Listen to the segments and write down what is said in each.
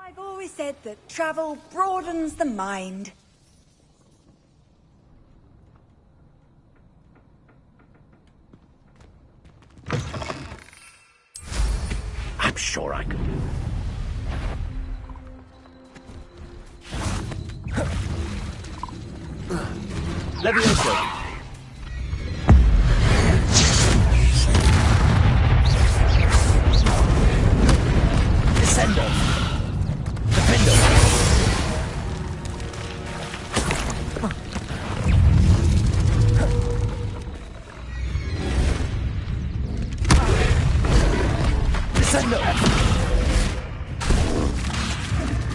I've always said that travel broadens the mind. I'm sure I can. Levioso. Descendo. Defendo. Descendo.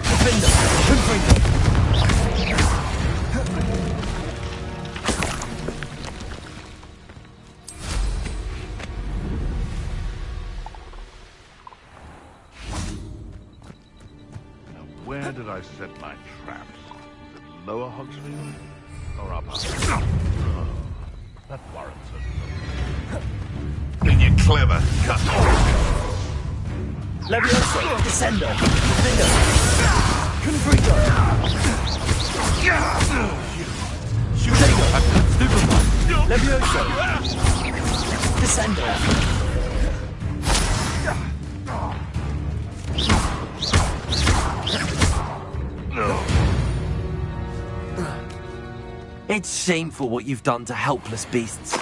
Defendo. Confringo. Where did I set my traps? Is it lower Hogsfield or upper? Oh, that warrants it. Then you're clever, cut. Levioso. Descendo. Defendo. Confringo. Shooting. Stupefy. Levioso. Descendo. It's shameful what you've done to helpless beasts.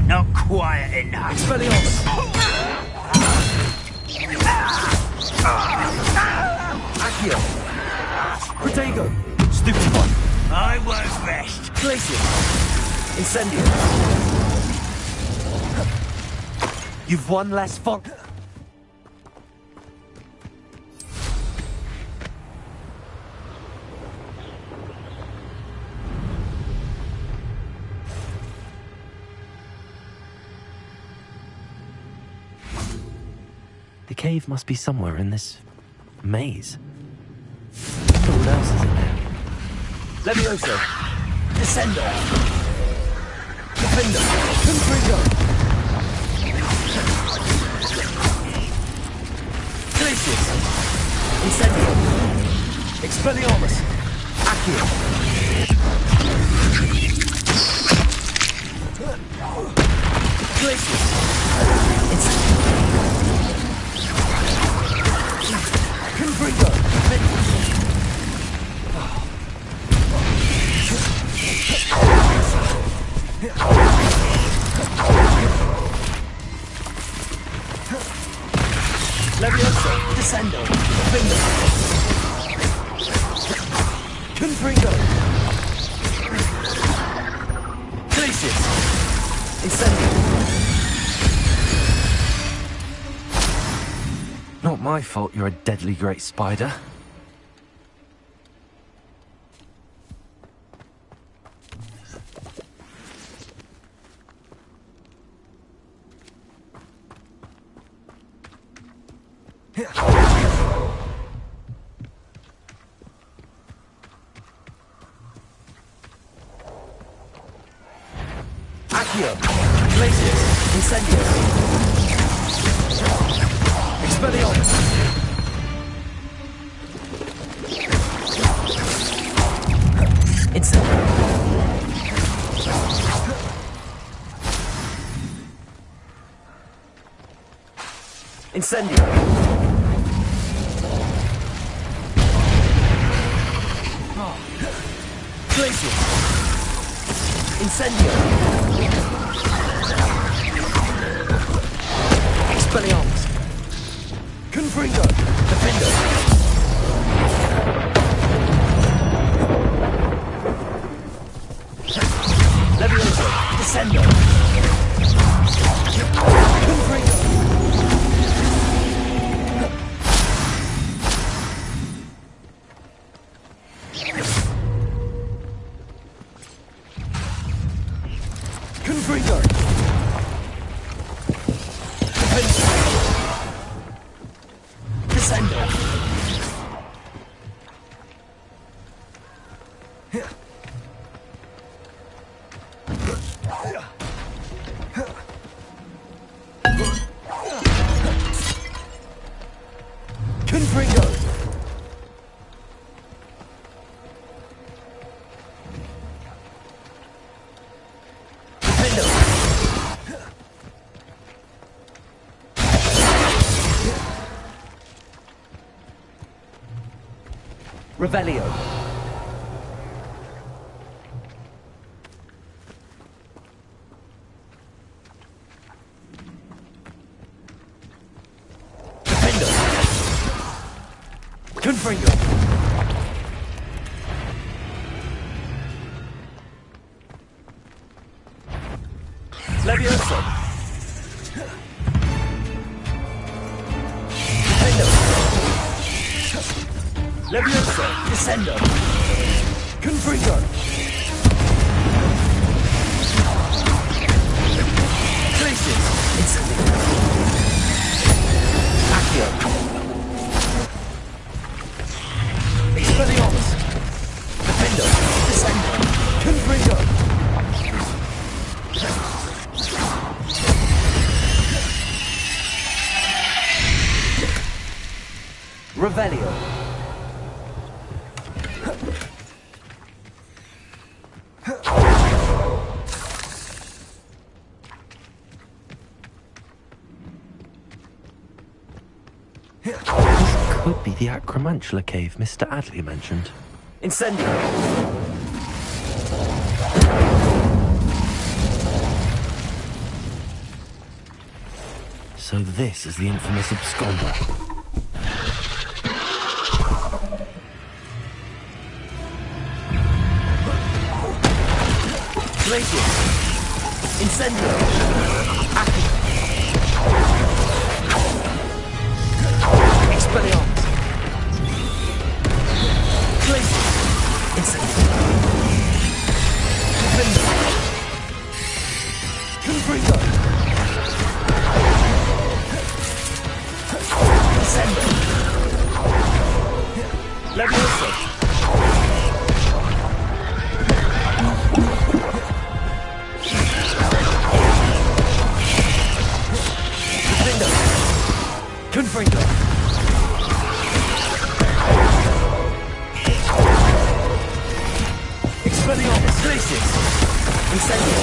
Not quiet enough. Expelliarmus. Accio. Protego. Stupefy. I won't rest. Glacier. Incendio. You've one less fun. The cave must be somewhere in this maze. What else is in there? Levioso. Descendo. Defendo. Confringo. Glacius. Incendio. Expelliarmus. Accio. Glacius. Confringo. Levioso. Descendo. Defendo. Confringo. Glacius. Incendio. Not my fault you're a deadly great spider. Accio. Glacius. Incendio. Expelliarmus. Incendio. Incendio. Glacius. Incendio. Expelliarmus. Confringo. Defendo. Levioso. Descendo. Confringo. Confringo! Revelio. Defendo. Confringo. Levioso. Defendo. Levioso. Descendo. Confringo. Glacius. Incendio. Accio. Expelliarmus. Defendo. Descendo. Confringo. Revelio. This could be the Acromantula cave Mr. Adley mentioned. Incendio! So this is the infamous absconder. Glacius! Incendio! Accio! Expelliarmus! Glacius! Incendio! Defendo! Confringo! Descendo! Levioso! Defendo! Confringo! Expelliarmus! Glacius! Incendio!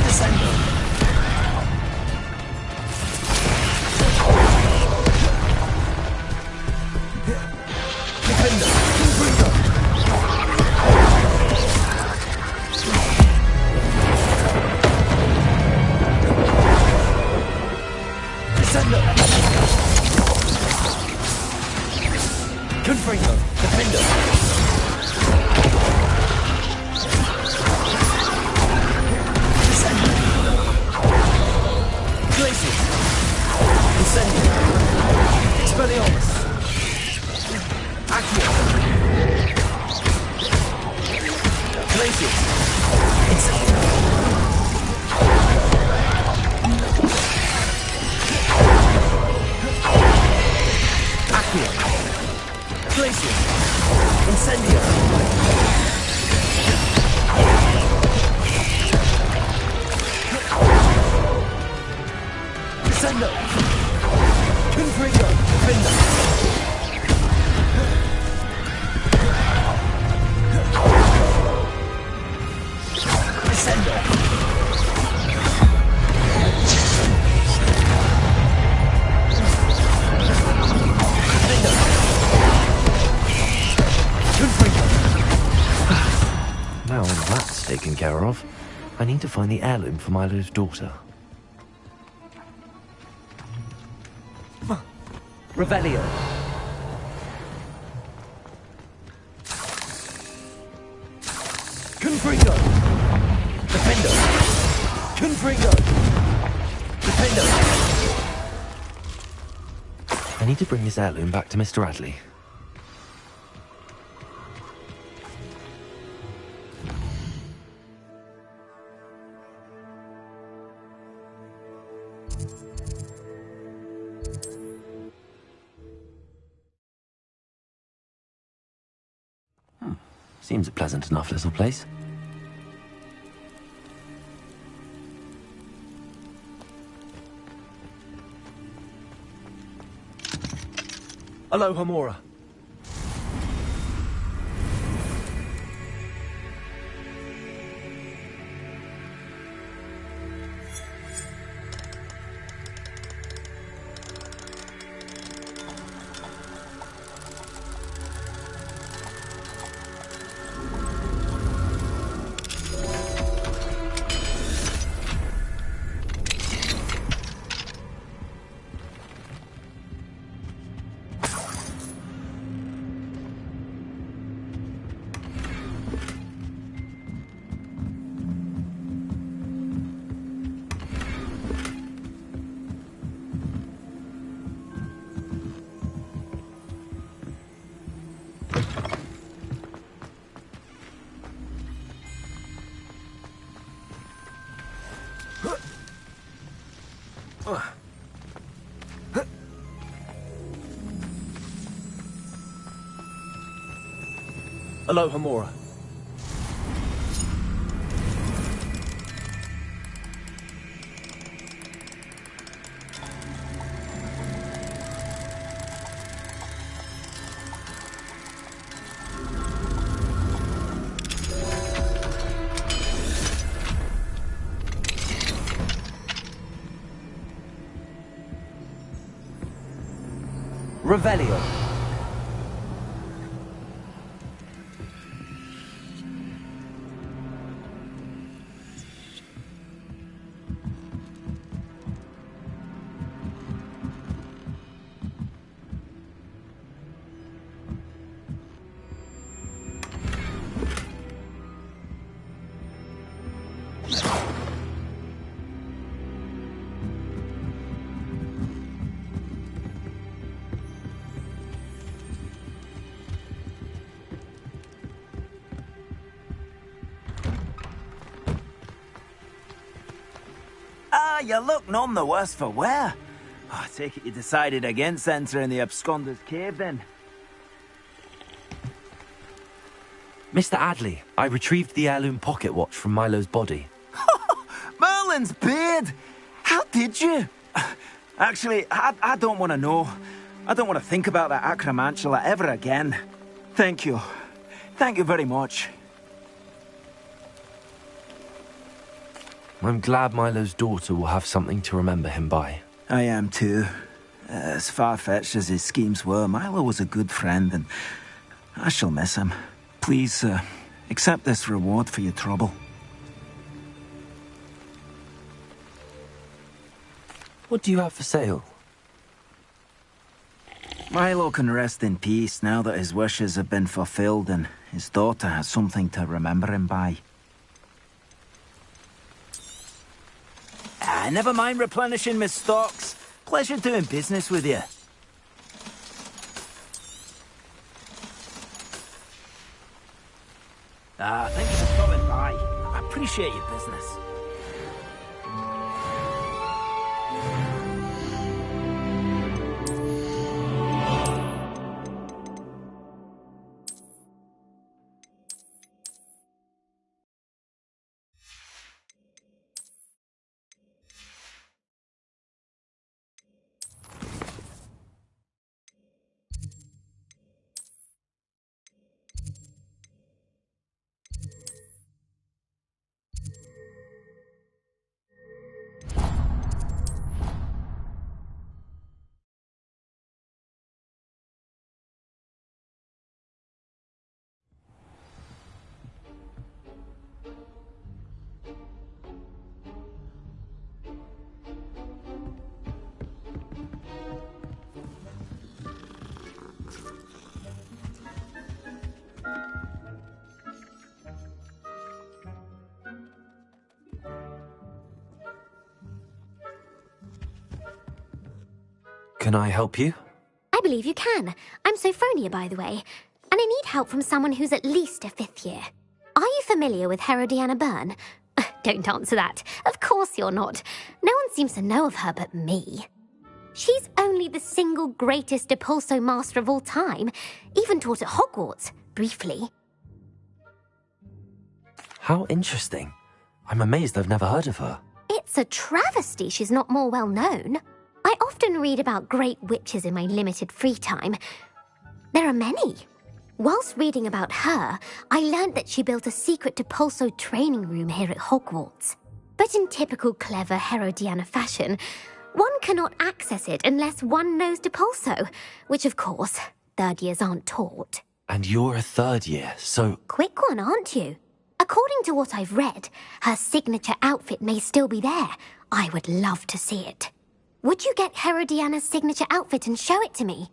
Descendo! Defendo! Confringo! Descendo! Confringo! Defendo! Descendo! Glacius! Incendio! Expelliarmus! Accio! Glacius! Incendio! Accio! Glacius! Incendio! Descendo! Confringo! Defendo! Descendo! Defendo! Confringo! Now that's taken care of, I need to find the heirloom for Milo's daughter. Revelio. Confringo. Defendo. Confringo. Defendo. I need to bring this heirloom back to Mr. Adley. Seems a pleasant enough little place. Aloha Mora. Aloha Mora. Revelio. You look none the worse for wear. Oh, I take it you decided against entering the Absconder's Cave, then? Mr. Adley, I retrieved the heirloom pocket watch from Milo's body. Merlin's beard! How did you? Actually, I don't want to know. I don't want to think about that acromantula ever again. Thank you. Thank you very much. I'm glad Milo's daughter will have something to remember him by. I am too. As far-fetched as his schemes were, Milo was a good friend, and I shall miss him. Please, accept this reward for your trouble. What do you have for sale? Milo can rest in peace now that his wishes have been fulfilled and his daughter has something to remember him by. Never mind replenishing my stocks. Pleasure doing business with you. Thank you for stopping by. I appreciate your business. Can I help you? I believe you can. I'm Sophronia, by the way, and I need help from someone who's at least a 5th year. Are you familiar with Herodiana Byrne? Don't answer that. Of course you're not. No one seems to know of her but me. She's only the single greatest Depulso master of all time, even taught at Hogwarts, briefly. How interesting. I'm amazed I've never heard of her. It's a travesty she's not more well known. I often read about great witches in my limited free time. There are many. Whilst reading about her, I learnt that she built a secret Depulso training room here at Hogwarts. But in typical clever Herodiana fashion, one cannot access it unless one knows Depulso, which of course, third years aren't taught. And you're a third year, so... Quick one, aren't you? According to what I've read, her signature outfit may still be there. I would love to see it. Would you get Herodiana's signature outfit and show it to me?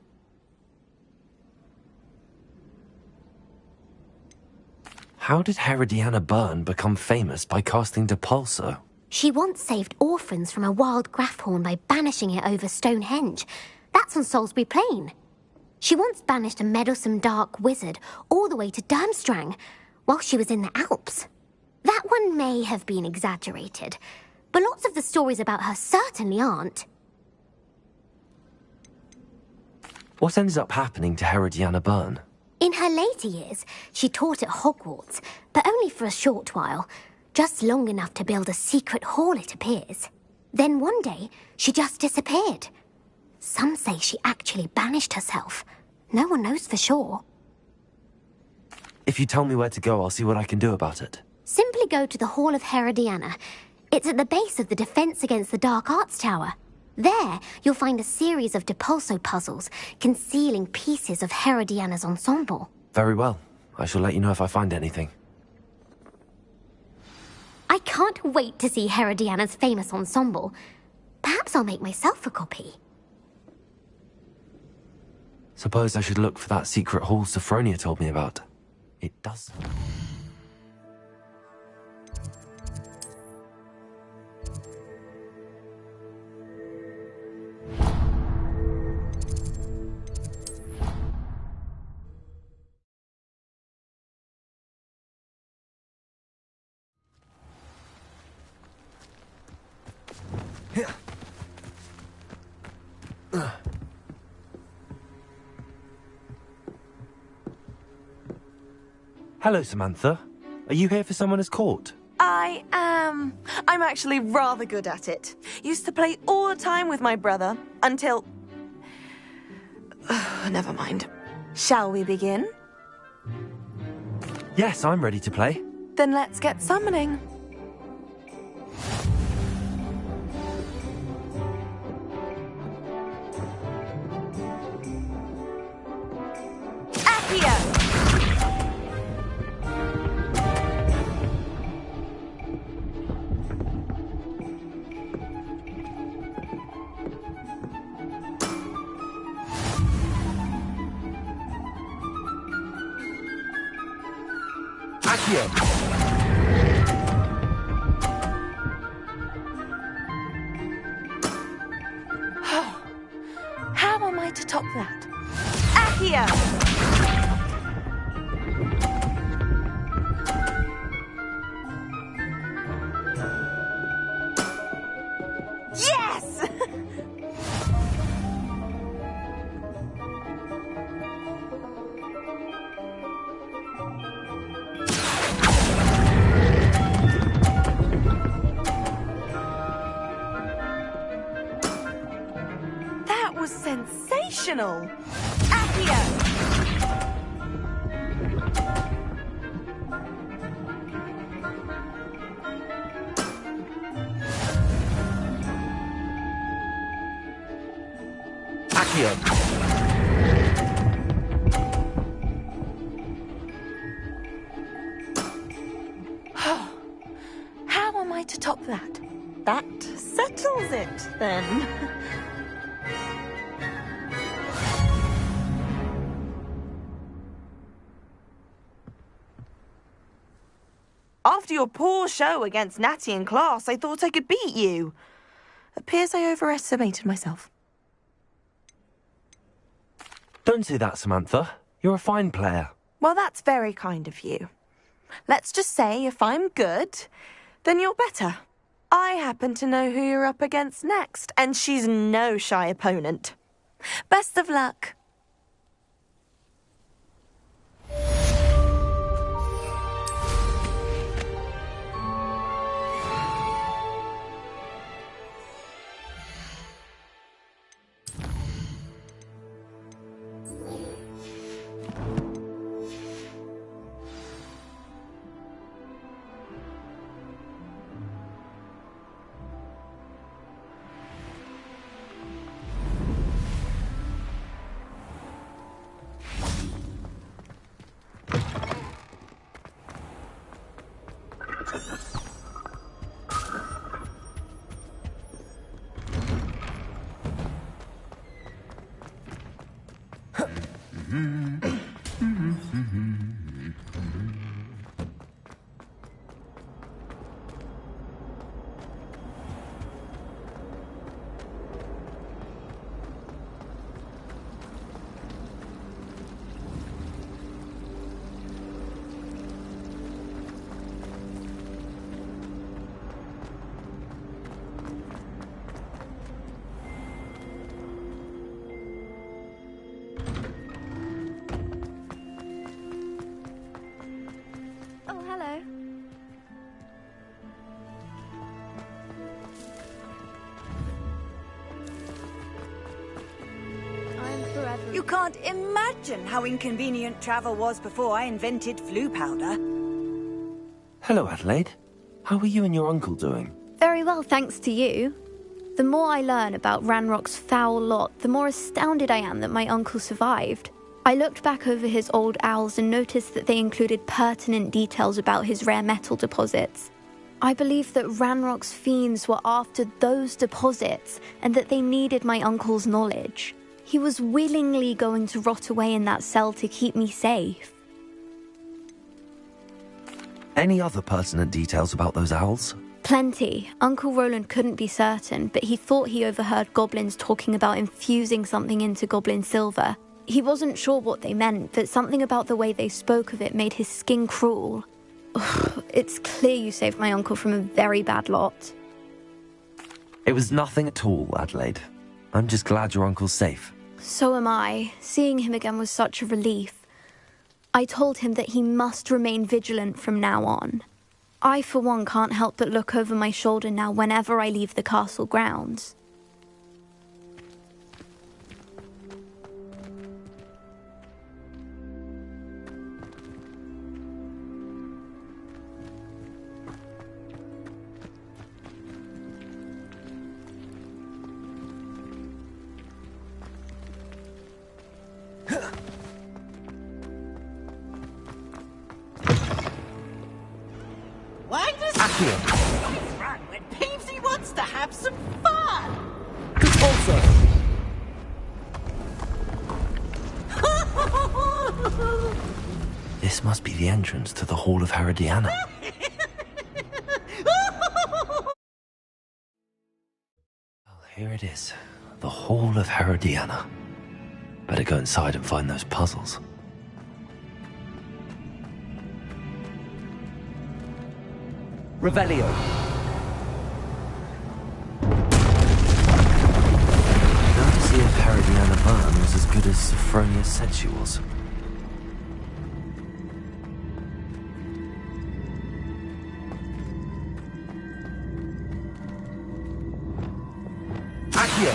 How did Herodiana Byrne become famous by casting Depulso? She once saved orphans from a wild Grafhorn by banishing it over Stonehenge. That's on Salisbury Plain. She once banished a meddlesome dark wizard all the way to Durmstrang while she was in the Alps. That one may have been exaggerated, but lots of the stories about her certainly aren't. What ended up happening to Herodiana Byrne? In her later years, she taught at Hogwarts, but only for a short while, just long enough to build a secret hall, it appears. Then one day, she just disappeared. Some say she actually banished herself. No one knows for sure. If you tell me where to go, I'll see what I can do about it. Simply go to the Hall of Herodiana. It's at the base of the Defense Against the Dark Arts Tower. There, you'll find a series of Depulso puzzles concealing pieces of Herodiana's ensemble. Very well. I shall let you know if I find anything. I can't wait to see Herodiana's famous ensemble. Perhaps I'll make myself a copy. Suppose I should look for that secret hall Sophronia told me about. It does. Hello, Samantha. Are you here for Summoner's Court? I am. I'm actually rather good at it. Used to play all the time with my brother, until... Never mind. Shall we begin? Yes, I'm ready to play. Then let's get summoning. Accio! How am I to top that? Accio! Yes! That was sensational! Accio! How am I to top that? That settles it, then. After your poor show against Natty in class, I thought I could beat you. Appears I overestimated myself. Don't say that, Samantha. You're a fine player. Well, that's very kind of you. Let's just say if I'm good, then you're better. I happen to know who you're up against next, and she's no shy opponent. Best of luck. Oh, hello. I'm forever. You can't imagine how inconvenient travel was before I invented flu powder. Hello, Adelaide. How are you and your uncle doing? Very well, thanks to you. The more I learn about Ranrock's foul lot, the more astounded I am that my uncle survived. I looked back over his old owls and noticed that they included pertinent details about his rare metal deposits. I believe that Ranrock's fiends were after those deposits and that they needed my uncle's knowledge. He was willingly going to rot away in that cell to keep me safe. Any other pertinent details about those owls? Plenty. Uncle Roland couldn't be certain, but he thought he overheard goblins talking about infusing something into goblin silver. He wasn't sure what they meant, but something about the way they spoke of it made his skin crawl. It's clear you saved my uncle from a very bad lot. It was nothing at all, Adelaide. I'm just glad your uncle's safe. So am I. Seeing him again was such a relief. I told him that he must remain vigilant from now on. I, for one, can't help but look over my shoulder now whenever I leave the castle grounds. Why does he run when Peevesy wants to have some fun? Also, this must be the entrance to the Hall of Herodiana. Well, here it is. The Hall of Herodiana. Better go inside and find those puzzles. Revelio. Now to see if Herodiana Byrne was as good as Sophronia said she was. Accio.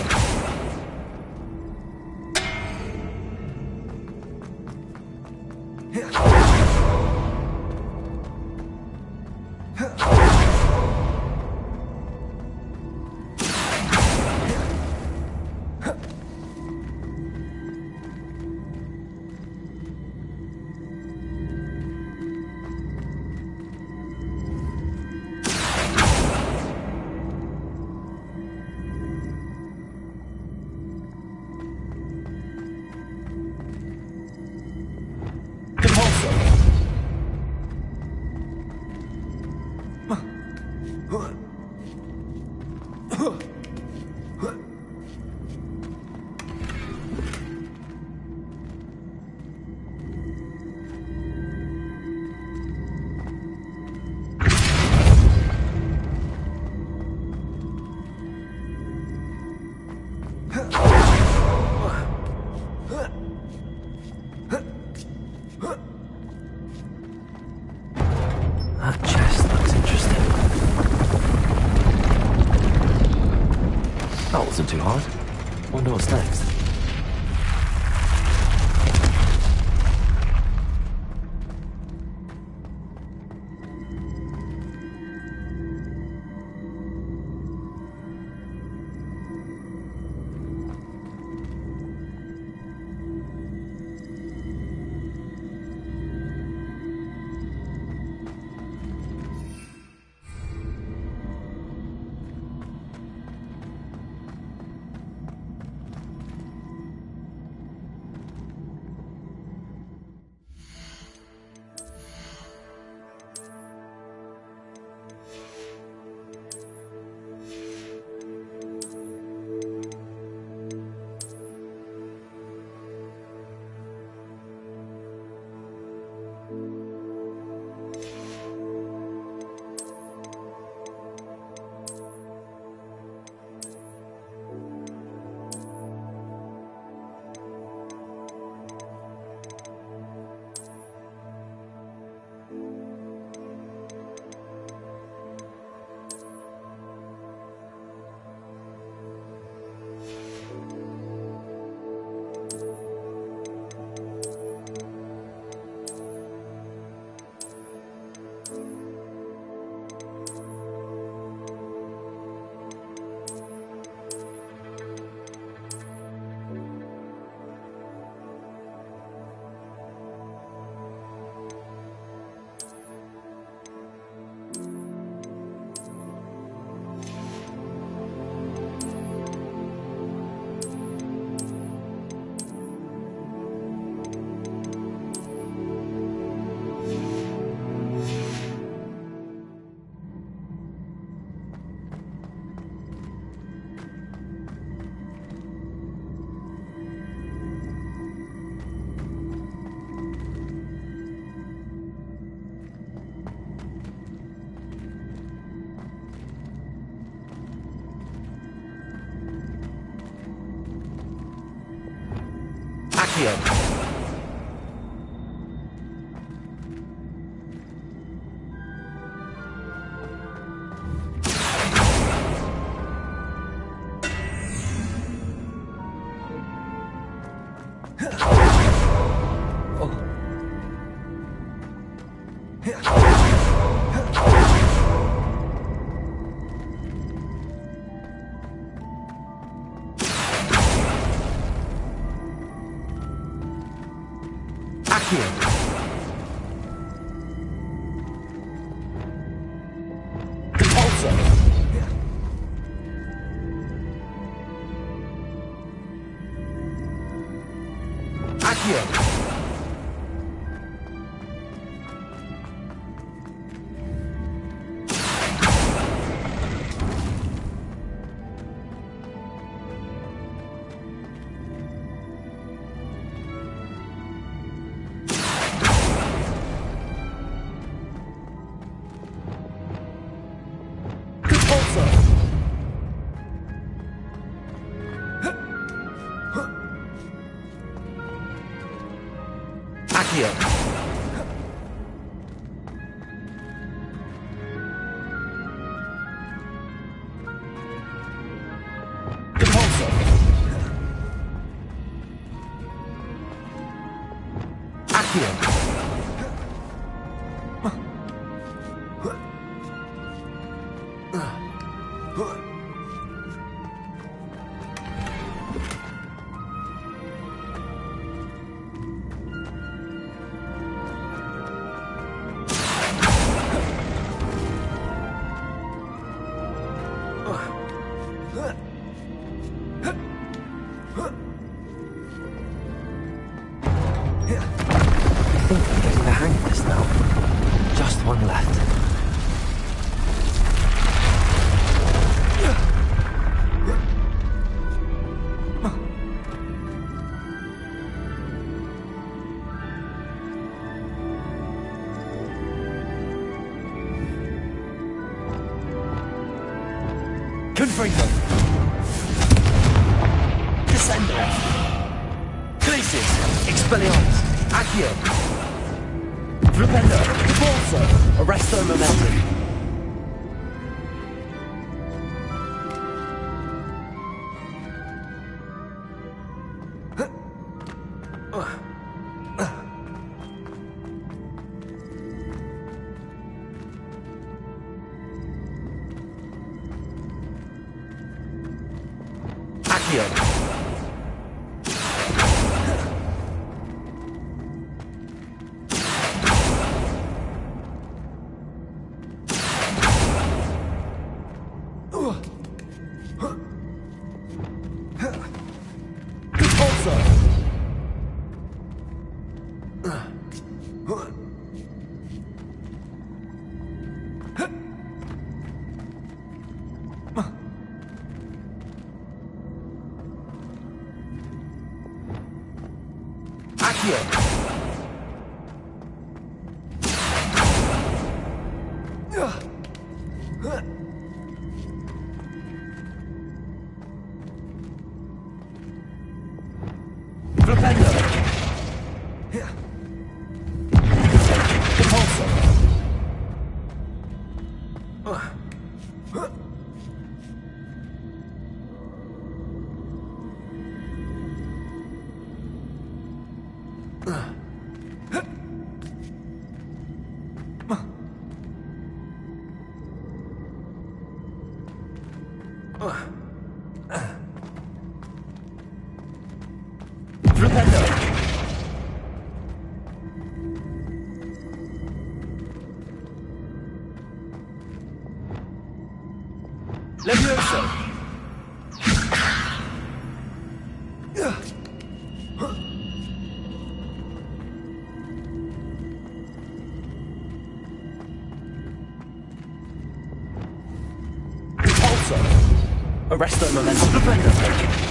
That chest looks interesting. That wasn't too hard. Wonder what's next. Accio. Confringo. Descendo. Glacius. Expelliarmus. Accio. Flipendo. Repulso. Arresto Momentum. Levioso! Repulso. Arresto Momentum. Flipendo.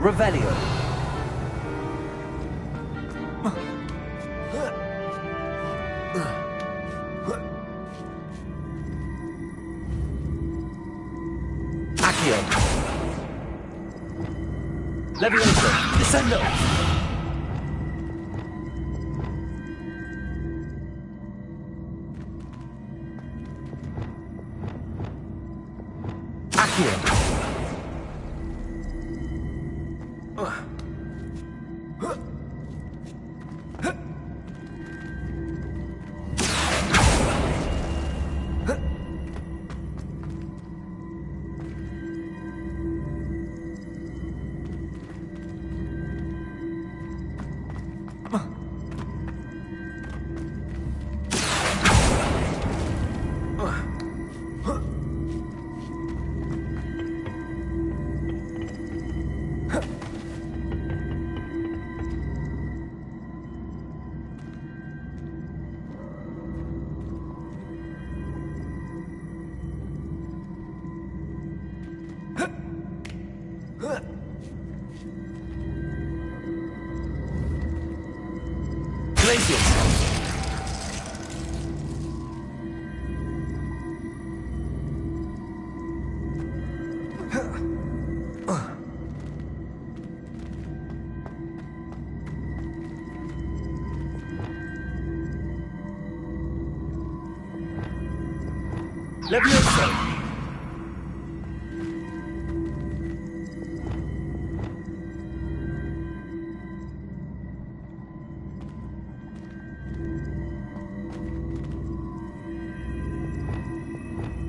Revelio. Accio. Levioso. Descendo. Accio. Levioso.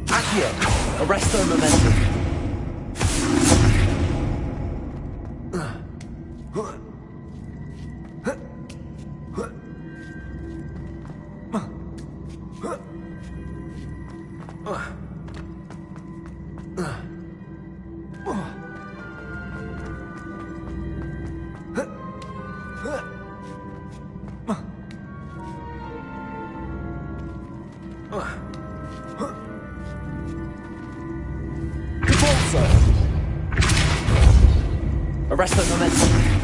Accio. Arresto momentum. Arrest the momentum.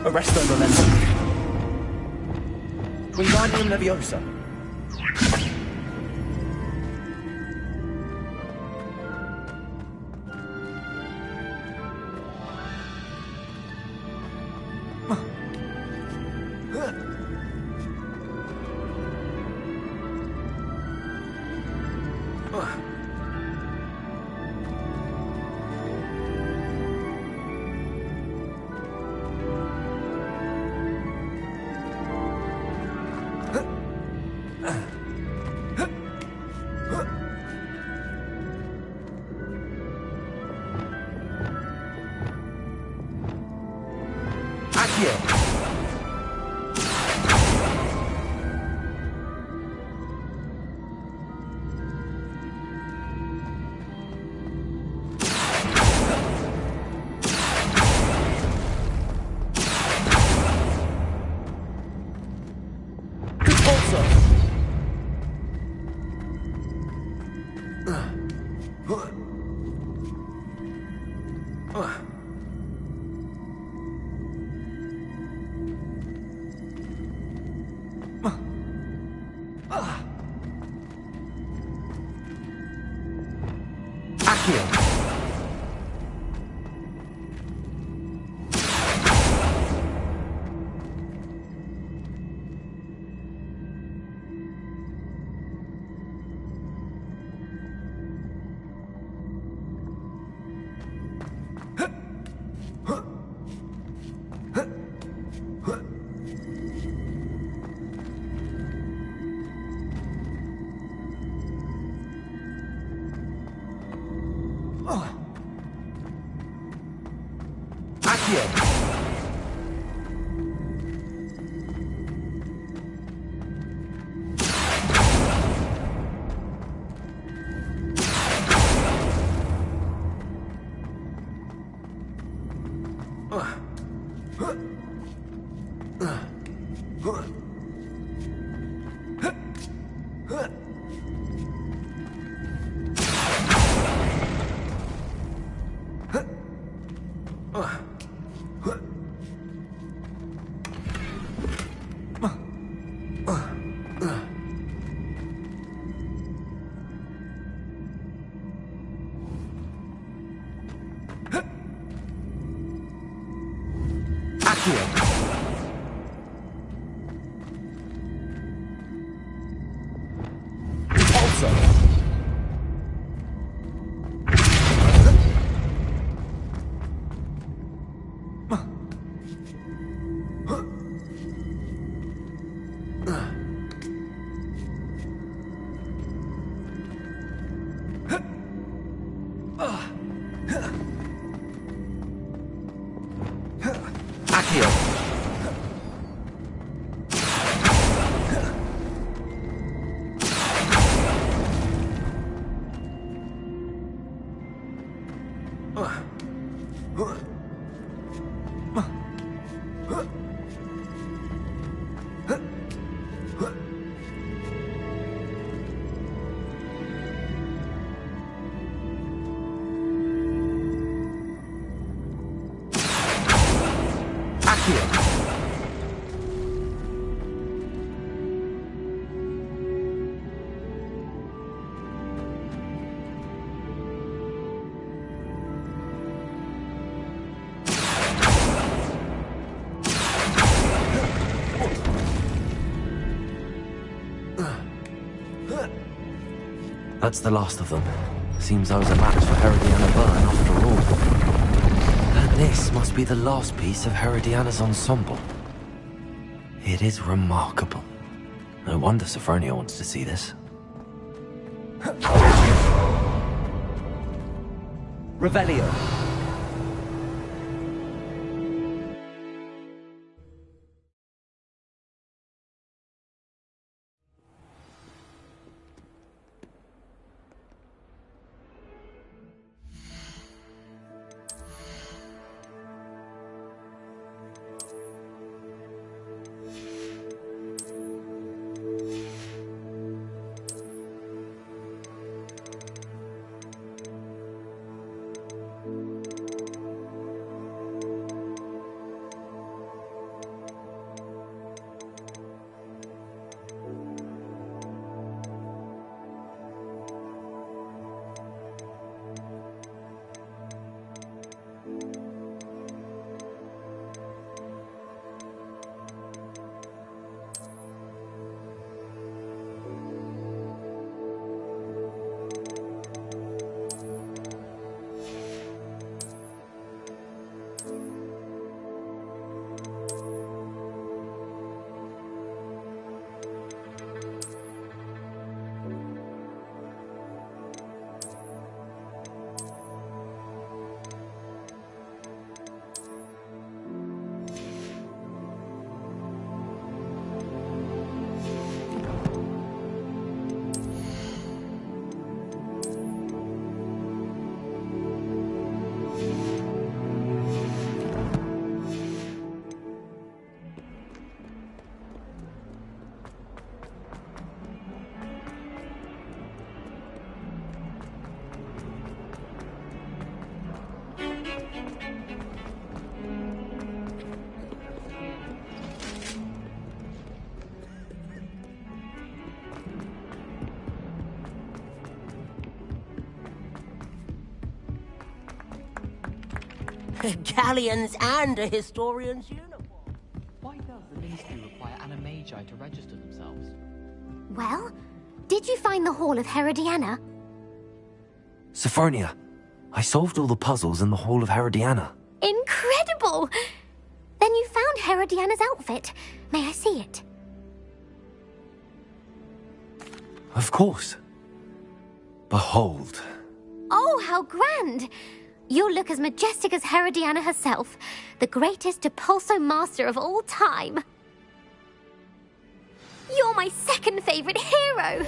Arresto momentum. Wingardium Leviosa. Accio. Also. Accio. That's the last of them. Seems I was a match for Herodiana Byrne after all. And this must be the last piece of Herodiana's ensemble. It is remarkable. No wonder Sophronia wants to see this. Revelio. Galleons and a historian's uniform. Why does the Ministry require animagi to register themselves? Well, did you find the Hall of Herodiana? Sophronia, I solved all the puzzles in the Hall of Herodiana. Incredible! Then you found Herodiana's outfit. May I see it? Of course. Behold. Oh, how grand! You'll look as majestic as Herodiana herself, the greatest Depulso master of all time. You're my second favorite hero!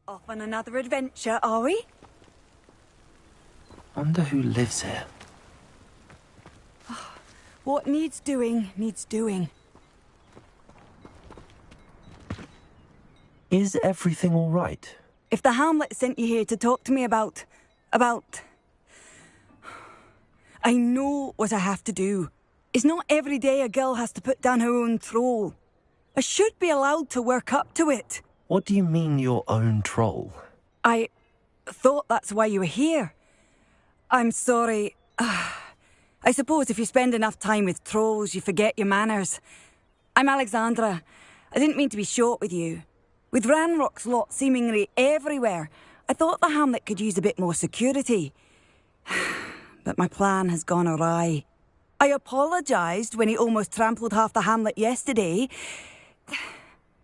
Off on another adventure, are we? Wonder who lives here. What needs doing, needs doing. Is everything all right? If the Hamlet sent you here to talk to me about... I know what I have to do. It's not every day a girl has to put down her own troll. I should be allowed to work up to it. What do you mean, your own troll? I thought that's why you were here. I'm sorry. I suppose if you spend enough time with trolls, you forget your manners. I'm Alexandra. I didn't mean to be short with you. With Ranrok's lot seemingly everywhere, I thought the Hamlet could use a bit more security. But my plan has gone awry. I apologised when he almost trampled half the Hamlet yesterday.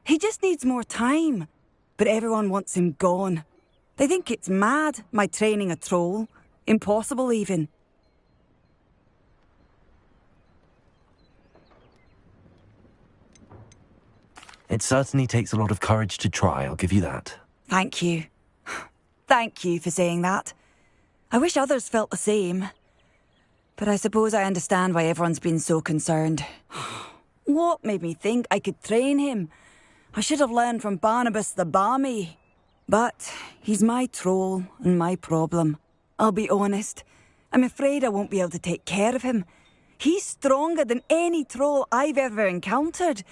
He just needs more time. But everyone wants him gone. They think it's mad, my training a troll. Impossible, even. It certainly takes a lot of courage to try, I'll give you that. Thank you. Thank you for saying that. I wish others felt the same. But I suppose I understand why everyone's been so concerned. What made me think I could train him? I should have learned from Barnabas the Barmy. But he's my troll and my problem. I'll be honest. I'm afraid I won't be able to take care of him. He's stronger than any troll I've ever encountered.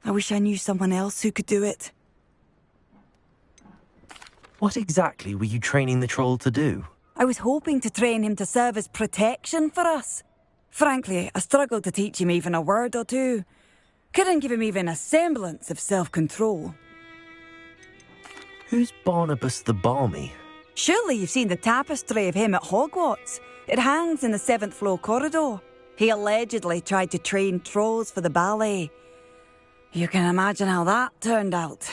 I wish I knew someone else who could do it. What exactly were you training the troll to do? I was hoping to train him to serve as protection for us. Frankly, I struggled to teach him even a word or two. Couldn't give him even a semblance of self-control. Who's Barnabas the Barmy? Surely you've seen the tapestry of him at Hogwarts. It hangs in the 7th floor corridor. He allegedly tried to train trolls for the ballet. You can imagine how that turned out.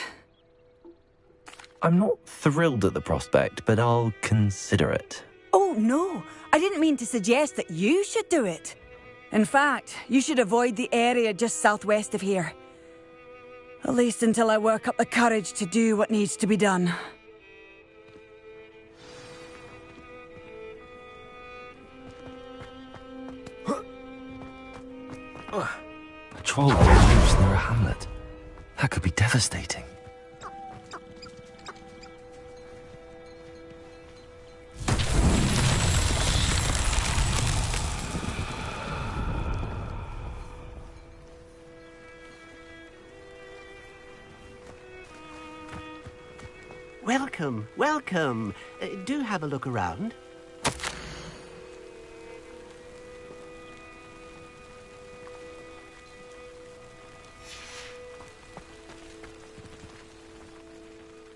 I'm not thrilled at the prospect, but I'll consider it. Oh, no. I didn't mean to suggest that you should do it. In fact, you should avoid the area just southwest of here. At least until I work up the courage to do what needs to be done. A troll running loose near a hamlet. That could be devastating. Welcome, welcome. Do have a look around.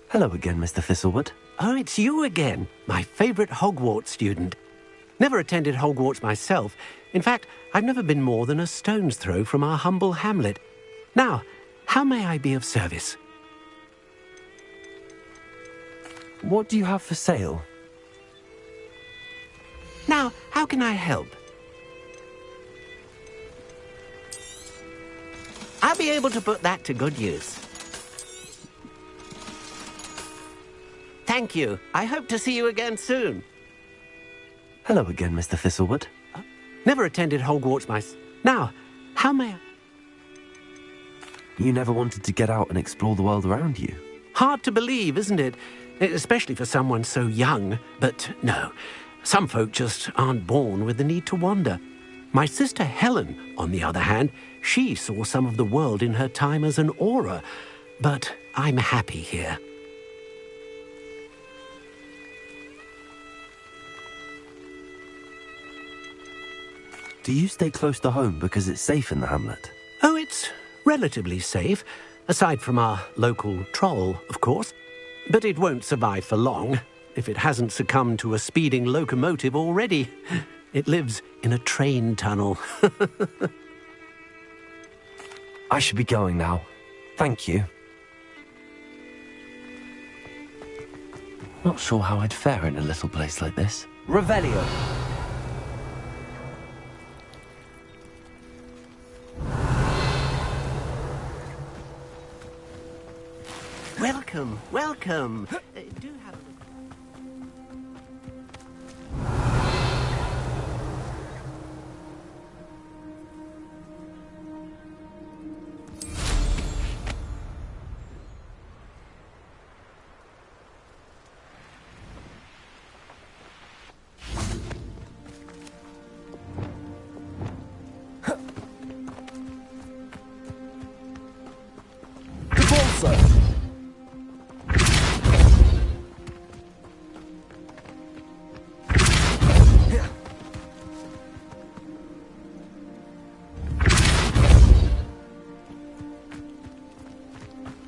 Hello again, Mr. Thistlewood. Oh, it's you again, my favourite Hogwarts student. Never attended Hogwarts myself. In fact, I've never been more than a stone's throw from our humble hamlet. Now, how may I be of service? What do you have for sale? Now, how can I help? I'll be able to put that to good use. Thank you. I hope to see you again soon. Hello again, Mr. Thistlewood. Never attended Hogwarts myself. Now, how may I... You never wanted to get out and explore the world around you? Hard to believe, isn't it? Especially for someone so young. But no, some folk just aren't born with the need to wander. My sister Helen, on the other hand, she saw some of the world in her time as an auror. But I'm happy here. Do you stay close to home because it's safe in the hamlet? Oh, it's relatively safe. Aside from our local troll, of course. But it won't survive for long, if it hasn't succumbed to a speeding locomotive already. It lives in a train tunnel. I should be going now. Thank you. Not sure how I'd fare in a little place like this. Revelio. Welcome, welcome. Do have a look.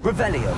Revelio.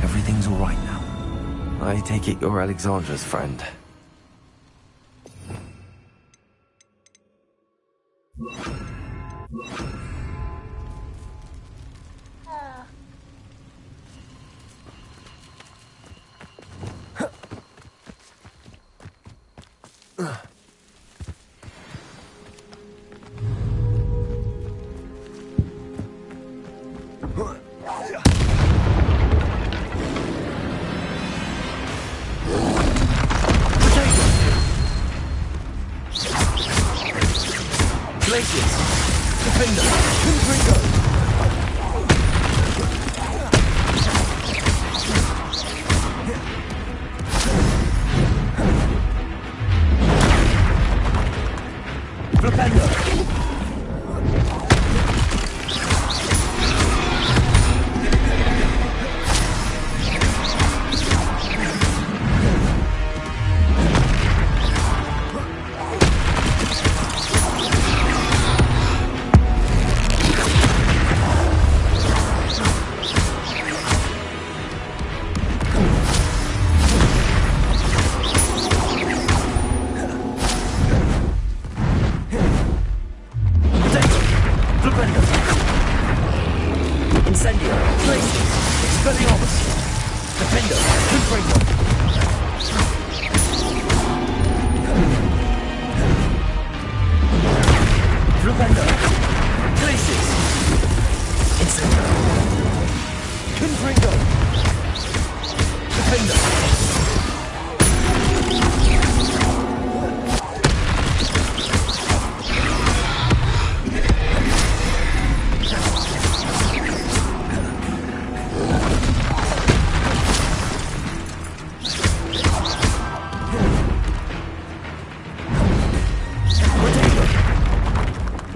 Everything's all right now. I take it you're Alexandra's friend.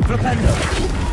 Flipendo.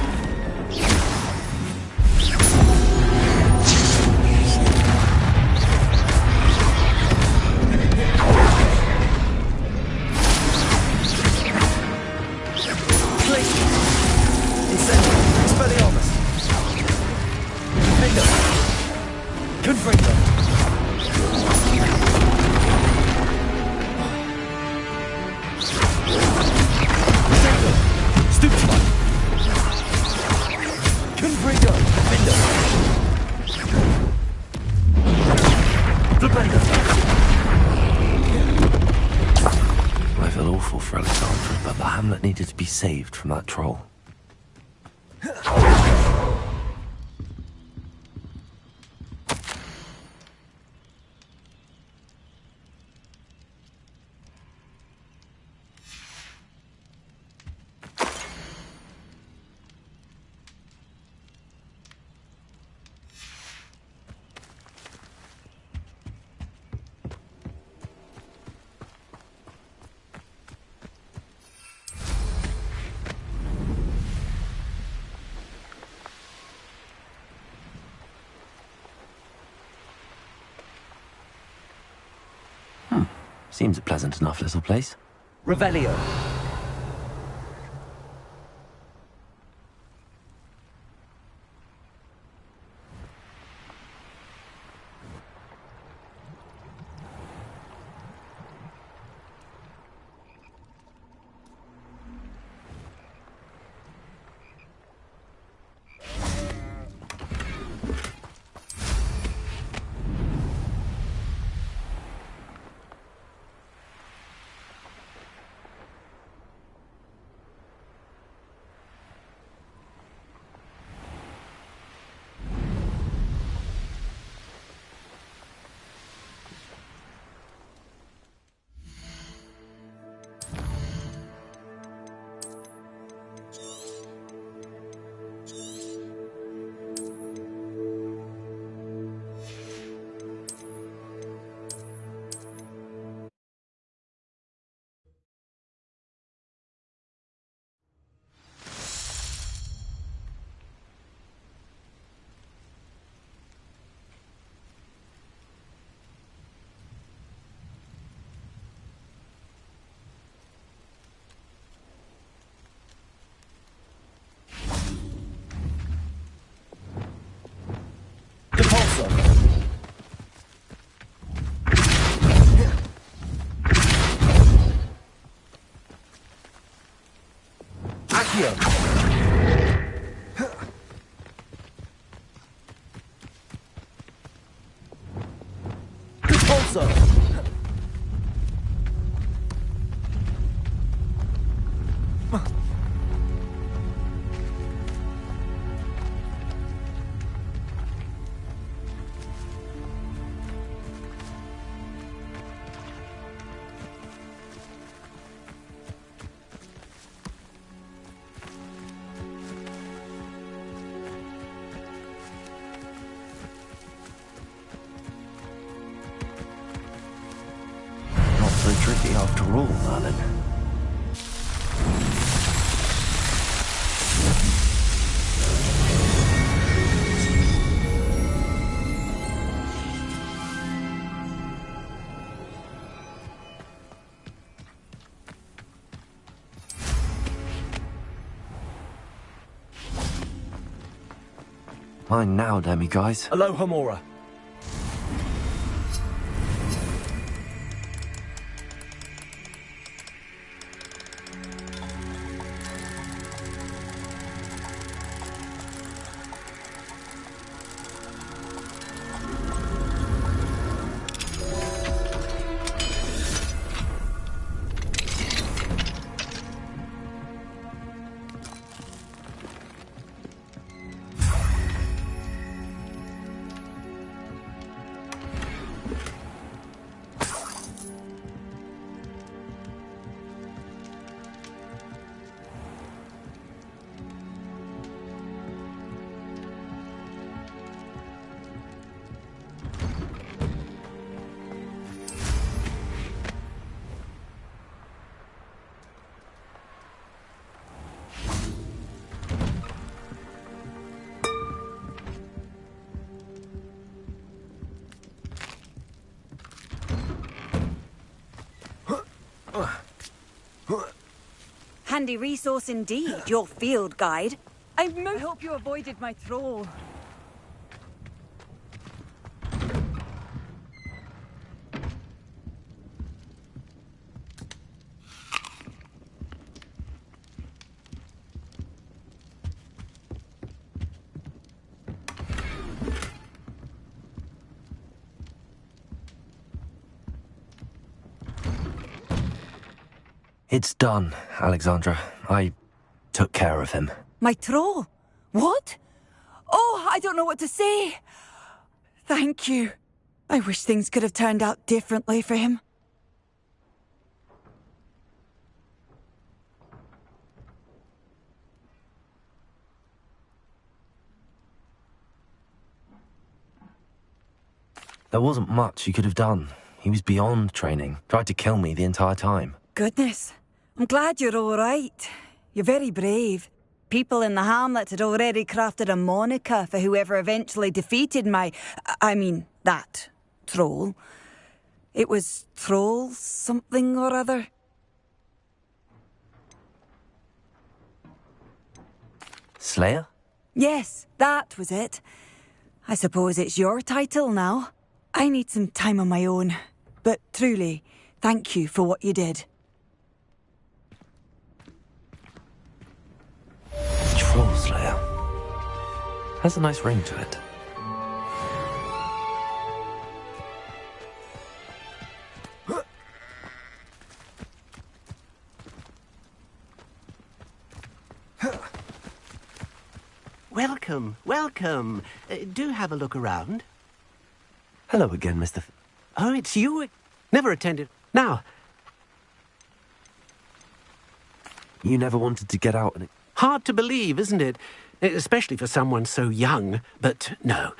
feel awful for Alexandra, but the hamlet needed to be saved from that troll. Seems a pleasant enough little place. Revelio. Accio. Repulso. So tricky after all, Merlin. Mine now, Demi guys. Aloha Mora. Handy resource indeed, your field guide. I hope you avoided my troll. It's done, Alexandra. I took care of him. My troll? What? Oh, I don't know what to say. Thank you. I wish things could have turned out differently for him. There wasn't much you could have done. He was beyond training. Tried to kill me the entire time. Goodness. I'm glad you're all right. You're very brave. People in the hamlet had already crafted a moniker for whoever eventually defeated that troll. It was Troll something or other. Slayer? Yes, that was it. I suppose it's your title now. I need some time on my own. But truly, thank you for what you did. Troll Slayer. Has a nice ring to it. Welcome, welcome. Do have a look around. Hello again, Mr. Oh, it's you. Never attended. Now, You never wanted to get out and... hard to believe, isn't it? Especially for someone so young. But no.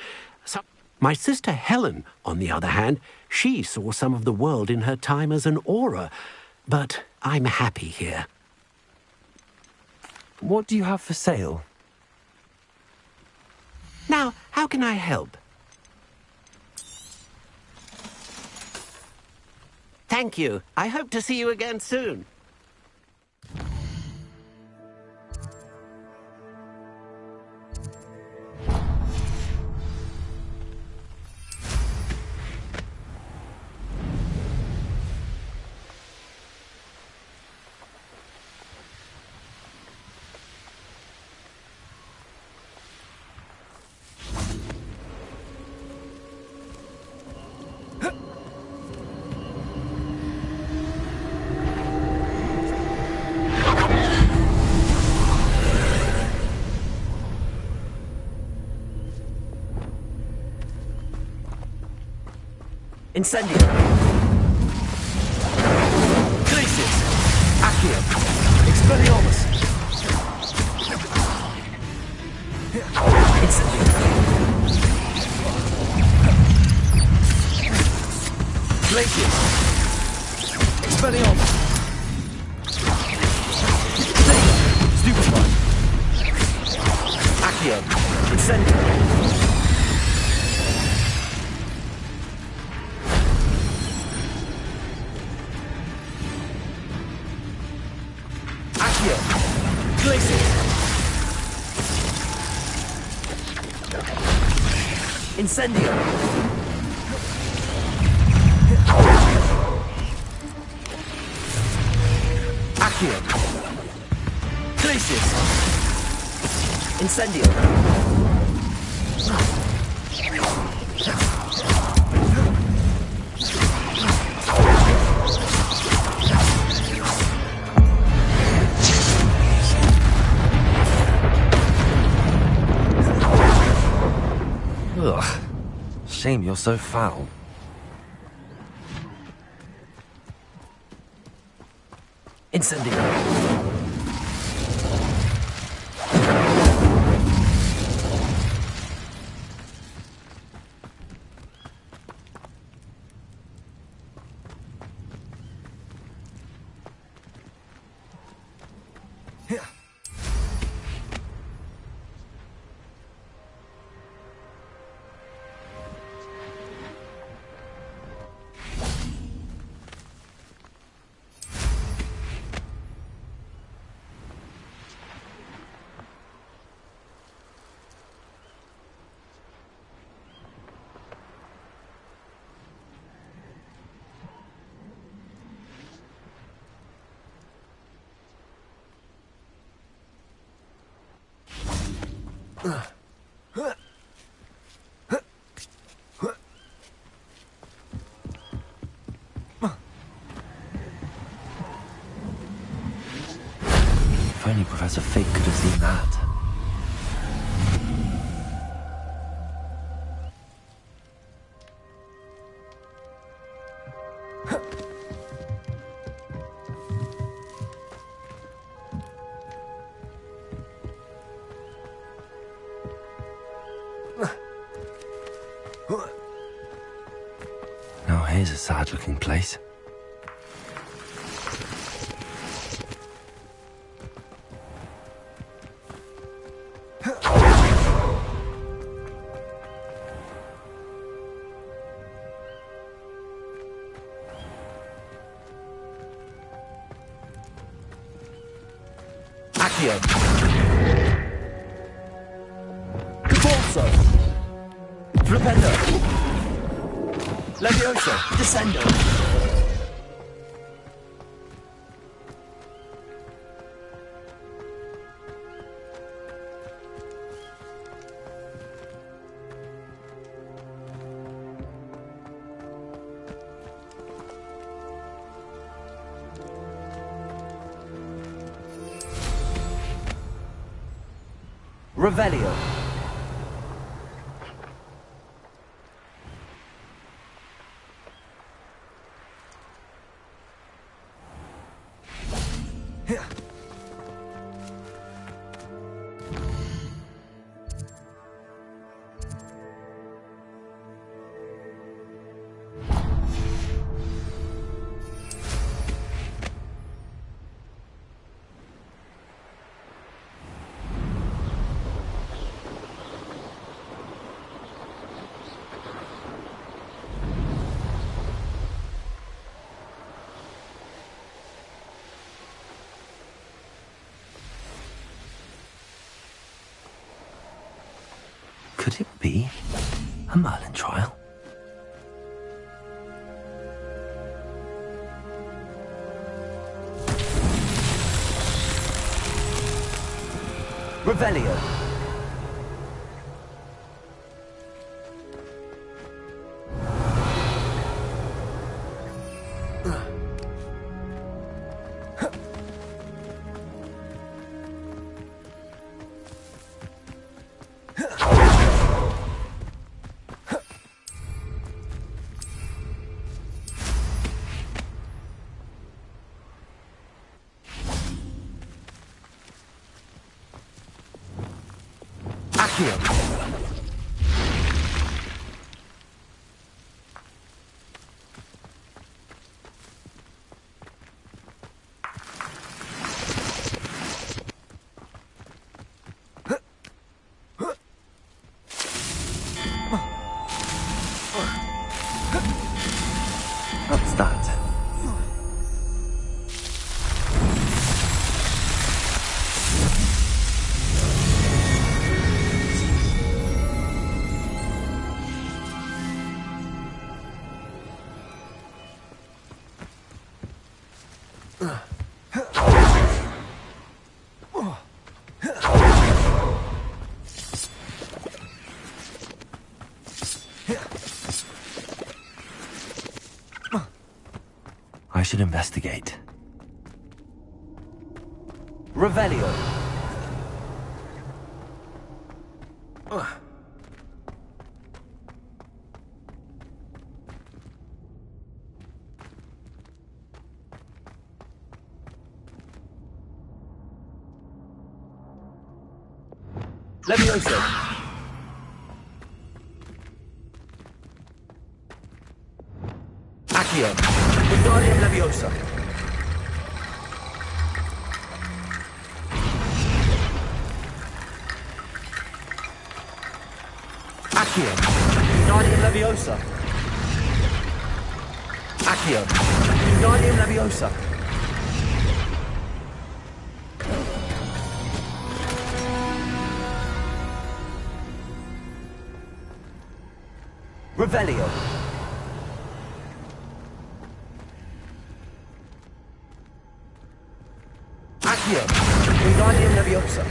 My sister Helen, on the other hand, she saw some of the world in her time as an aura. But I'm happy here. What do you have for sale? Now, how can I help? Thank you. I hope to see you again soon. Incendio. Glacius. Accio. Expelliarmus. Incendio. Glacius. Expelliarmus. Stupefy. Accio. Incendio. Incendio! Accio! Glacius! Incendio! Ugh. Shame you're so foul. Incendio! If only Professor Fig could have seen that. Now here's a sad-looking place. Accio. Corso. Flipendo. Levioso. Descendo. Revelio. Could it be a Merlin trial? Revelio. Accio. What's that? I should investigate. Revelio. Levioso. Accio. Wingardium Leviosa. Accio. Wingardium Leviosa. Accio. Wingardium Leviosa. Revelio. Accio. Wingardium Leviosa.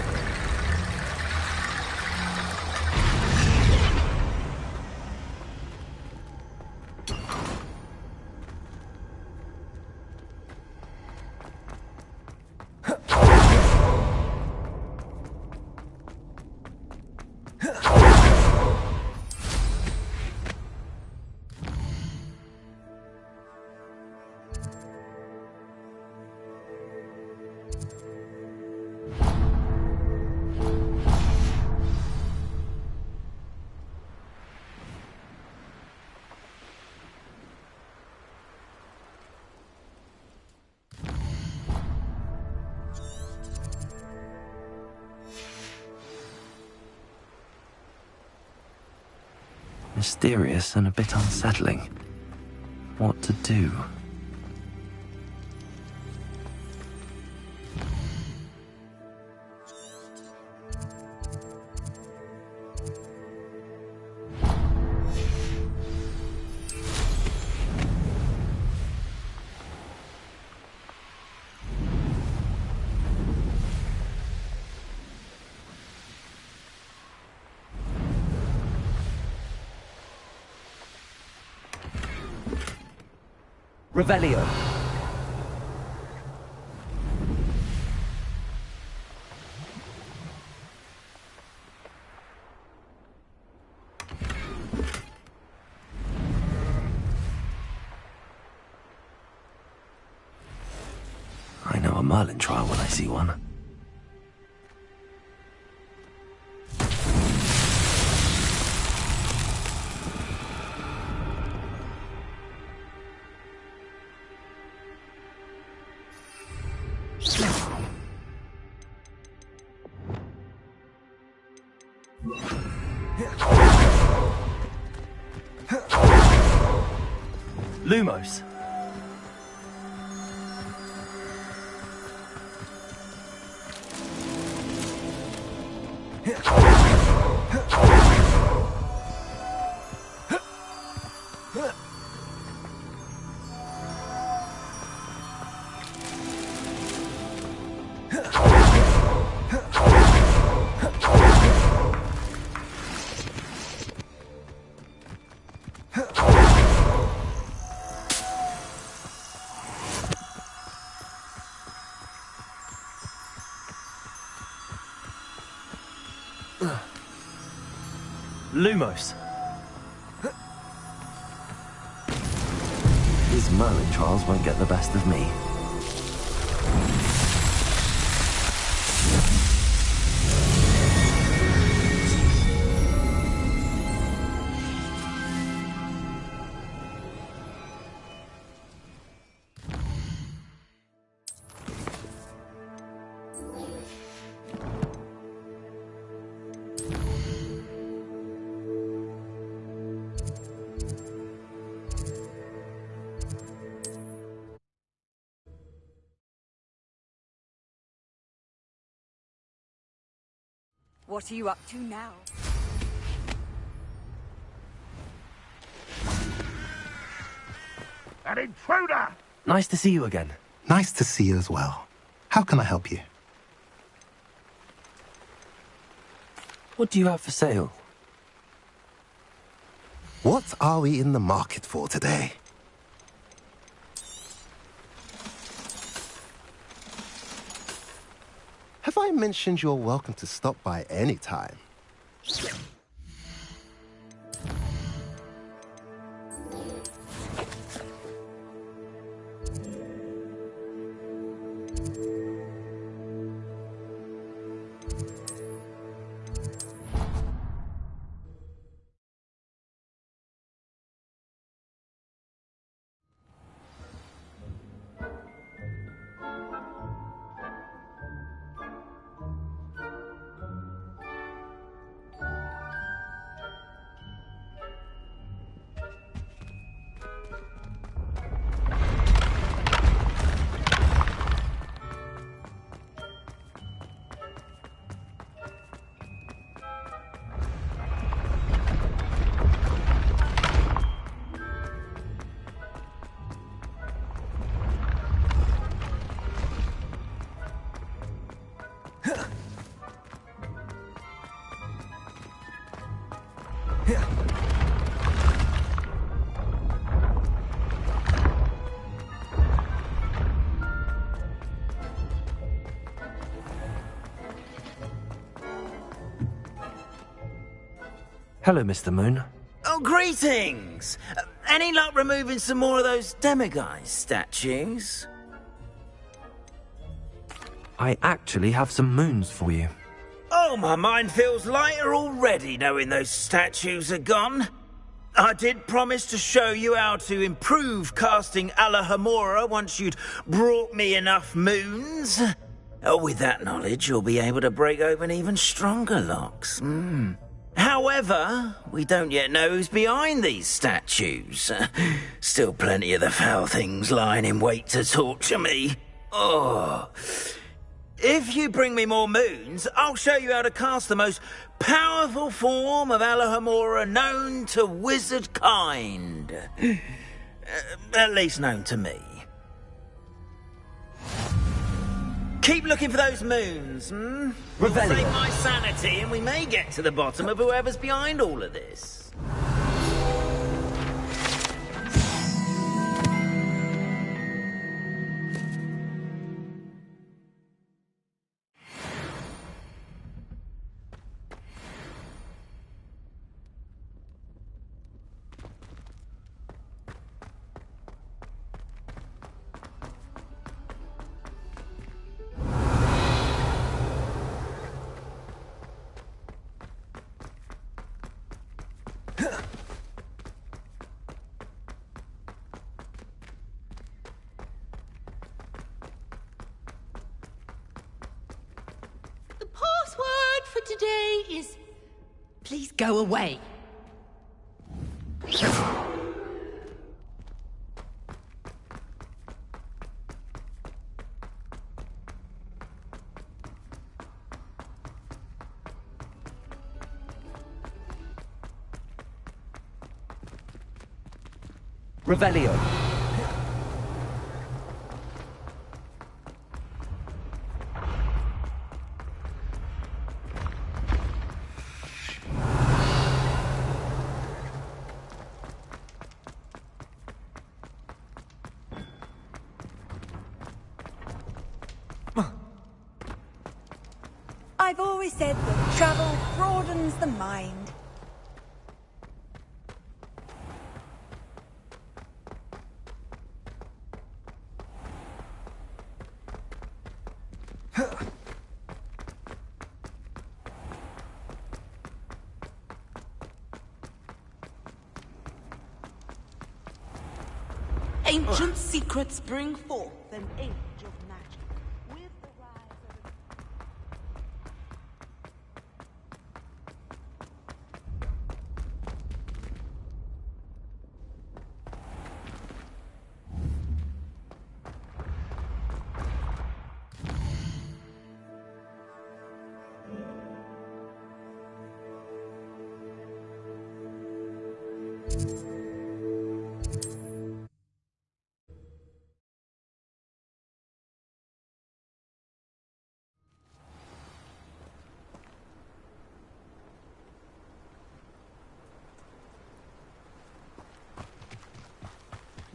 Mysterious and a bit unsettling. What to do? Revelio. I know a Merlin trial when I see one. Lumos. Lumos. These Merlin trials won't get the best of me. What are you up to now? An intruder! Nice to see you again. Nice to see you as well. How can I help you? What do you have for sale? What are we in the market for today? Have I mentioned you're welcome to stop by any time? Hello, Mr. Moon. Oh, greetings! Any luck removing some more of those demiguise statues? I actually have some moons for you. Oh, my mind feels lighter already knowing those statues are gone. I did promise to show you how to improve casting Alahamora once you'd brought me enough moons. With that knowledge, you'll be able to break open even stronger locks. However, we don't yet know who's behind these statues. Still plenty of the foul things lying in wait to torture me. Oh. If you bring me more moons, I'll show you how to cast the most powerful form of Alohomora known to wizard kind. At least known to me. Keep looking for those moons, hmm? We'll save my sanity and we may get to the bottom of whoever's behind all of this. Password for today is... Please go away. Revelio. I've always said that travel broadens the mind. Ancient secrets bring forth an age of magic. With the rise of...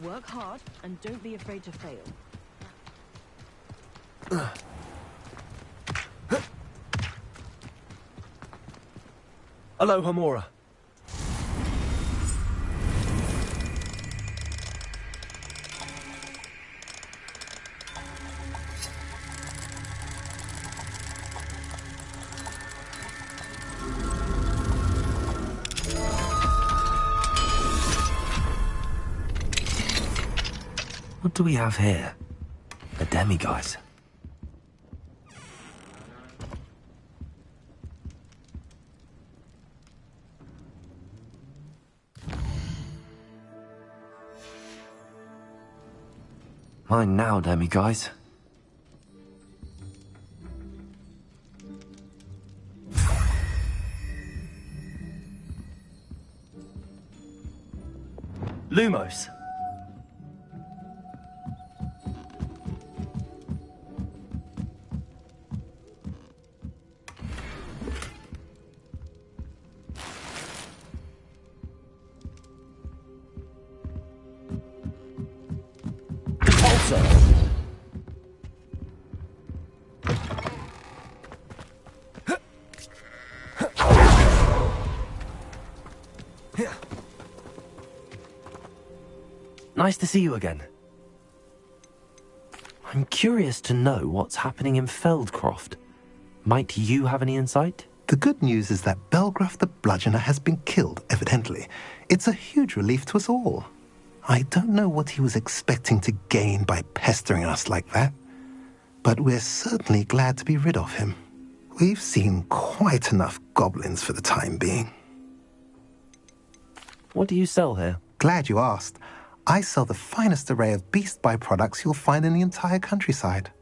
Work hard and don't be afraid to fail. Alohomora. What do we have here? A demiguise. Mine now, demiguise. Lumos. Nice to see you again. I'm curious to know what's happening in Feldcroft. Might you have any insight? The good news is that Belgraf the Bludgeoner has been killed, evidently. It's a huge relief to us all. I don't know what he was expecting to gain by pestering us like that, but we're certainly glad to be rid of him. We've seen quite enough goblins for the time being. What do you sell here? Glad you asked. I sell the finest array of beast byproducts you'll find in the entire countryside.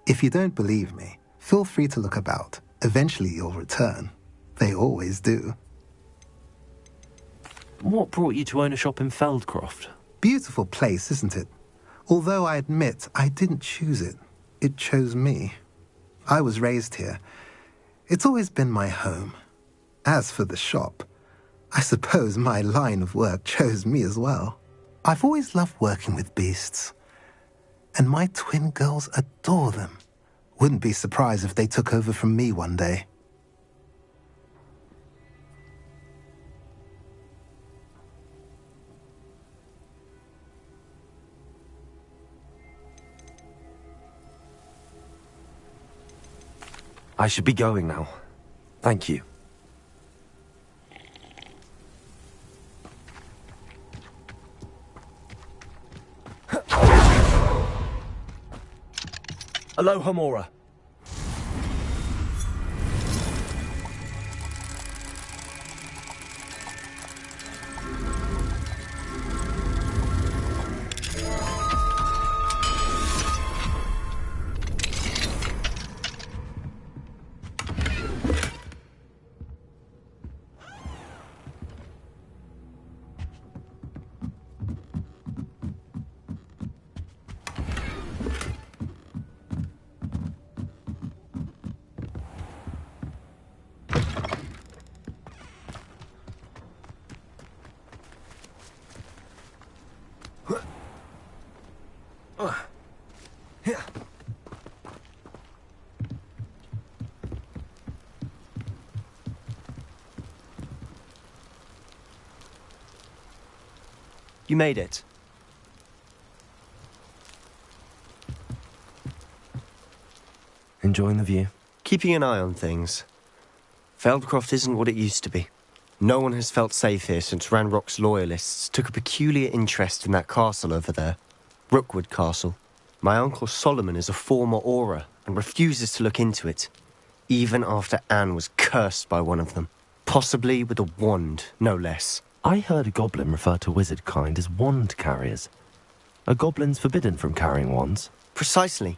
If you don't believe me, feel free to look about. Eventually you'll return. They always do. What brought you to own a shop in Feldcroft? Beautiful place, isn't it? Although I admit I didn't choose it. It chose me. I was raised here. It's always been my home. As for the shop, I suppose my line of work chose me as well. I've always loved working with beasts. And my twin girls adore them. Wouldn't be surprised if they took over from me one day. I should be going now. Thank you. Aloha Mora. You made it. Enjoying the view? Keeping an eye on things. Feldcroft isn't what it used to be. No one has felt safe here since Ranrok's loyalists took a peculiar interest in that castle over there. Rookwood Castle. My uncle Solomon is a former Auror and refuses to look into it, even after Anne was cursed by one of them. Possibly with a wand, no less. I heard a goblin refer to wizard kind as wand carriers. Are goblins forbidden from carrying wands? Precisely.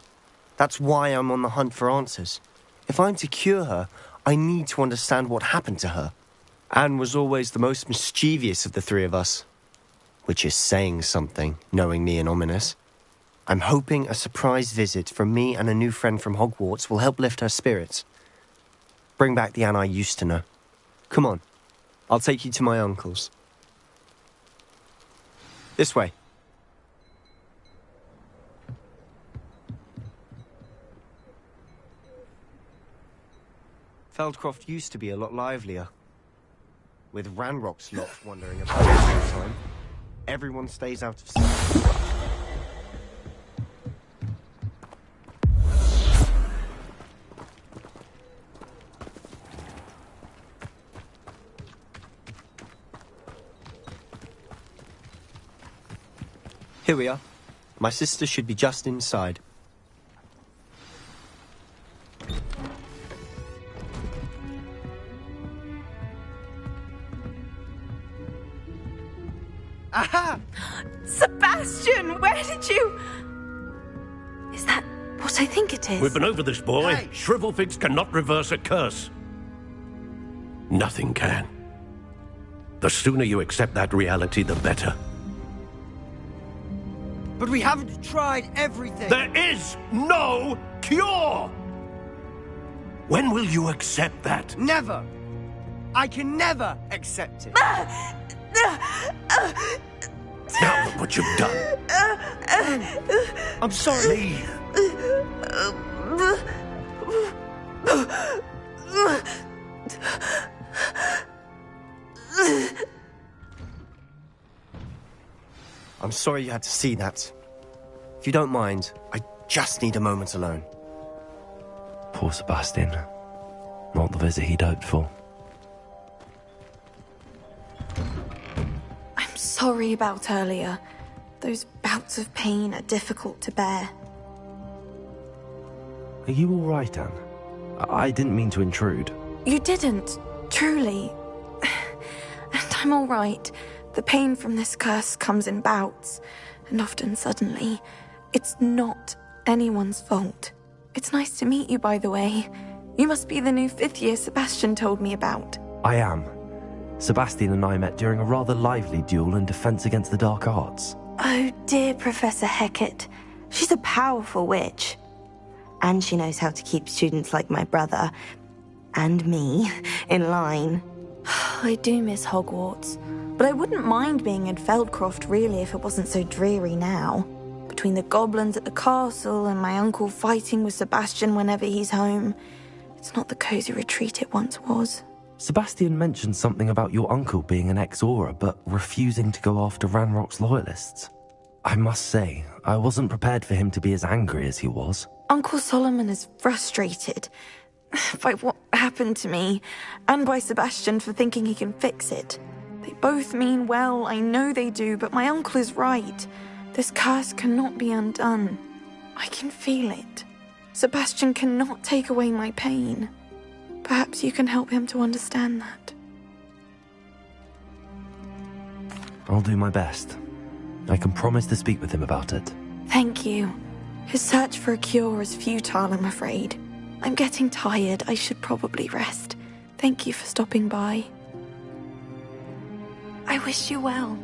That's why I'm on the hunt for answers. If I'm to cure her, I need to understand what happened to her. Anne was always the most mischievous of the three of us. Which is saying something, knowing me and Ominous. I'm hoping a surprise visit from me and a new friend from Hogwarts will help lift her spirits. Bring back the Anne I used to know. Come on. I'll take you to my uncle's. This way. Feldcroft used to be a lot livelier. With Ranrok's lot wandering about all the time, everyone stays out of sight. Here we are. My sister should be just inside. Aha! Sebastian, where did you... Is that what I think it is? We've been over this, boy. Hey. Shrivelfigs cannot reverse a curse. Nothing can. The sooner you accept that reality, the better. But we haven't tried everything. There is no cure! When will you accept that? Never. I can never accept it. Now look what you've done. I'm sorry. I'm sorry you had to see that. If you don't mind, I just need a moment alone. Poor Sebastian. Not the visit he'd hoped for. I'm sorry about earlier. Those bouts of pain are difficult to bear. Are you all right, Anne? I didn't mean to intrude. You didn't, truly. And I'm all right. The pain from this curse comes in bouts, and often suddenly. It's not anyone's fault. It's nice to meet you, by the way. You must be the new 5th year Sebastian told me about. I am. Sebastian and I met during a rather lively duel in Defense Against the Dark Arts. Oh dear, Professor Hecat. She's a powerful witch. And she knows how to keep students like my brother, and me, in line. I do miss Hogwarts, but I wouldn't mind being in Feldcroft really if it wasn't so dreary now. Between the goblins at the castle and my uncle fighting with Sebastian whenever he's home, it's not the cosy retreat it once was. Sebastian mentioned something about your uncle being an ex-Aura, but refusing to go after Ranrock's loyalists. I must say, I wasn't prepared for him to be as angry as he was. Uncle Solomon is frustrated by what happened to me, and by Sebastian for thinking he can fix it. They both mean well, I know they do, but my uncle is right. This curse cannot be undone. I can feel it. Sebastian cannot take away my pain. Perhaps you can help him to understand that. I'll do my best. I can promise to speak with him about it. Thank you. His search for a cure is futile, I'm afraid. I'm getting tired. I should probably rest. Thank you for stopping by. I wish you well.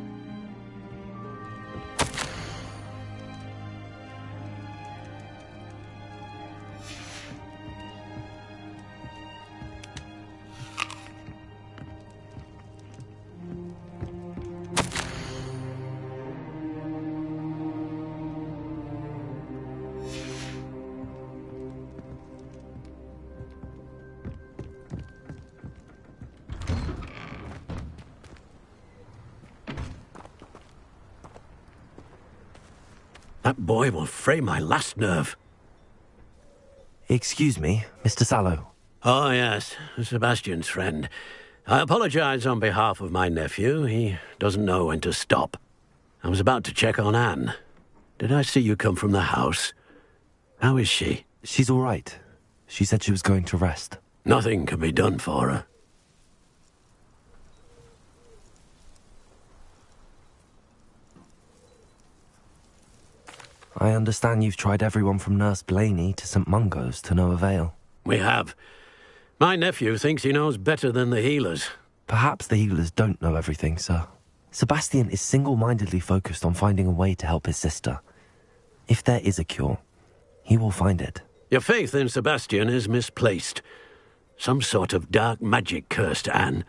That boy will fray my last nerve. Excuse me, Mr. Sallow. Oh, yes, Sebastian's friend. I apologize on behalf of my nephew. He doesn't know when to stop. I was about to check on Anne. Did I see you come from the house? How is she? She's all right. She said she was going to rest. Nothing can be done for her. I understand you've tried everyone from Nurse Blaney to St. Mungo's to no avail. We have. My nephew thinks he knows better than the healers. Perhaps the healers don't know everything, sir. Sebastian is single-mindedly focused on finding a way to help his sister. If there is a cure, he will find it. Your faith in Sebastian is misplaced. Some sort of dark magic cursed Anne,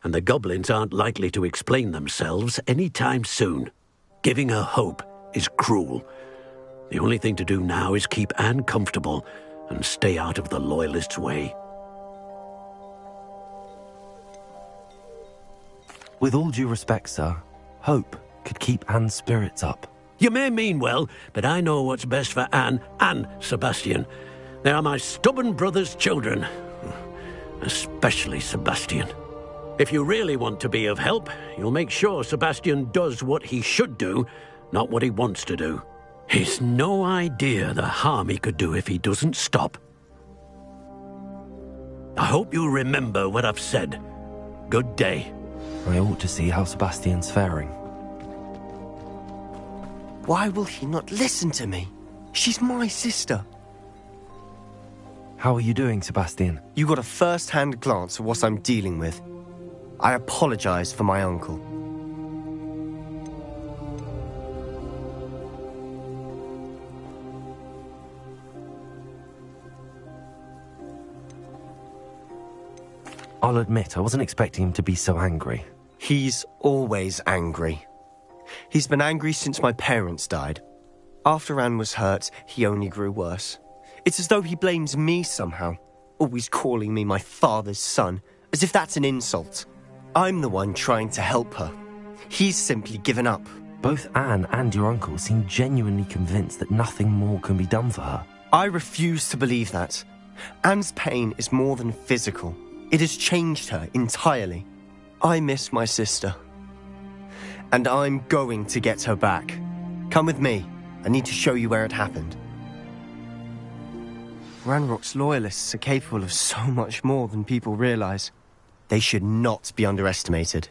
and the goblins aren't likely to explain themselves any time soon. Giving her hope is cruel. The only thing to do now is keep Anne comfortable and stay out of the Loyalists' way. With all due respect, sir, hope could keep Anne's spirits up. You may mean well, but I know what's best for Anne and Sebastian. They are my stubborn brother's children. Especially Sebastian. If you really want to be of help, you'll make sure Sebastian does what he should do, not what he wants to do. He's no idea the harm he could do if he doesn't stop. I hope you'll remember what I've said. Good day. I ought to see how Sebastian's faring. Why will he not listen to me? She's my sister. How are you doing, Sebastian? You got a first-hand glance at what I'm dealing with. I apologize for my uncle. I'll admit, I wasn't expecting him to be so angry. He's always angry. He's been angry since my parents died. After Anne was hurt, he only grew worse. It's as though he blames me somehow, always calling me my father's son, as if that's an insult. I'm the one trying to help her. He's simply given up. Both Anne and your uncle seem genuinely convinced that nothing more can be done for her. I refuse to believe that. Anne's pain is more than physical. It has changed her entirely. I miss my sister. And I'm going to get her back. Come with me. I need to show you where it happened. Ranrok's loyalists are capable of so much more than people realize. They should not be underestimated.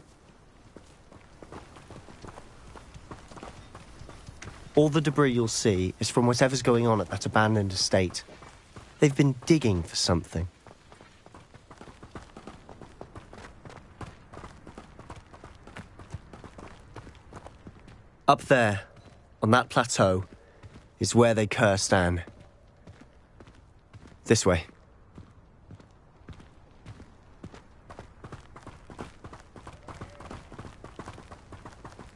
All the debris you'll see is from whatever's going on at that abandoned estate. They've been digging for something. Up there, on that plateau, is where they cursed Anne. This way.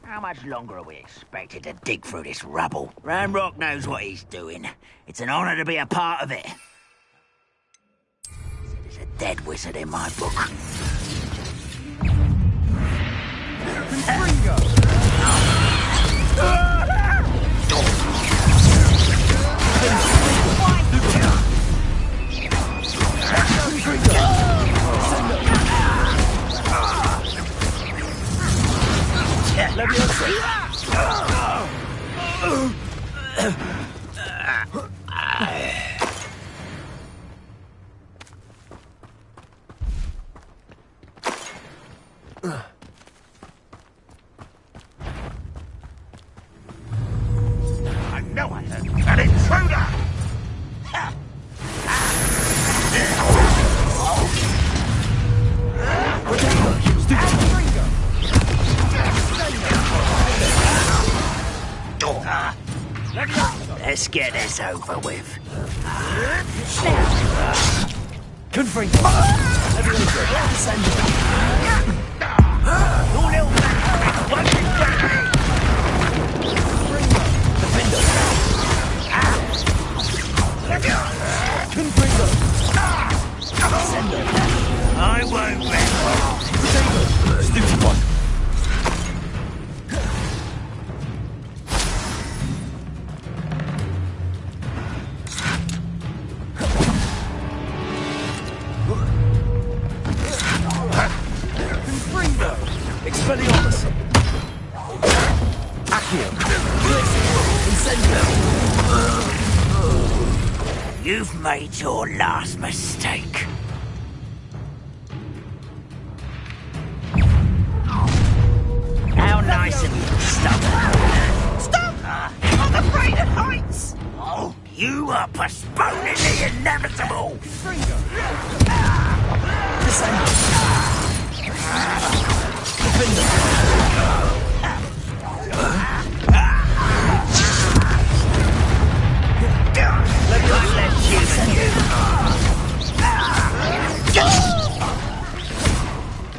How much longer are we expected to dig through this rubble? Ranrok knows what he's doing. It's an honor to be a part of it. There's a dead wizard in my book. I know I heard an intruder! Let's get this over with. Confringo. I won't let Stupid one. Expelliarmus! Accio! Incendio! You've made your last mistake. How nice of you to stop. Stop! I'm afraid of heights! Oh, you are postponing the inevitable!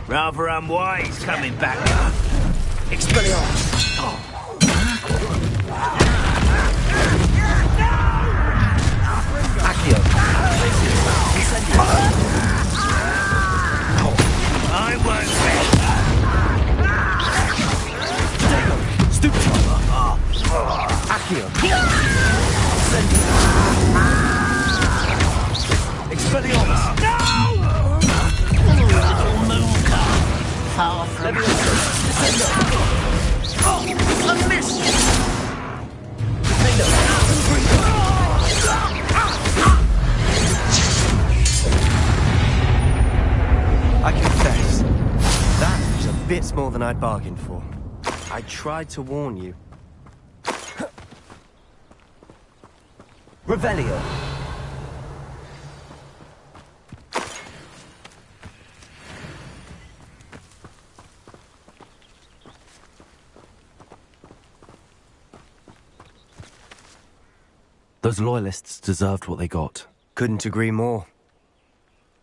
Rather unwise coming back. Expelliarmus! Accio! I won't bet. Stupid! Accio! Expelliarmus! Far from a miss! I confess, that was a bit more than I'd bargained for. I tried to warn you. Revelio. Those loyalists deserved what they got. Couldn't agree more.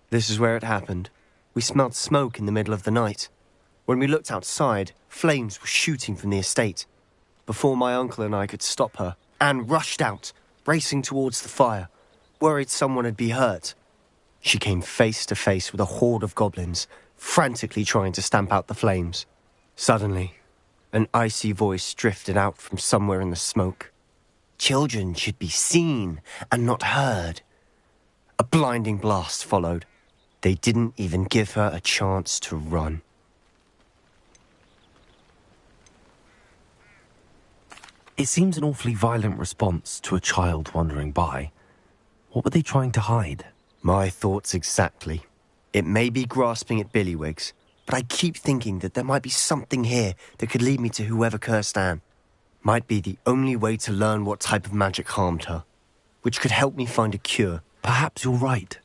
This is where it happened. We smelled smoke in the middle of the night. When we looked outside, flames were shooting from the estate. Before my uncle and I could stop her, Anne rushed out, racing towards the fire, worried someone had been hurt. She came face to face with a horde of goblins, frantically trying to stamp out the flames. Suddenly, an icy voice drifted out from somewhere in the smoke. Children should be seen and not heard. A blinding blast followed. They didn't even give her a chance to run. It seems an awfully violent response to a child wandering by. What were they trying to hide? My thoughts exactly. It may be grasping at Billywigs, but I keep thinking that there might be something here that could lead me to whoever cursed Anne. Might be the only way to learn what type of magic harmed her, which could help me find a cure. Perhaps you're right.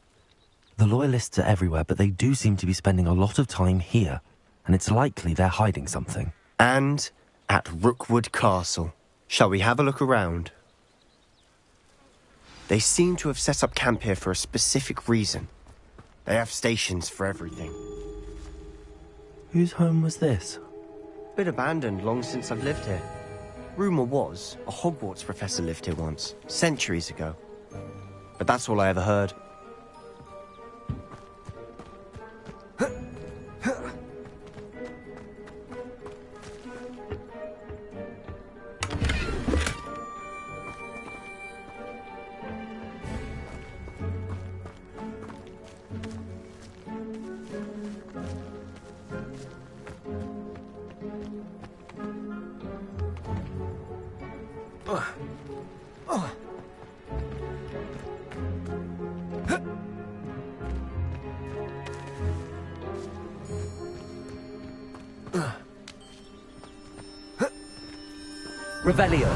The Loyalists are everywhere, but they do seem to be spending a lot of time here, and it's likely they're hiding something. And at Rookwood Castle. Shall we have a look around? They seem to have set up camp here for a specific reason. They have stations for everything. Whose home was this? Been abandoned long since I've lived here. Rumour was, a Hogwarts professor lived here once, centuries ago. But that's all I ever heard. Revelio.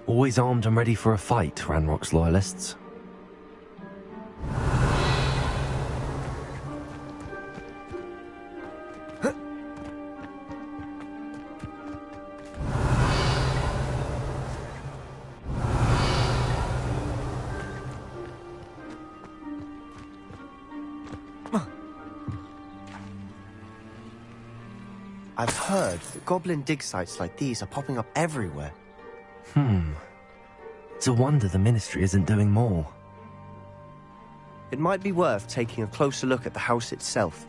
Always armed and ready for a fight, Ranrok's Loyalists. I've heard that goblin dig sites like these are popping up everywhere. It's a wonder the Ministry isn't doing more. It might be worth taking a closer look at the house itself.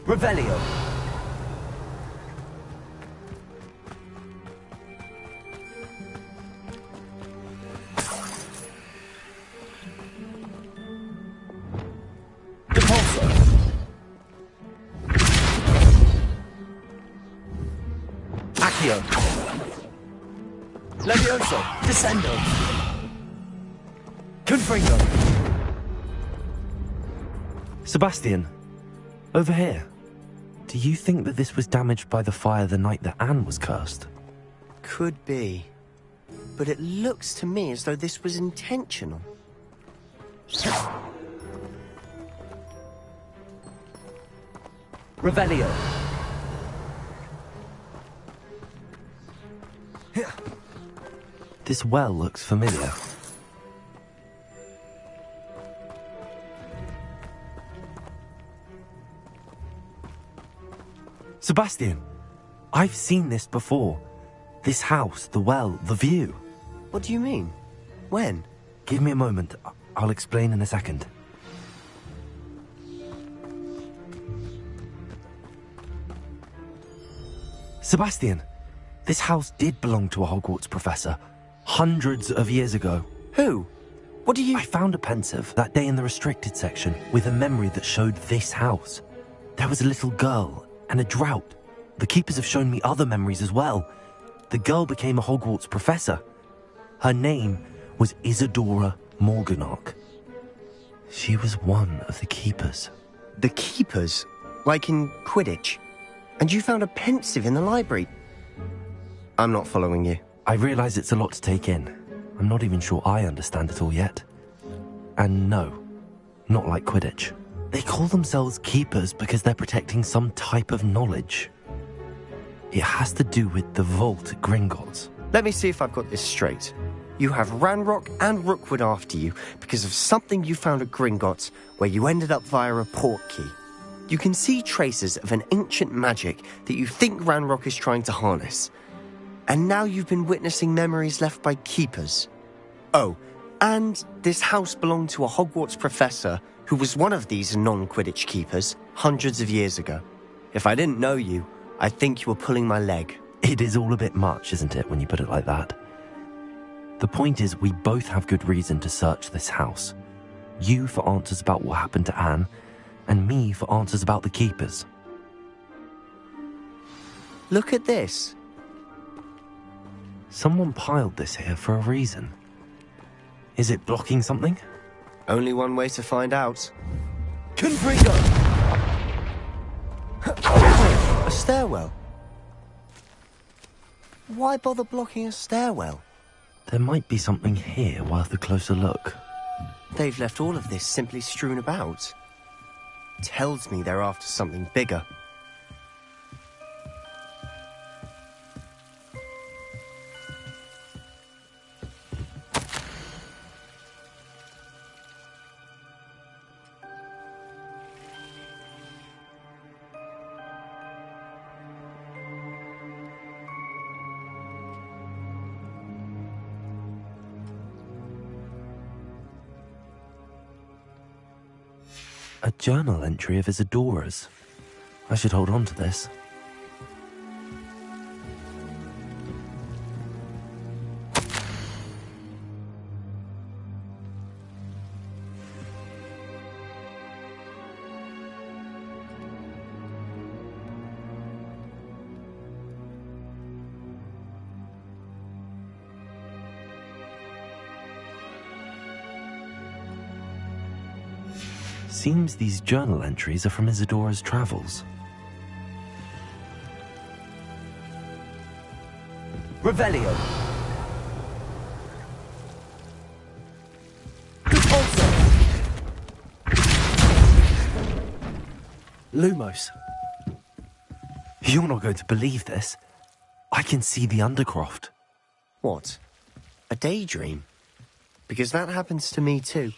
Revelio. Accio. Levioso. Descendo. Confringo. Sebastian, over here. Do you think that this was damaged by the fire the night that Anne was cursed? Could be. But it looks to me as though this was intentional. Revelio. This well looks familiar. Sebastian, I've seen this before. This house, the well, the view. What do you mean? When? Give me a moment. I'll explain in a second. Sebastian, this house did belong to a Hogwarts professor. Hundreds of years ago. Who? What do you... I found a pensive that day in the restricted section with a memory that showed this house. There was a little girl and a drought. The keepers have shown me other memories as well. The girl became a Hogwarts professor. Her name was Isadora Morganach. She was one of the keepers. The keepers? Like in Quidditch? And you found a pensive in the library? I'm not following you. I realise it's a lot to take in. I'm not even sure I understand it all yet. And no, not like Quidditch. They call themselves keepers because they're protecting some type of knowledge. It has to do with the vault at Gringotts. Let me see if I've got this straight. You have Ranrok and Rookwood after you because of something you found at Gringotts where you ended up via a portkey. You can see traces of an ancient magic that you think Ranrok is trying to harness. And now you've been witnessing memories left by keepers. Oh, and this house belonged to a Hogwarts professor who was one of these non-Quidditch keepers hundreds of years ago. If I didn't know you, I'd think you were pulling my leg. It is all a bit much, isn't it, when you put it like that? The point is, we both have good reason to search this house. You for answers about what happened to Anne, and me for answers about the keepers. Look at this. Someone piled this here for a reason. Is it blocking something? Only one way to find out. Confringo! A stairwell. Why bother blocking a stairwell? There might be something here worth a closer look. They've left all of this simply strewn about. Tells me they're after something bigger. A journal entry of Isadora's. I should hold on to this. Seems these journal entries are from Isadora's travels. Revelio. Lumos. You're not going to believe this. I can see the Undercroft. What? A daydream? Because that happens to me too.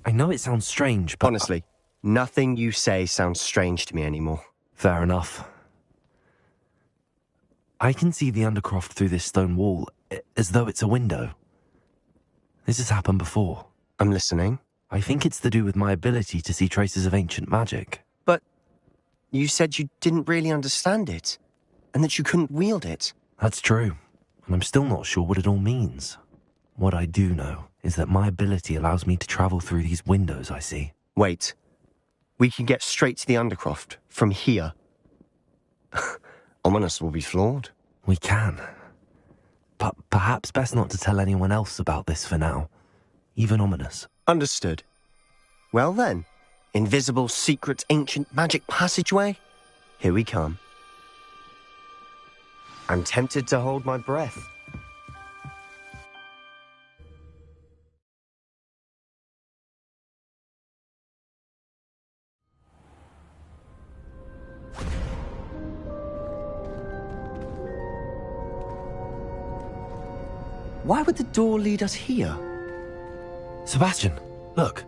I know it sounds strange, but... Honestly, nothing you say sounds strange to me anymore. Fair enough. I can see the Undercroft through this stone wall, as though it's a window. This has happened before. I'm listening. I think it's to do with my ability to see traces of ancient magic. But you said you didn't really understand it, and that you couldn't wield it. That's true, and I'm still not sure what it all means. What I do know is that my ability allows me to travel through these windows I see. Wait. We can get straight to the Undercroft from here. Ominous will be flawed. We can. But perhaps best not to tell anyone else about this for now. Even Ominous. Understood. Well then, invisible, secret, ancient magic passageway? Here we come. I'm tempted to hold my breath. Why would the door lead us here? Sebastian, look.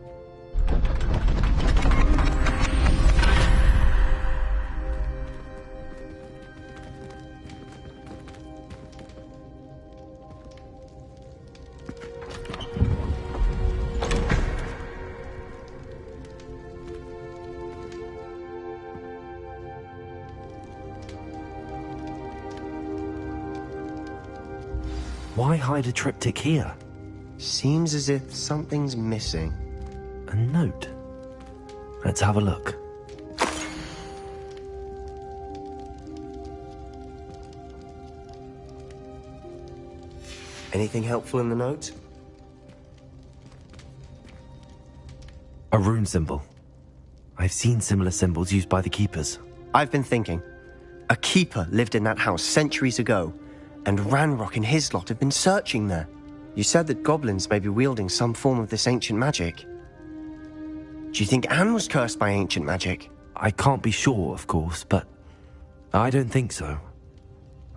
Why hide a triptych here? Seems as if something's missing. A note. Let's have a look. Anything helpful in the note? A rune symbol. I've seen similar symbols used by the keepers. I've been thinking. A keeper lived in that house centuries ago, and Ranrok and his lot have been searching there. You said that goblins may be wielding some form of this ancient magic. Do you think Anne was cursed by ancient magic? I can't be sure, of course, but I don't think so.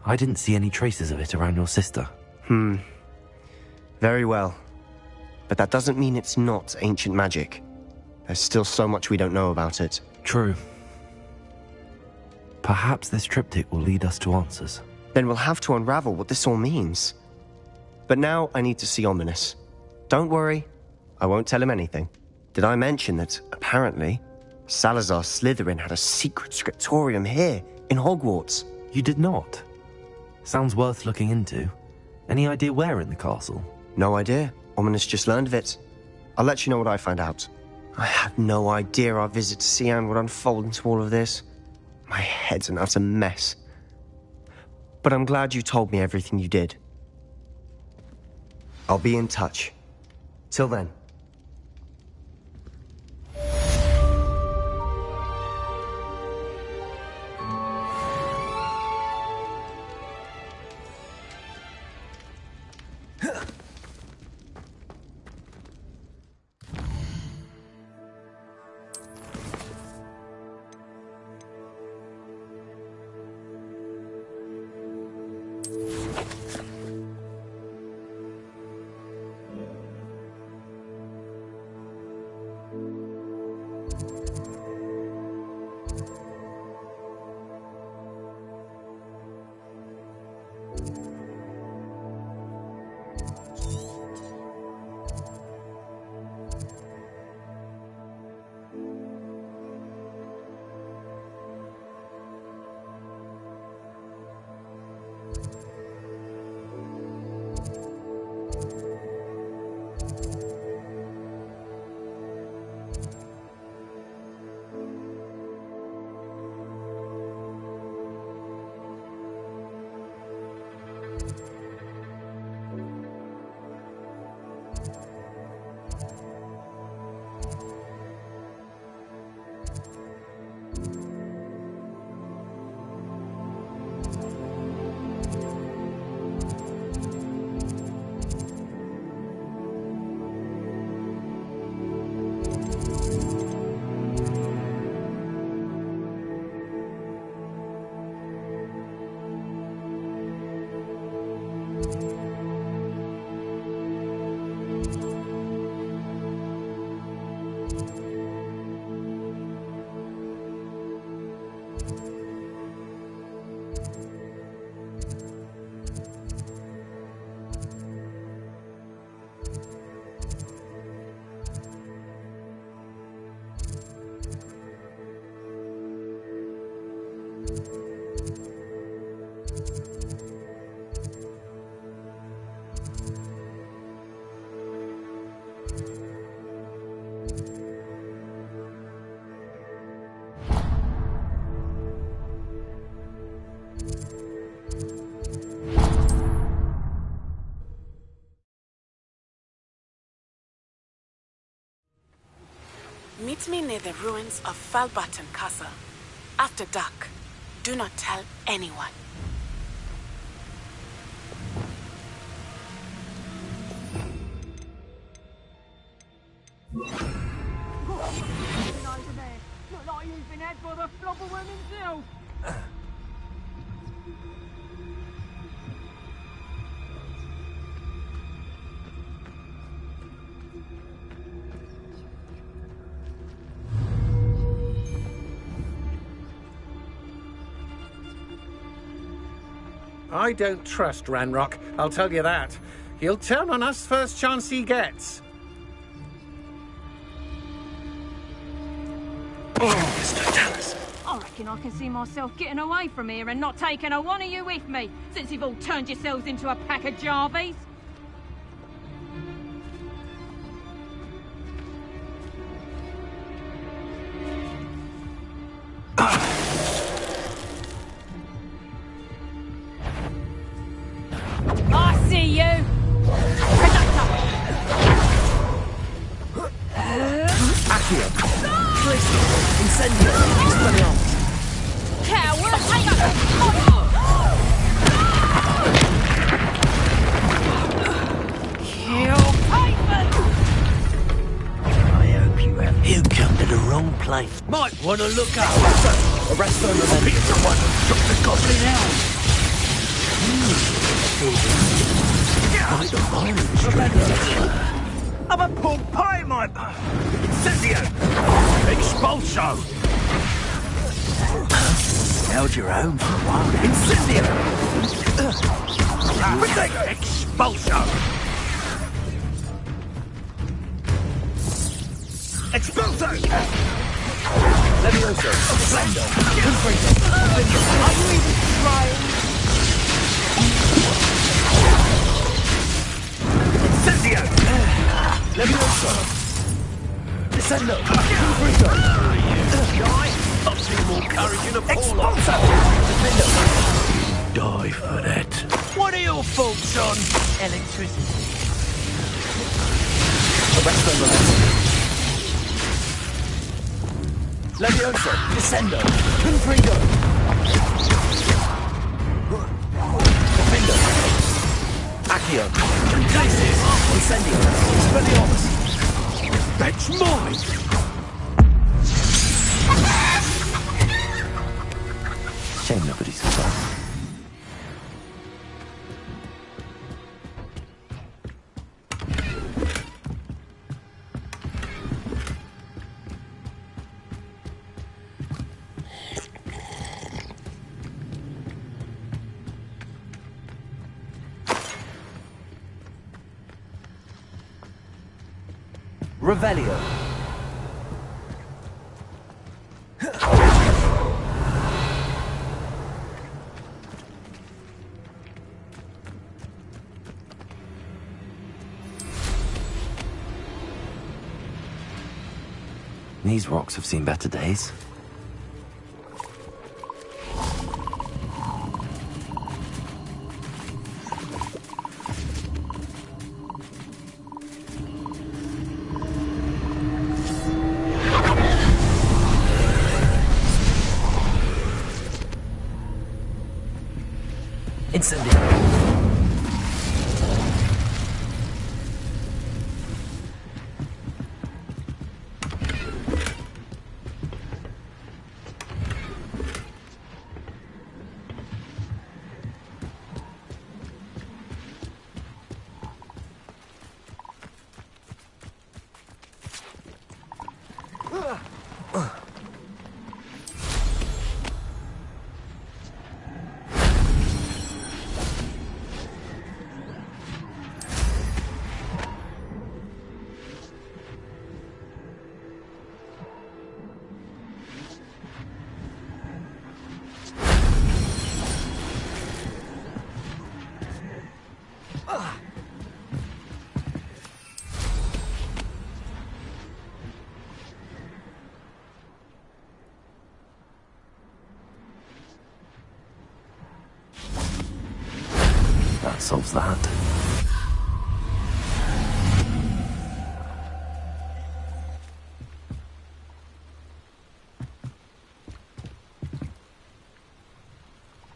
I didn't see any traces of it around your sister. Very well. But that doesn't mean it's not ancient magic. There's still so much we don't know about it. True. Perhaps this triptych will lead us to answers. Then we'll have to unravel what this all means. But now I need to see Ominous. Don't worry, I won't tell him anything. Did I mention that, apparently, Salazar Slytherin had a secret scriptorium here in Hogwarts? You did not? Sounds worth looking into. Any idea where in the castle? No idea. Ominous just learned of it. I'll let you know what I find out. I had no idea our visit to Cian would unfold into all of this. My head's an utter mess. But I'm glad you told me everything you did. I'll be in touch. Till then. Meet me near the ruins of Falbaton Castle. After dark. Do not tell anyone. Look like you've been had by the flopperworm himself. I don't trust Ranrok, I'll tell you that. He'll turn on us first chance he gets. I reckon I can see myself getting away from here and not taking a one of you with me, since you've all turned yourselves into a pack of Jarvies. I see you! Accio! Tracy! Incendio! Expelliarmus! Coward! Kill pavement! I hope you have. You come to the wrong place. Might want to look up. Arrest them and Be the one who shot the goblin elf. Like the violence. I'm a pork pie, my... Incendio! Expulso! Held your own for a while now. Incendio! Expulso! Expulso! Levioso! Splendor! Confrito! Are you even trying? Incendio! Levioso! Descendo! Confrito! I've seen more courage in a Expulso! Defendo! Die for that. What are your thoughts on electricity? Arresto Momento! Levioso! Descendo! Confrito! Defendo! Accio! Crisis! Incendio! Expelliarmus! That's mine! Shame nobody's surprised. Revelio! These rocks have seen better days. Incendio! That solves that.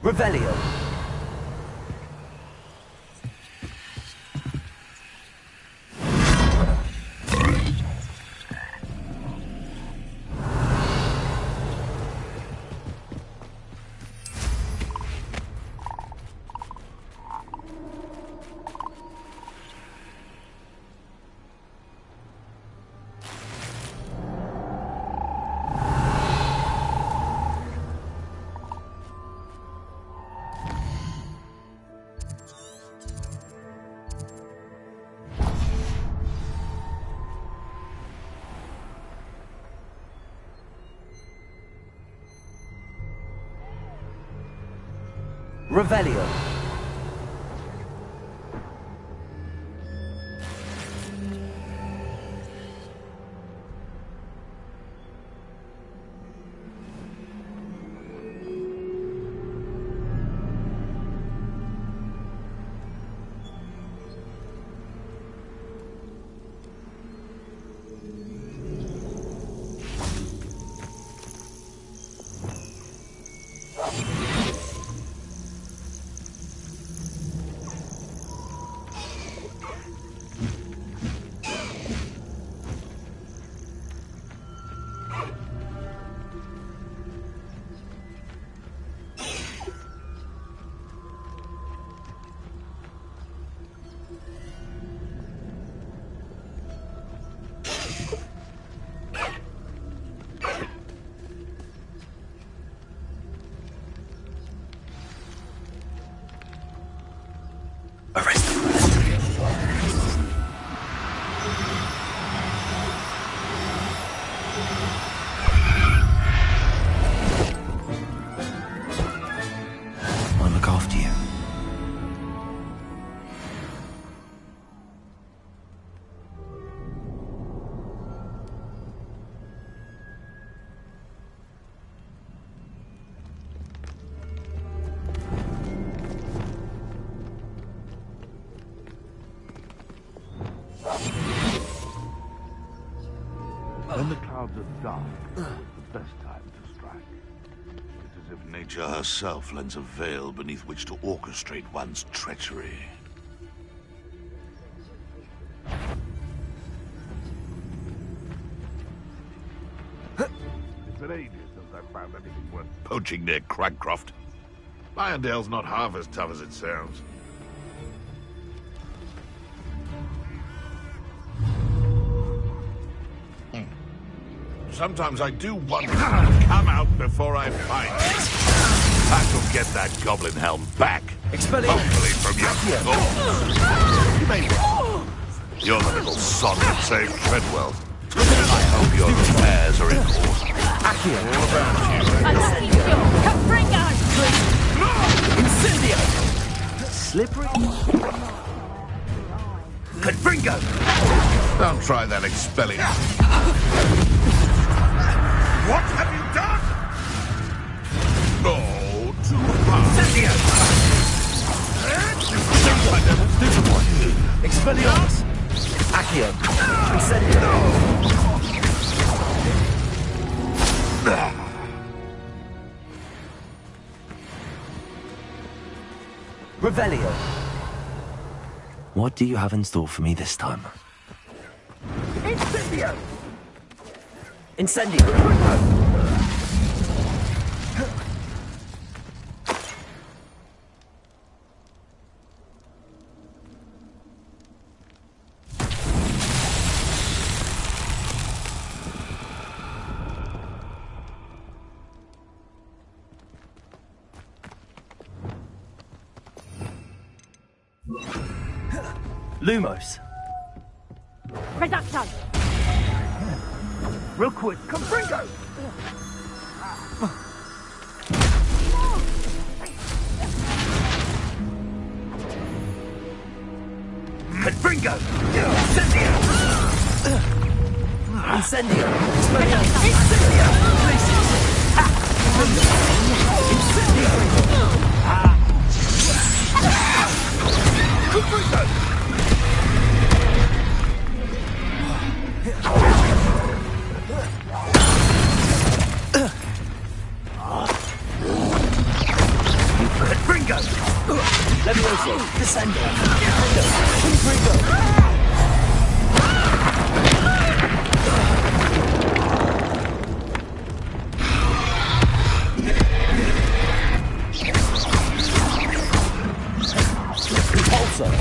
Revelio! Revelio! Arrest them. I'll look after you. When the clouds are dark, it's the best time to strike. It's as if nature herself lends a veil beneath which to orchestrate one's treachery. It's been ages since I found anything worth poaching near Cragcroft. Irondale's not half as tough as it sounds. Sometimes I do wonder what'll come out before I find it. I will get that goblin helm back. Hopefully from your thoughts. You may well. You're the little sod that saved Treadwell. I hope your affairs are in order. All about Incendio! you. Slippery? Confringo! Don't try that expelling. What have you done? No, too hard. Expelliarmus! Accio! Incendio! Revelio! What do you have in store for me this time? Incendio! Incendio! Lumos. Reducto! Rookwood, Confringo! Confringo! Incendio! Incendio! Incendio! Incendio! Confringo! Confringo! Levioso! Descendo! Confringo! Repulsor!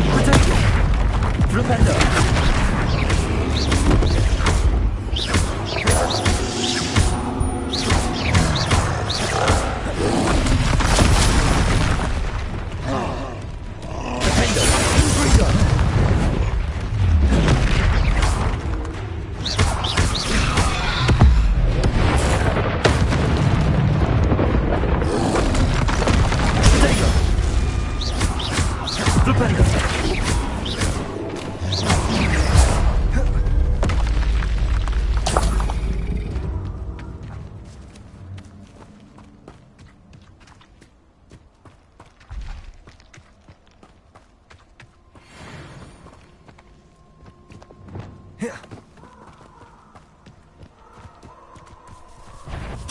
Protector! Flipendo!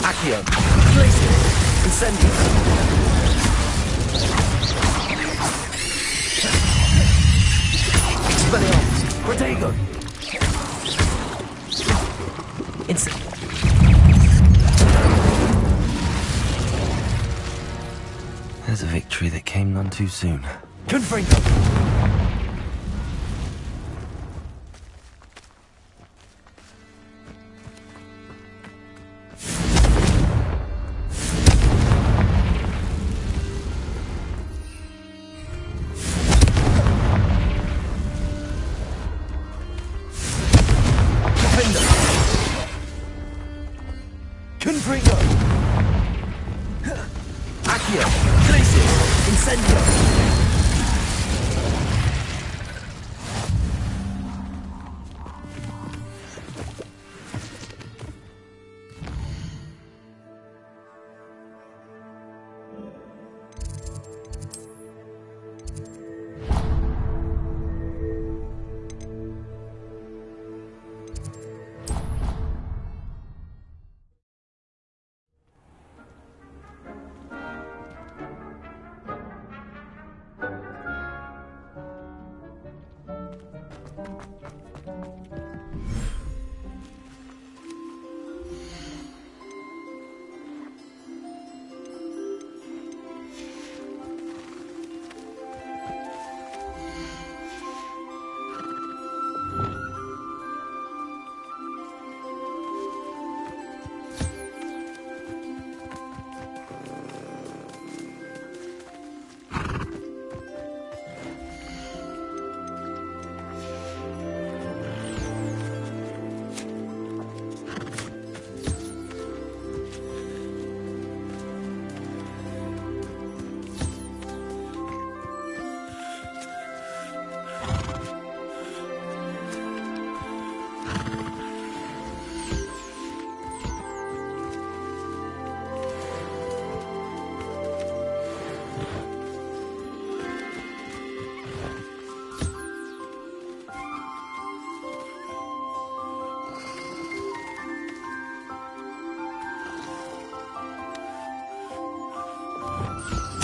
Accio! Incendio! Expelliarmus! Protego! Incendio! There's a victory that came none too soon. Confringo! Accio! Glacius! Incendio!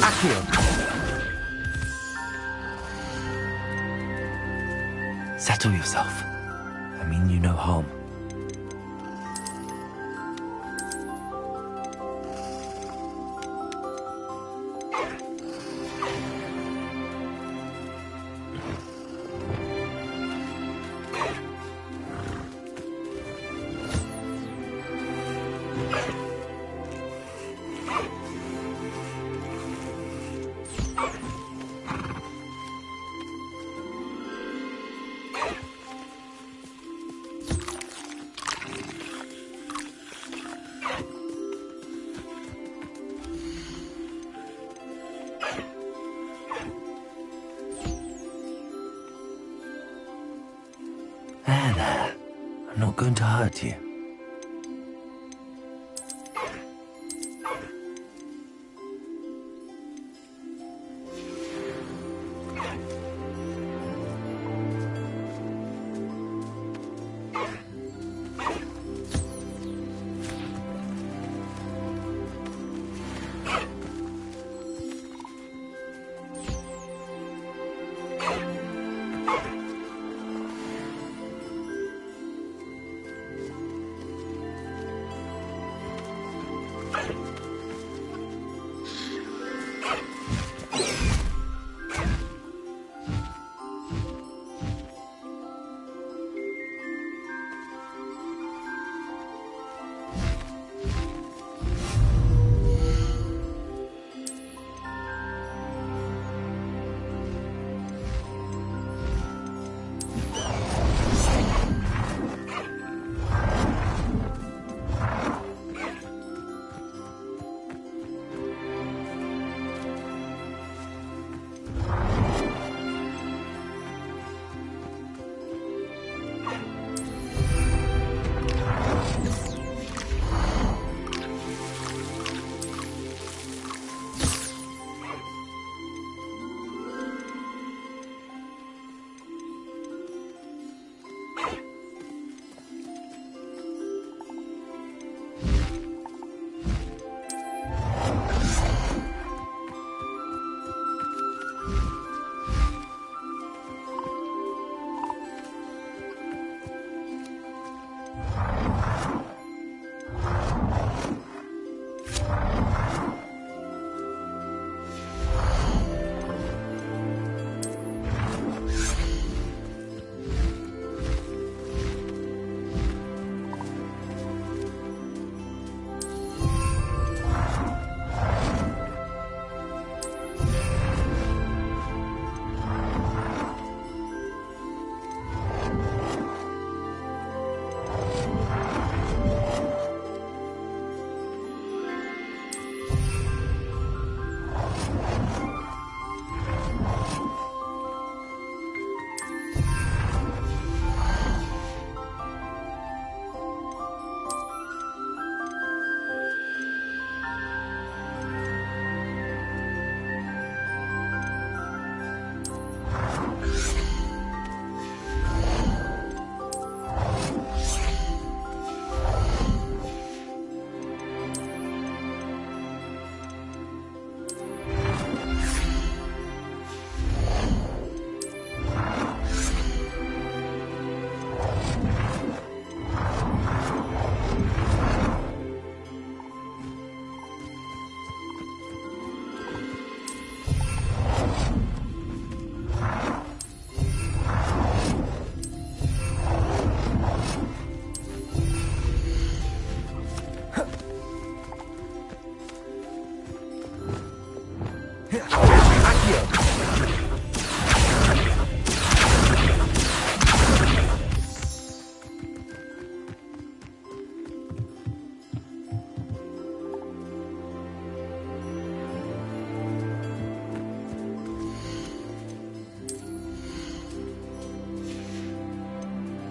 Accio! Settle yourself. I mean you no harm. There. I'm not going to hurt you.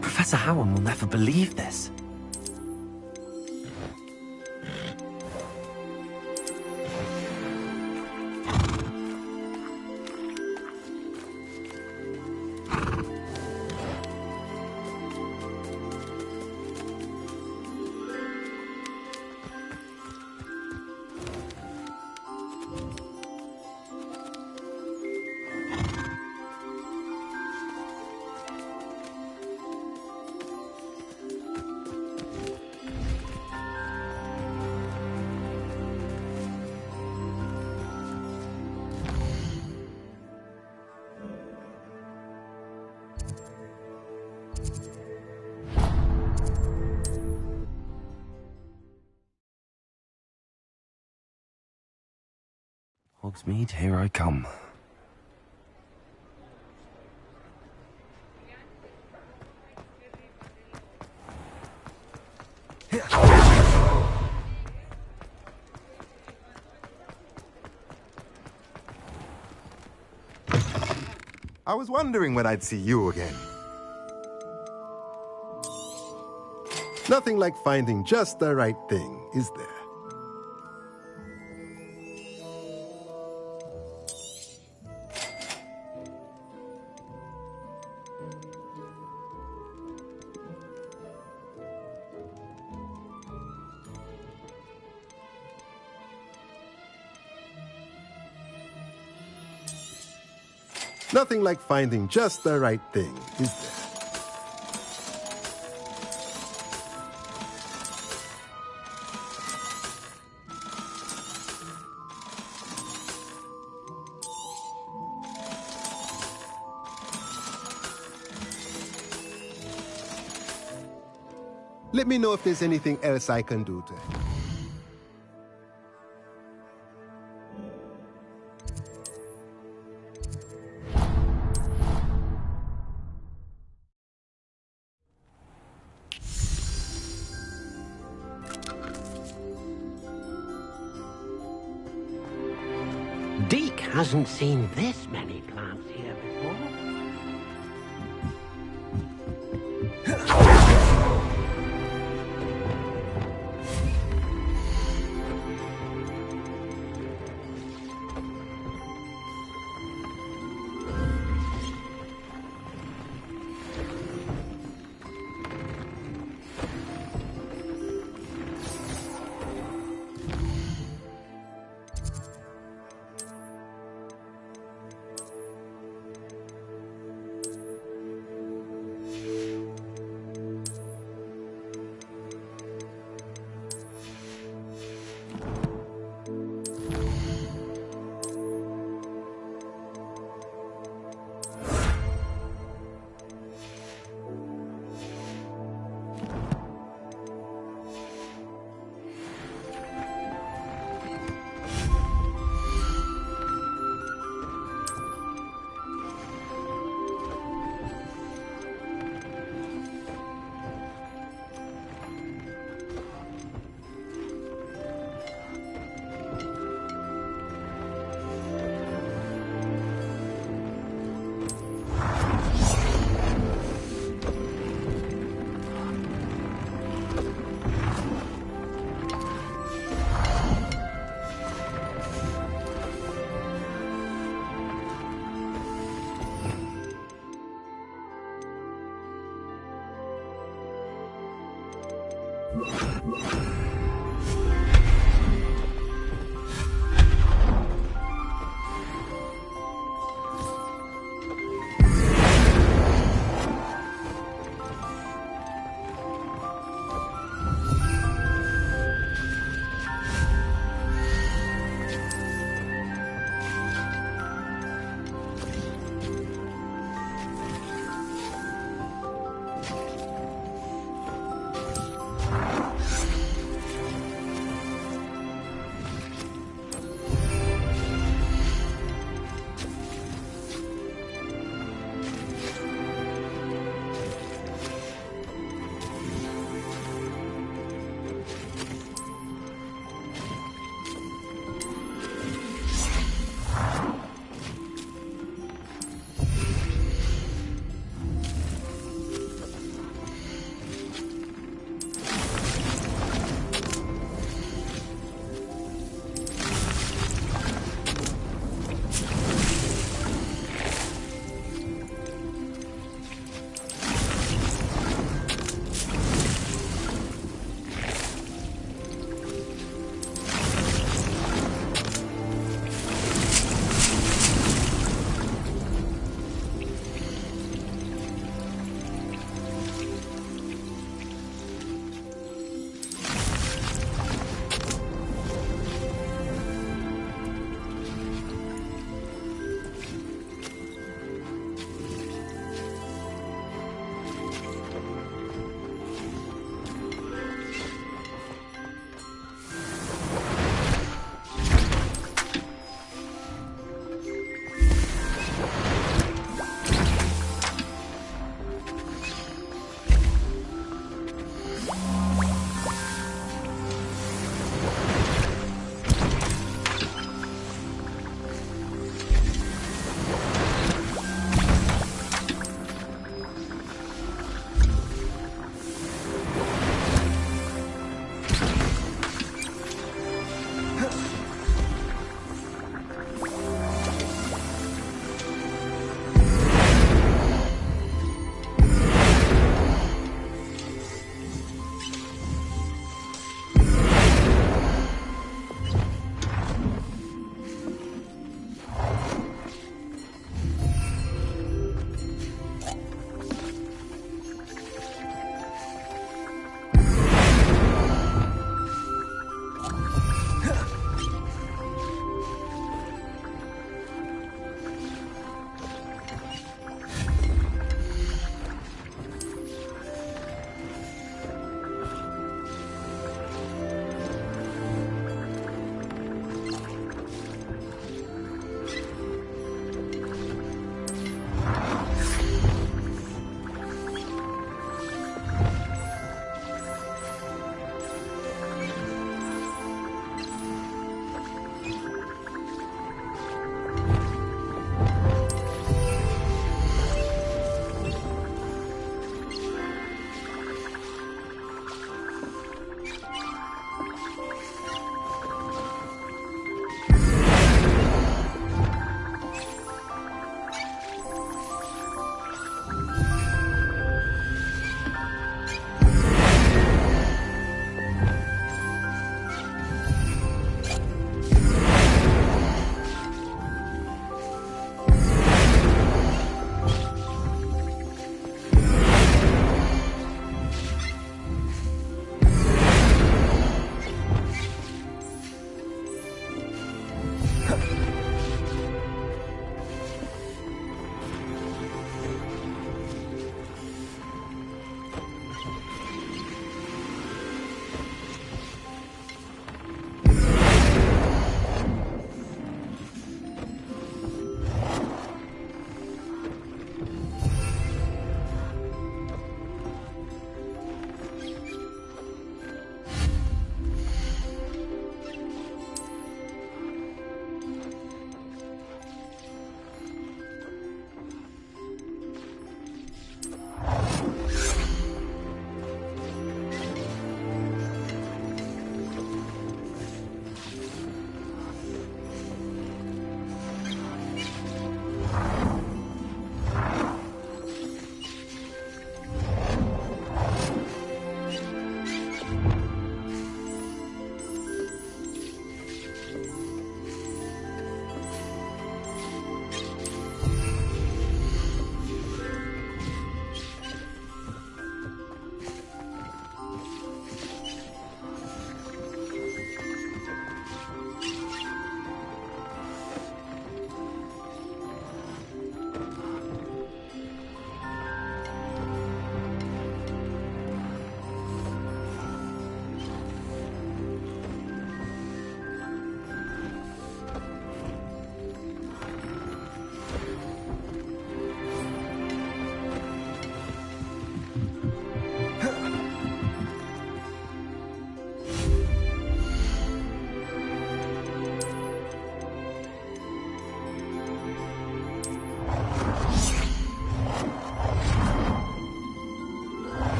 Professor Howard will never believe this. Hogsmeade, here I come. I was wondering when I'd see you again. Nothing like finding just the right thing, is there? Nothing like finding just the right thing, is there? Let me know if there's anything else I can do to help. Deke hasn't seen this many plants here before.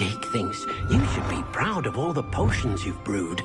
Dick thinks you should be proud of all the potions you've brewed.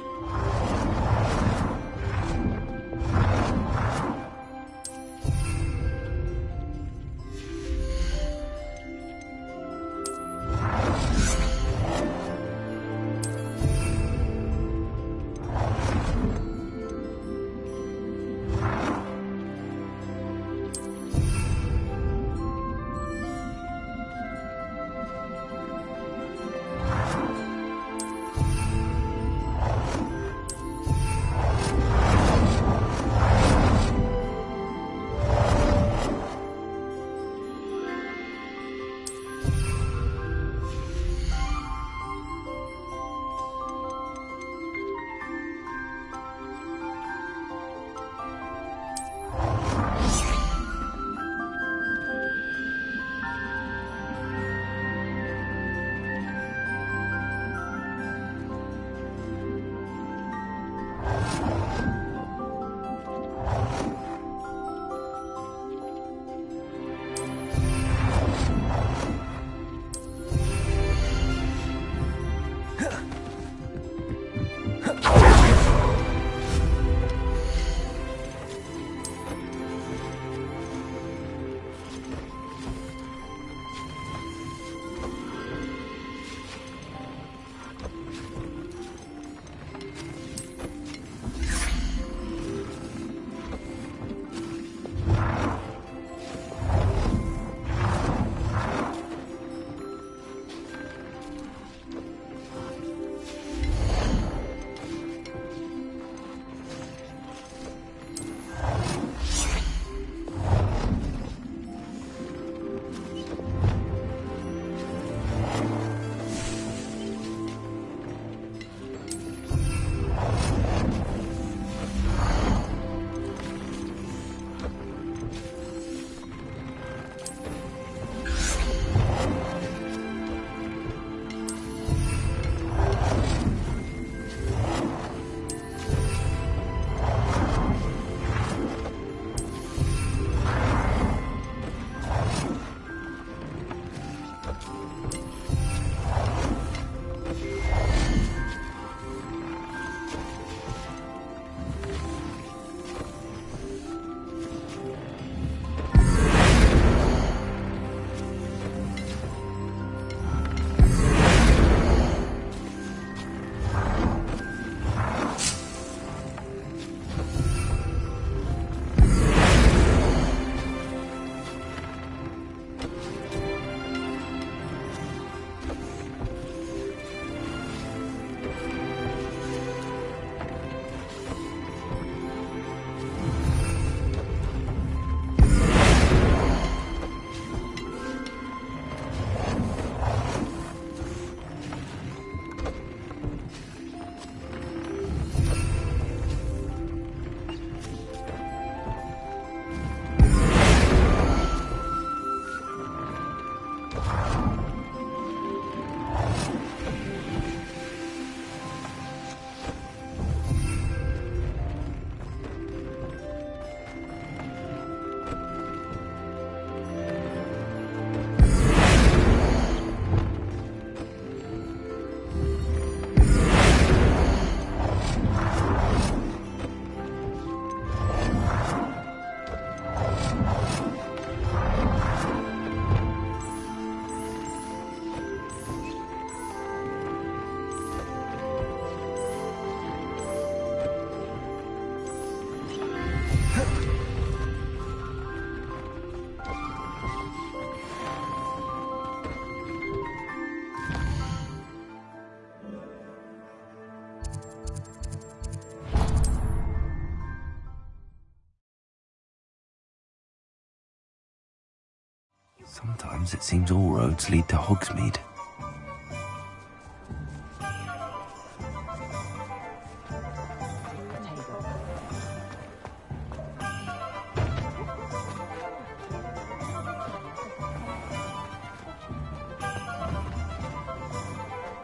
Sometimes it seems all roads lead to Hogsmeade.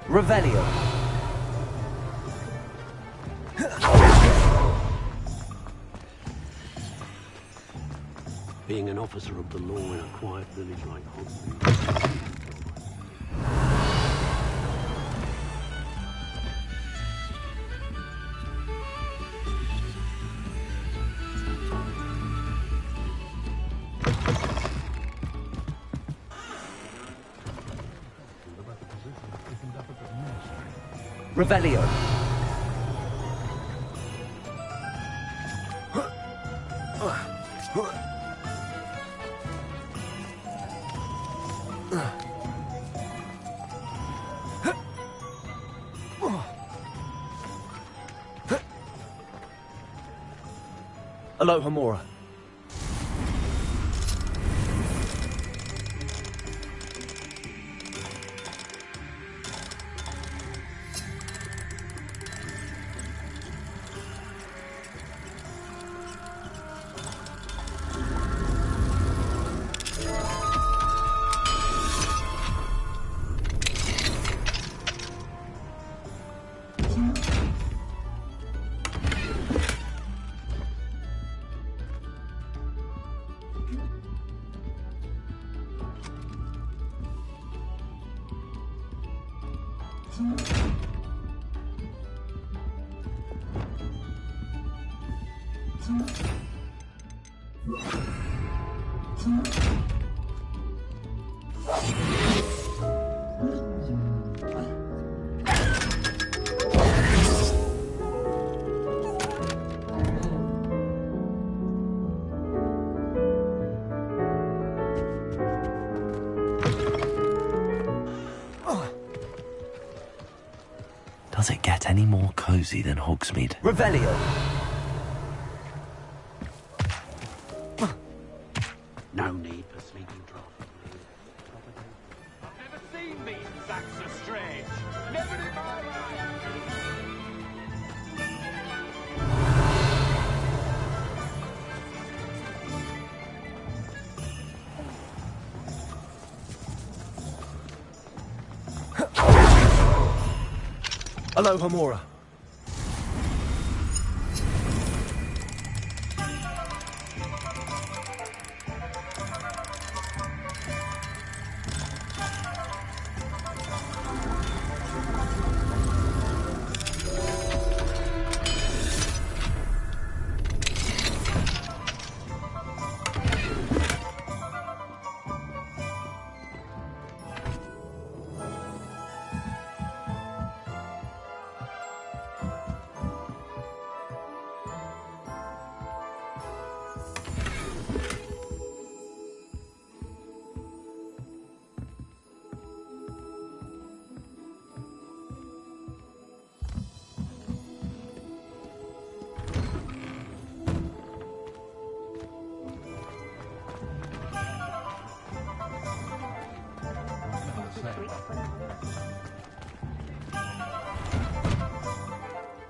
Revelio. Being an officer of the law in a quiet village like Hogwarts. Revelio. Alohomora. Does it get any more cosy than Hogsmeade? Revelio. No need for sleeping draught. I've never seen these sacks so strange. Never in my life. Alohomora.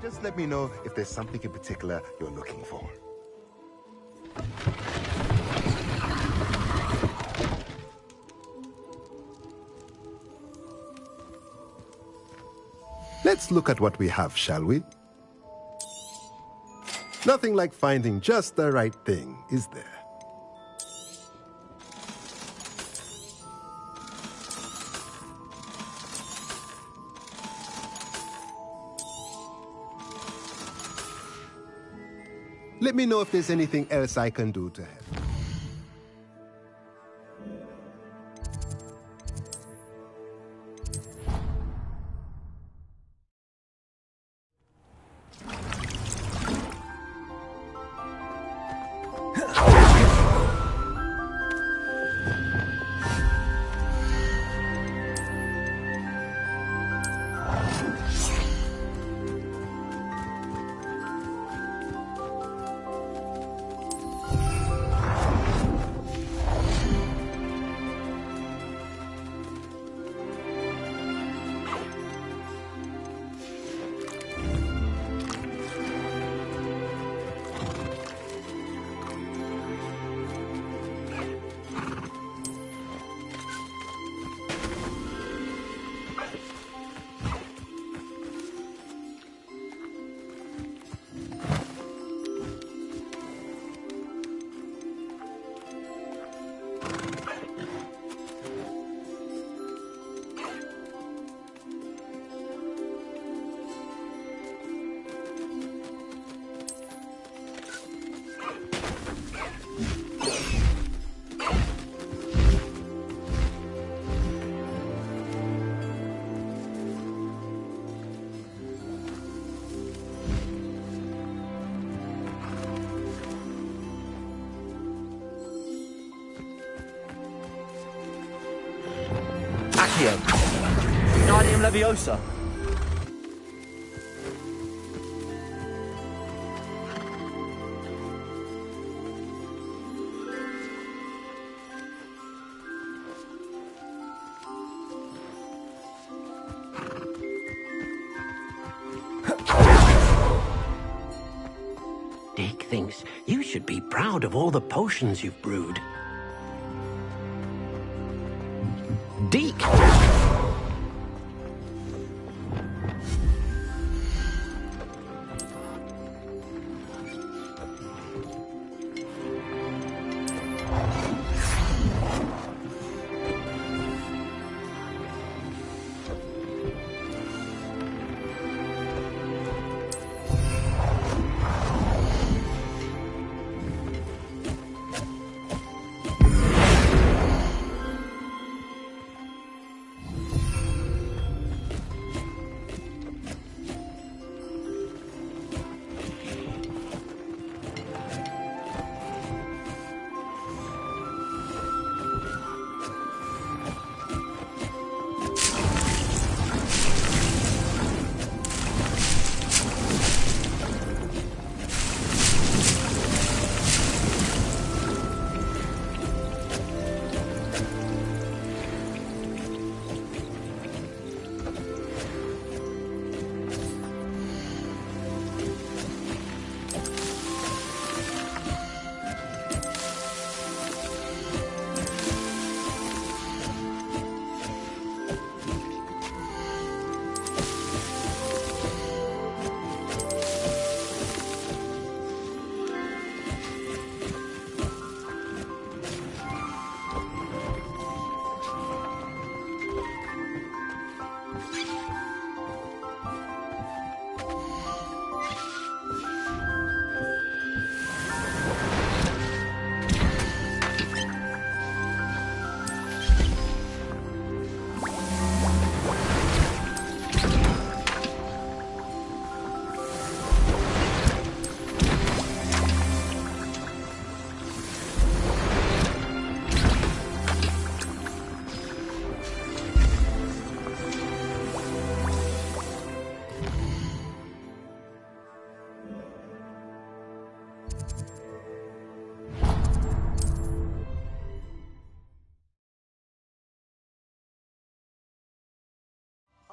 Just let me know if there's something in particular you're looking for. Let's look at what we have, shall we? Nothing like finding just the right thing, is there? Let me know if there's anything else I can do to help. Accio. Wingardium Leviosa. Dick thinks you should be proud of all the potions you've brewed. Deke!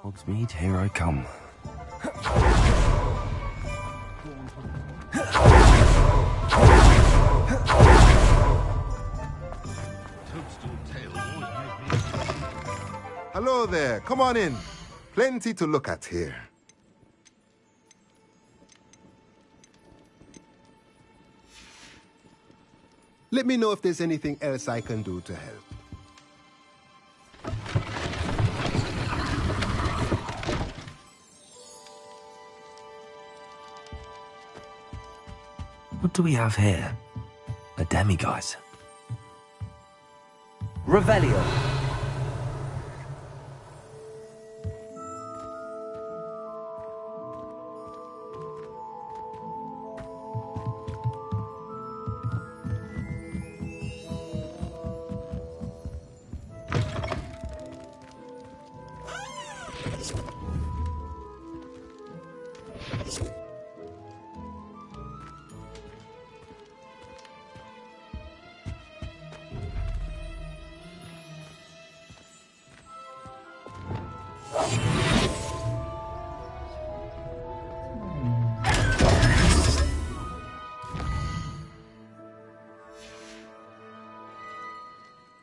Hogsmeade, here I come. Hello there. Come on in. Plenty to look at here. Let me know if there's anything else I can do to help. What do we have here? A demiguise. Revelio.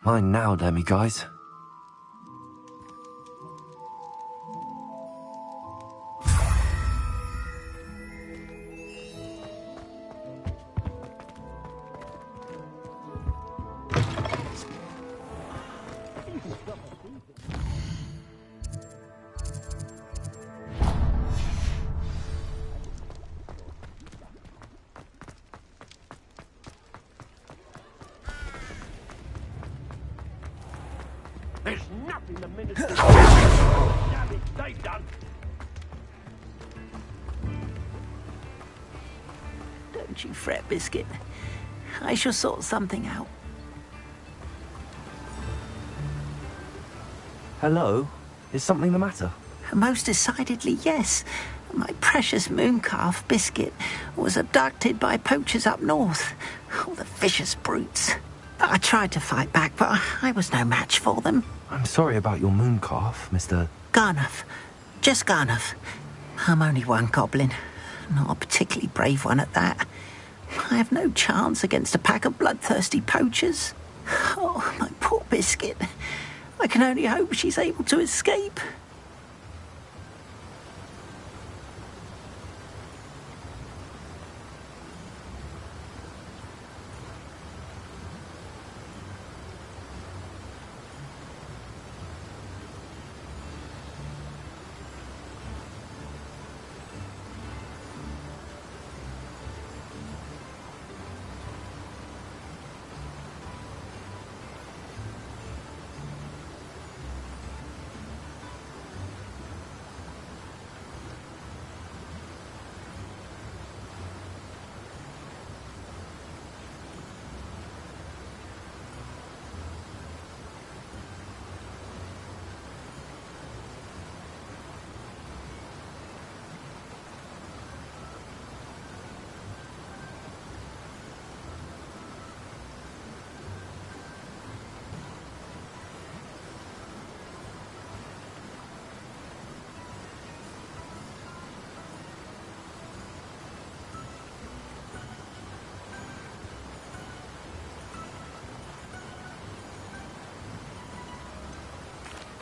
Mine now, demiguise. There's nothing the minister damage they've done. Don't you fret, Biscuit. I shall sort something out. Hello? Is something the matter? Most decidedly, yes. My precious mooncalf, Biscuit, was abducted by poachers up north. All the vicious brutes. I tried to fight back, but I was no match for them. I'm sorry about your mooncalf, Mr. Garnuff. Just Garnuff. I'm only one goblin. Not a particularly brave one at that. I have no chance against a pack of bloodthirsty poachers. Oh, my poor Biscuit. I can only hope she's able to escape.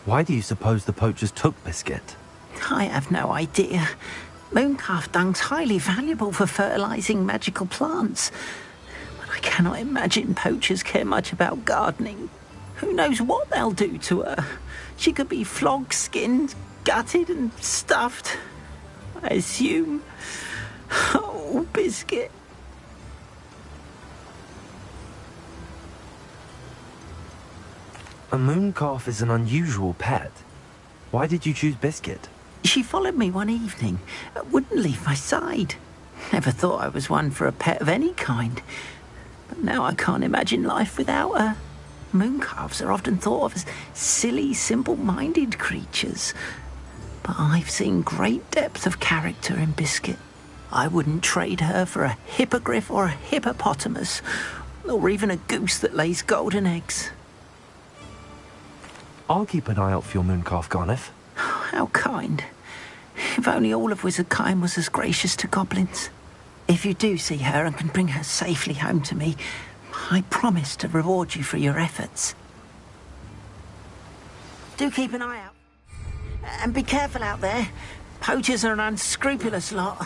Why do you suppose the poachers took Biscuit? I have no idea. Mooncalf dung's highly valuable for fertilizing magical plants. But I cannot imagine poachers care much about gardening. Who knows what they'll do to her? She could be flogged, skinned, gutted and stuffed. I assume. Oh, Biscuit. A mooncalf is an unusual pet. Why did you choose Biscuit? She followed me one evening, wouldn't leave my side. Never thought I was one for a pet of any kind. But now I can't imagine life without her. Mooncalves are often thought of as silly, simple-minded creatures. But I've seen great depth of character in Biscuit. I wouldn't trade her for a hippogriff or a hippopotamus, or even a goose that lays golden eggs. I'll keep an eye out for your mooncalf, Garniff. How kind. If only all of Wizardkind was as gracious to goblins. If you do see her and can bring her safely home to me, I promise to reward you for your efforts. Do keep an eye out. And be careful out there. Poachers are an unscrupulous lot.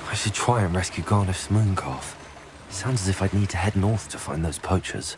I should try and rescue Garniff's mooncalf. Sounds as if I'd need to head north to find those poachers.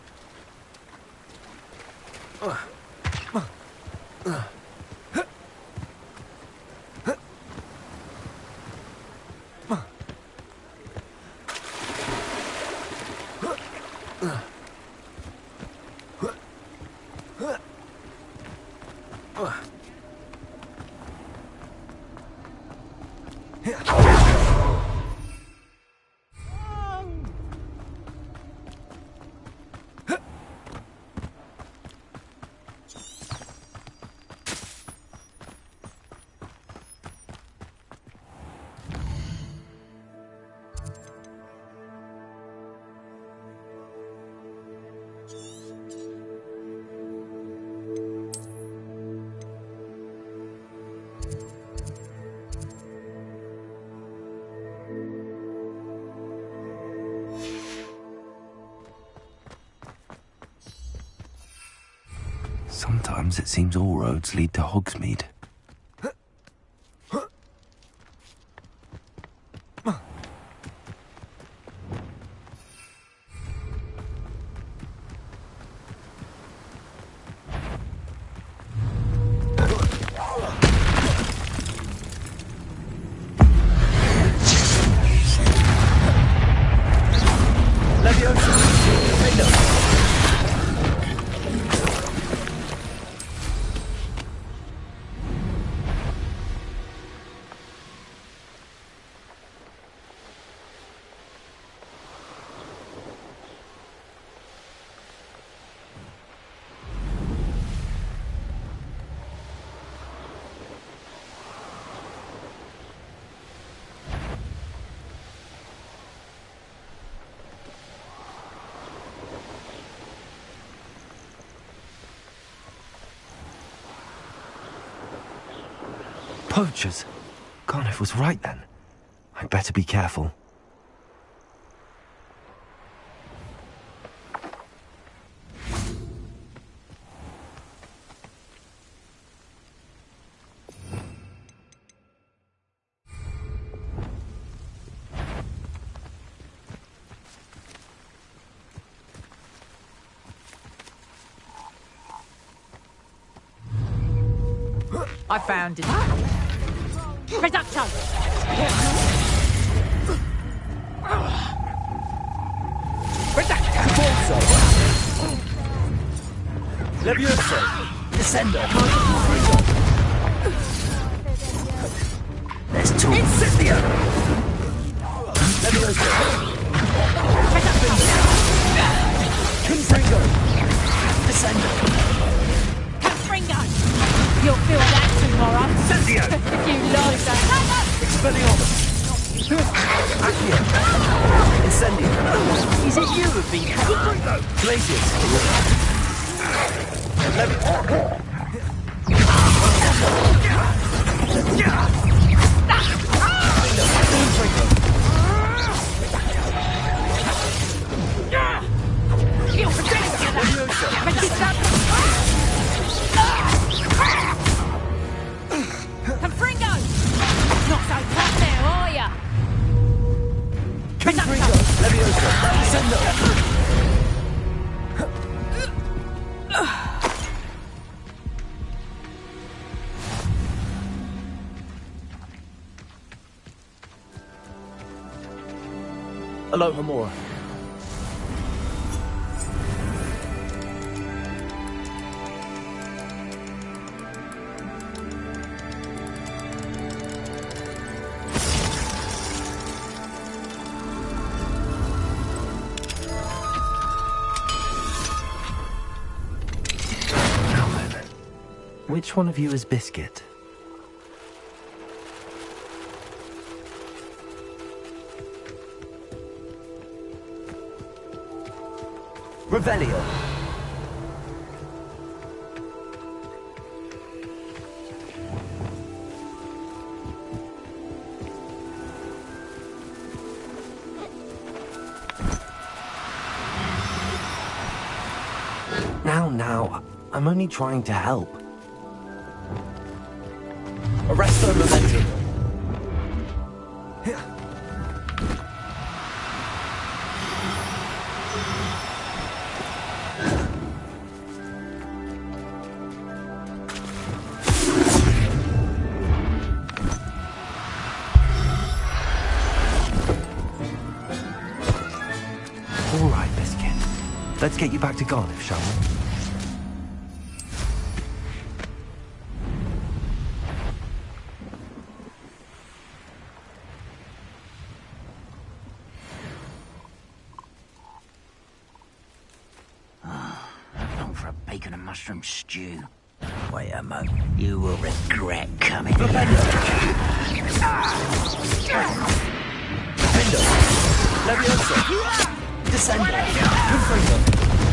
Sometimes it seems all roads lead to Hogsmeade. Poachers. Garniff was right then. I'd better be careful. I found it. Reducto! Reducto! Levioso! Descendo! There's two. Incendio! Levioso! Confringo! Descendo! Confringo! You'll feel that tomorrow. Incendio! You lost us. Expelliarmus! Accio! Incendio! Is it you who've been cut? Glacius! Confringo! Not so tough now, are ya? Confringo! Levioso! Descendo! Aloha Mora. Which one of you is Biscuit? Revelio. Now, I'm only trying to help. Arresto Momentum. All right, Biscuit. Let's get you back to Garniff, shall we? Bacon and mushroom stew. Wait a moment. You will regret coming. Levioso! Descendo! Confringo!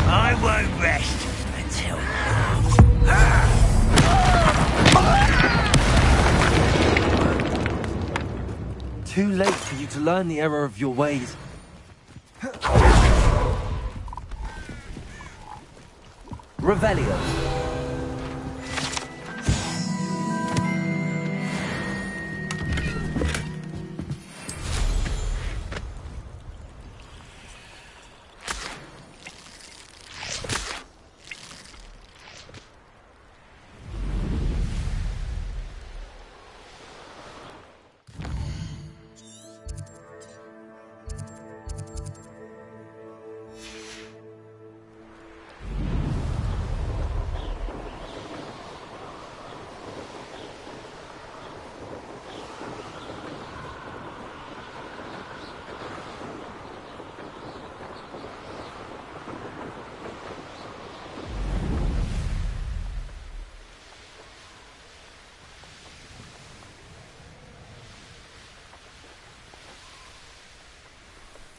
I won't rest until... Too late for you to learn the error of your ways. Revelio.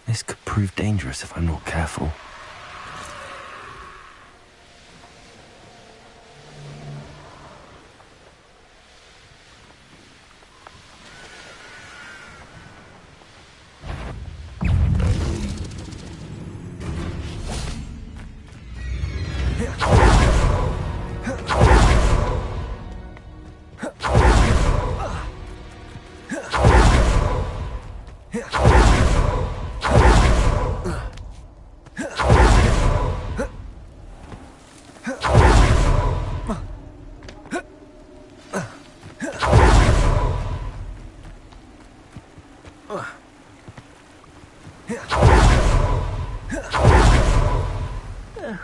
This could prove dangerous if I'm not careful.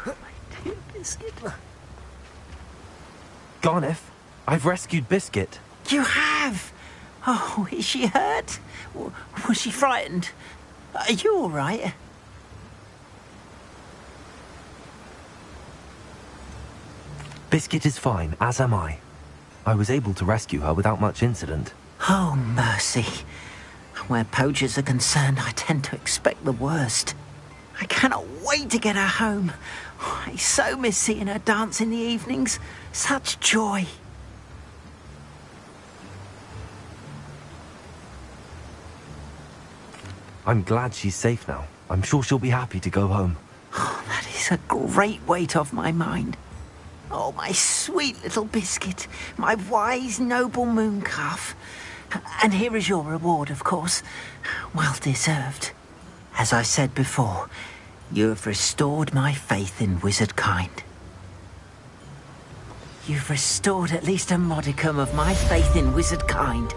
my dear Biscuit. Garneth, I've rescued Biscuit. You have? Oh, is she hurt? Was she frightened? Are you all right? Biscuit is fine, as am I. I was able to rescue her without much incident. Oh, mercy. Where poachers are concerned, I tend to expect the worst. I cannot wait to get her home. I so miss seeing her dance in the evenings. Such joy. I'm glad she's safe now. I'm sure she'll be happy to go home. Oh, that is a great weight off my mind. Oh, my sweet little Biscuit, my wise, noble moon calf. And here is your reward, of course. Well deserved. As I said before, you have restored my faith in wizard kind. You've restored at least a modicum of my faith in wizard kind.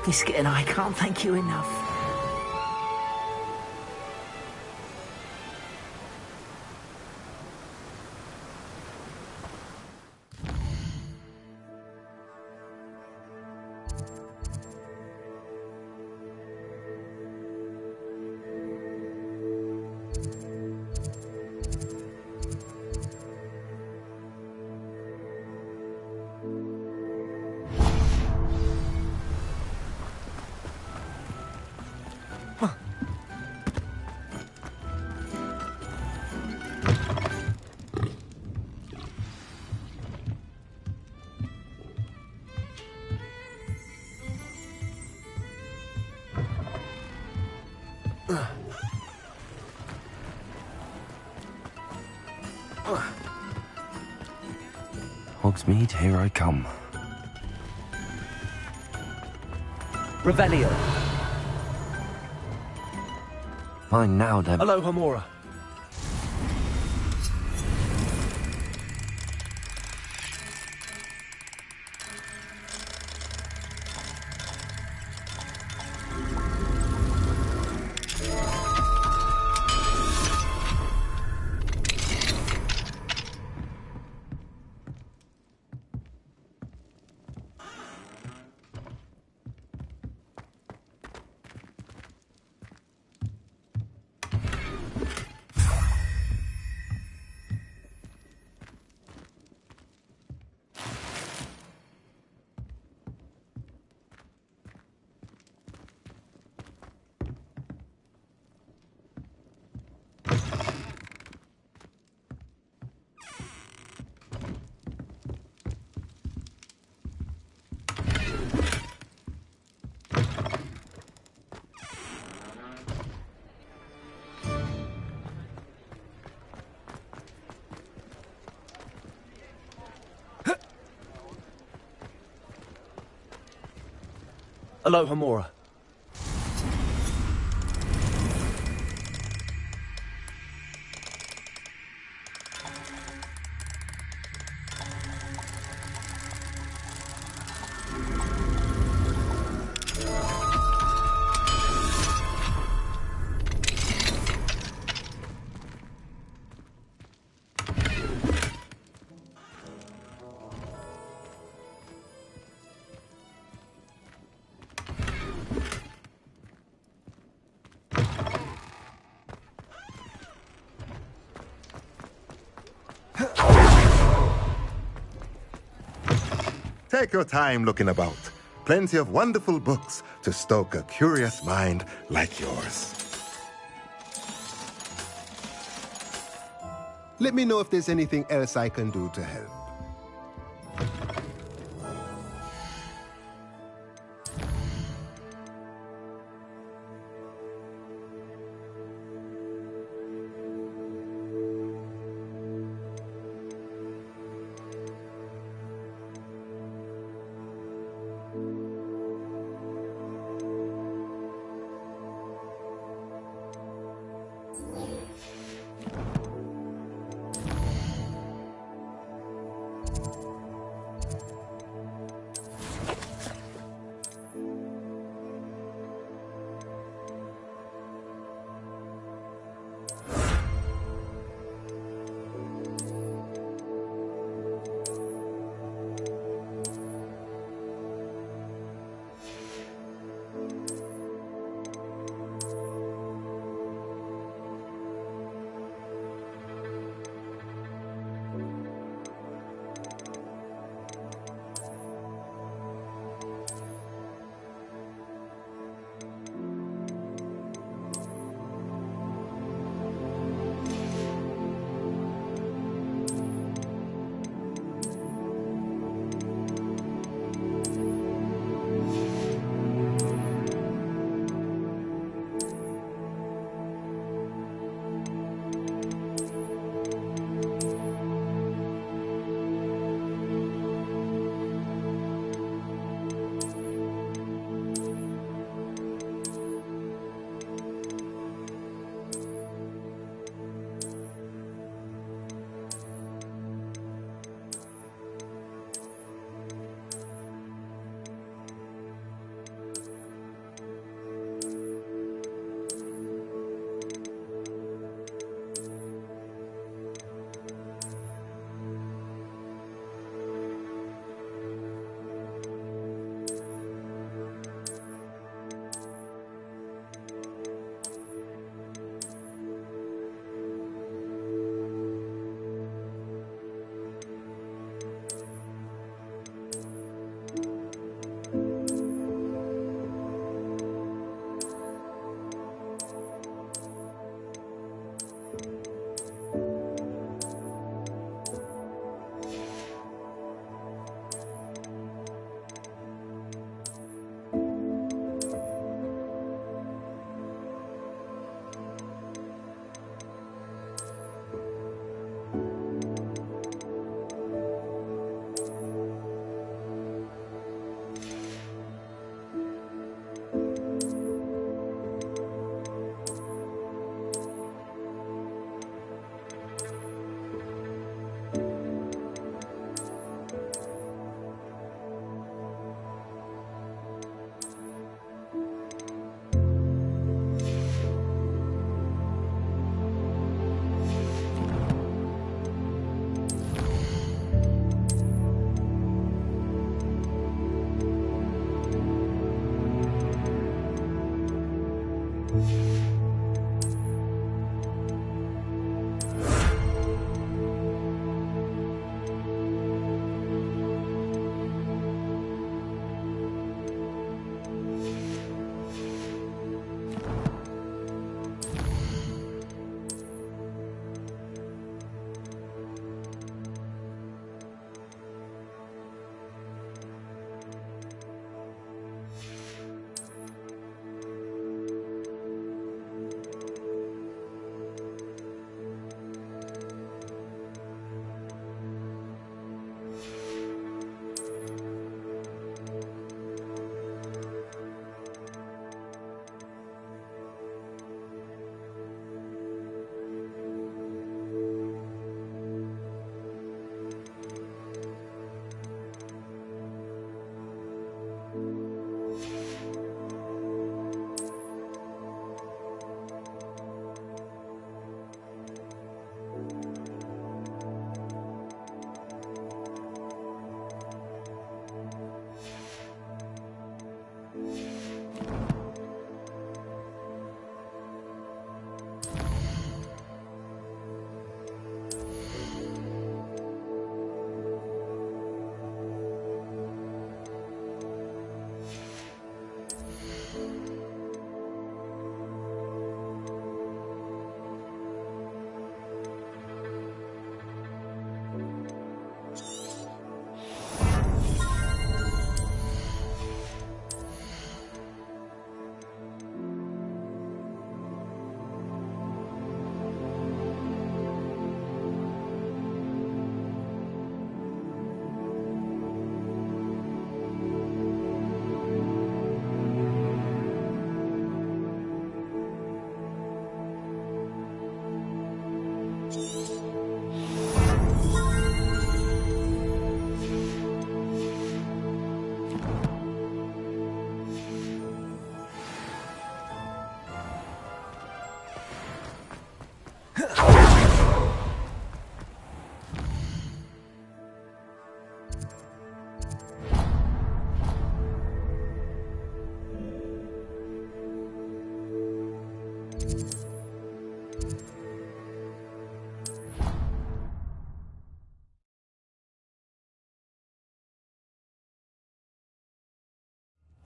Biscuit and I can't thank you enough. Hogsmeade, here I come. Revelio. Mine now, then. Hello, Homora. Hello, Homora. Take your time looking about. Plenty of wonderful books to stoke a curious mind like yours. Let me know if there's anything else I can do to help.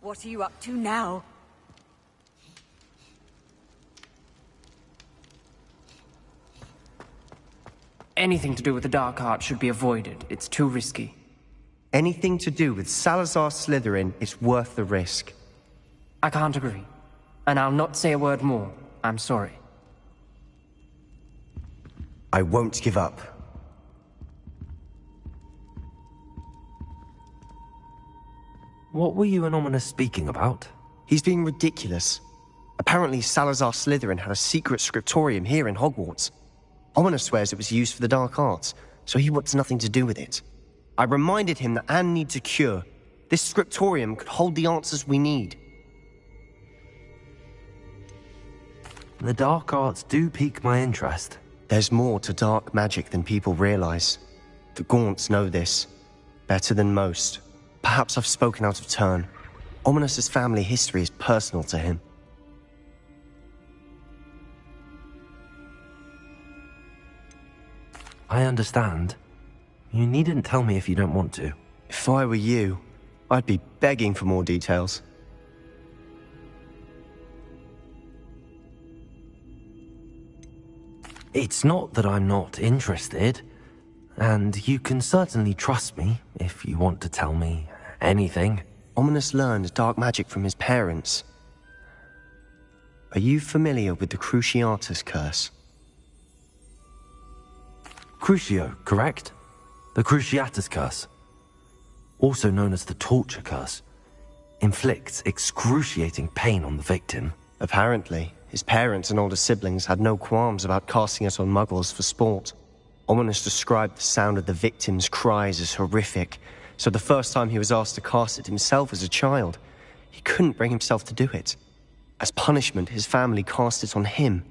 What are you up to now? Anything to do with the dark art should be avoided. It's too risky. Anything to do with Salazar Slytherin is worth the risk. I can't agree. And I'll not say a word more. I'm sorry. I won't give up. What were you and Ominous speaking about? He's being ridiculous. Apparently Salazar Slytherin had a secret scriptorium here in Hogwarts. Ominous swears it was used for the dark arts, so he wants nothing to do with it. I reminded him that Anne needs a cure. This scriptorium could hold the answers we need. The dark arts do pique my interest. There's more to dark magic than people realize. The Gaunts know this. Better than most. Perhaps I've spoken out of turn. Ominous's family history is personal to him. I understand. You needn't tell me if you don't want to. If I were you, I'd be begging for more details. It's not that I'm not interested. And you can certainly trust me if you want to tell me anything. Ominous learned dark magic from his parents. Are you familiar with the Cruciatus curse? Crucio, correct? The Cruciatus curse. Also known as the torture curse. Inflicts excruciating pain on the victim. Apparently, his parents and older siblings had no qualms about casting it on muggles for sport. Ominous described the sound of the victim's cries as horrific, so the first time he was asked to cast it himself as a child, he couldn't bring himself to do it. As punishment, his family cast it on him.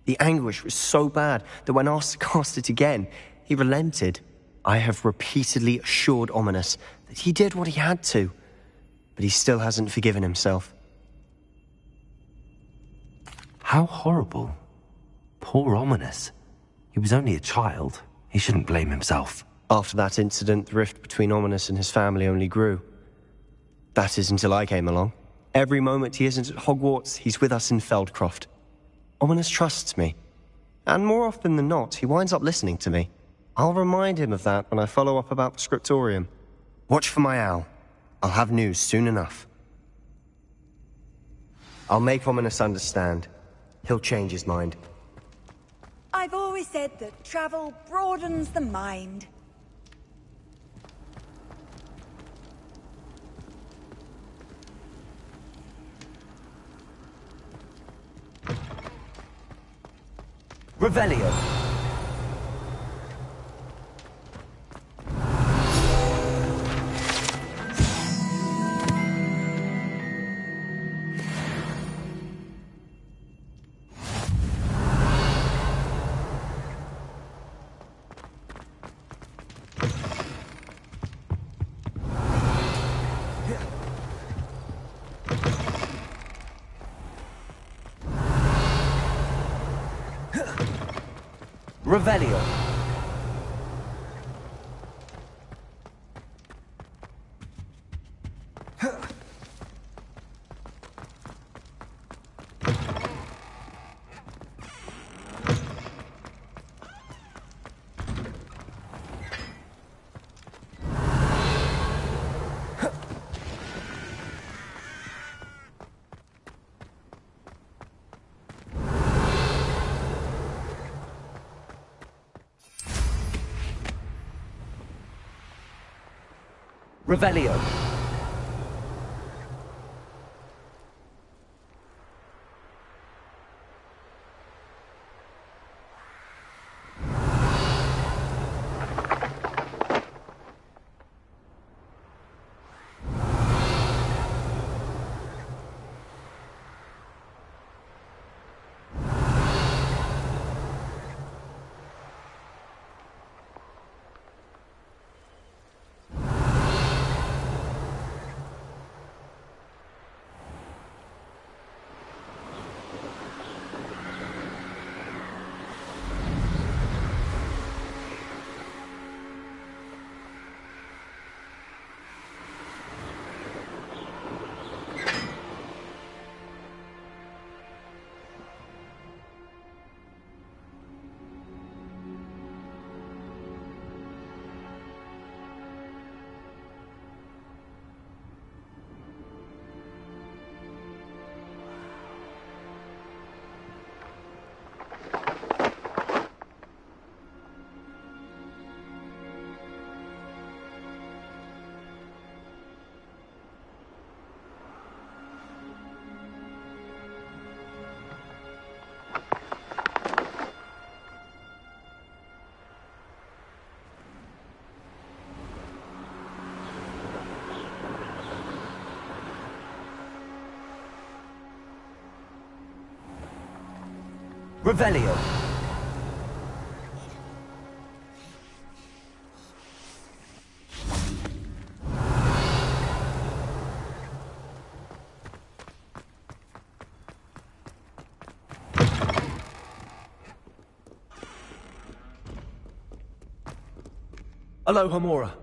The anguish was so bad that when asked to cast it again, he relented. I have repeatedly assured Ominous that he did what he had to, but he still hasn't forgiven himself. How horrible. Poor Ominous. He was only a child. He shouldn't blame himself. After that incident, the rift between Ominous and his family only grew. That is until I came along. Every moment he isn't at Hogwarts, he's with us in Feldcroft. Ominous trusts me. And more often than not, he winds up listening to me. I'll remind him of that when I follow up about the scriptorium. Watch for my owl. I'll have news soon enough. I'll make Ominous understand. He'll change his mind. I've always said that travel broadens the mind. Revelio. Revelio. Revelio. Revelio. Aloha Mora.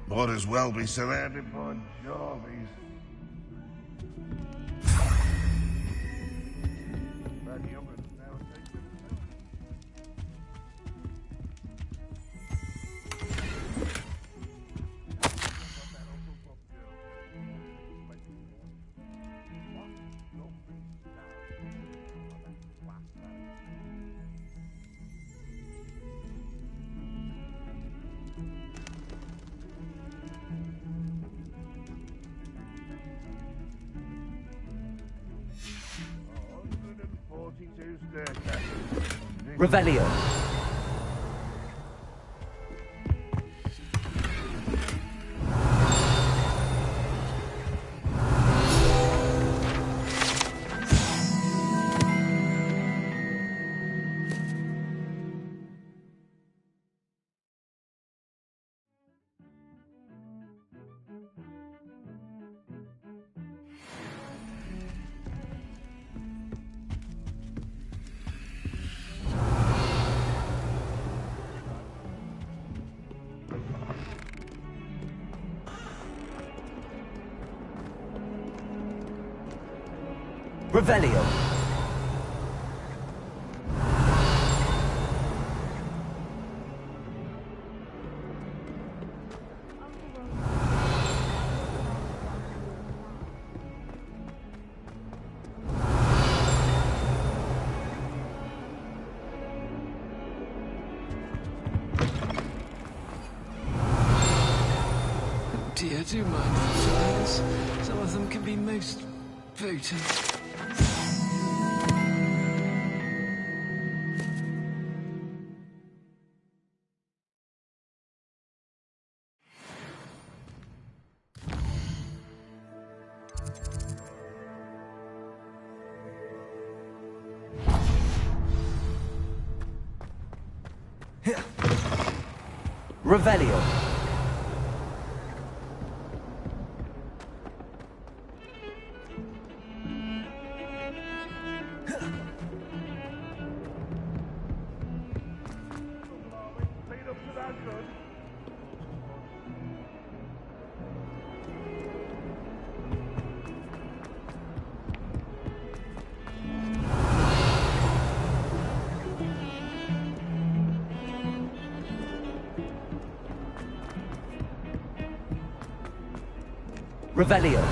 Might as well be surrounded by Jarvies. Revelio. Revelio. Dear, do mind the giants. Some of them can be most potent. Revelio. Revelio.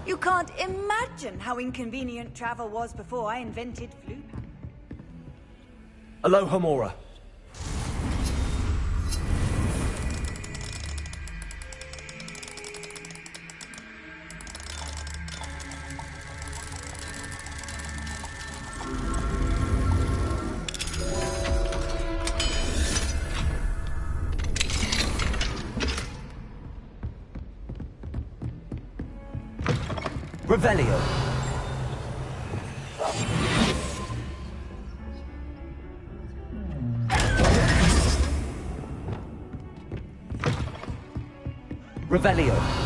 You can't imagine how inconvenient travel was before I invented flu. Aloha Mora. Revelio. Revelio.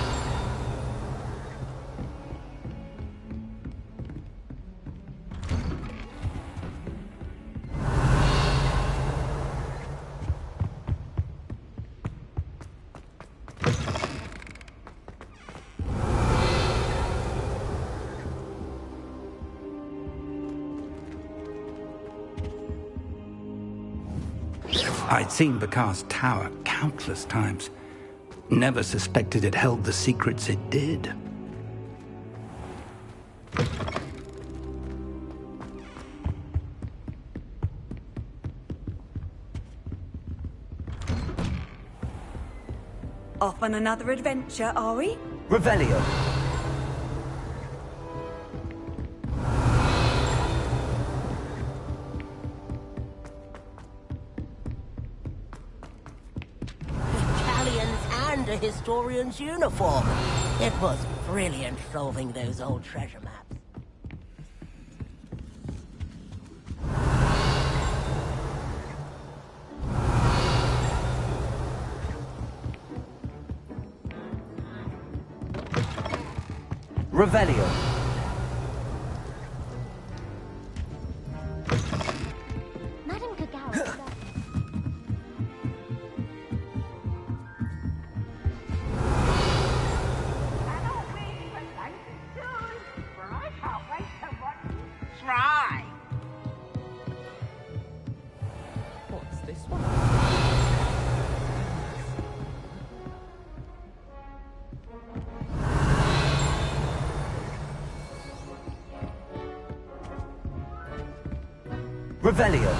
I'd seen Bakar's tower countless times, Never suspected it held the secrets it did. Off on another adventure, are we? Revelio. Italians and a historian's uniform. It was brilliant solving those old treasure maps. Revelio. Madame Kagao. Try. What's this one? Revelio.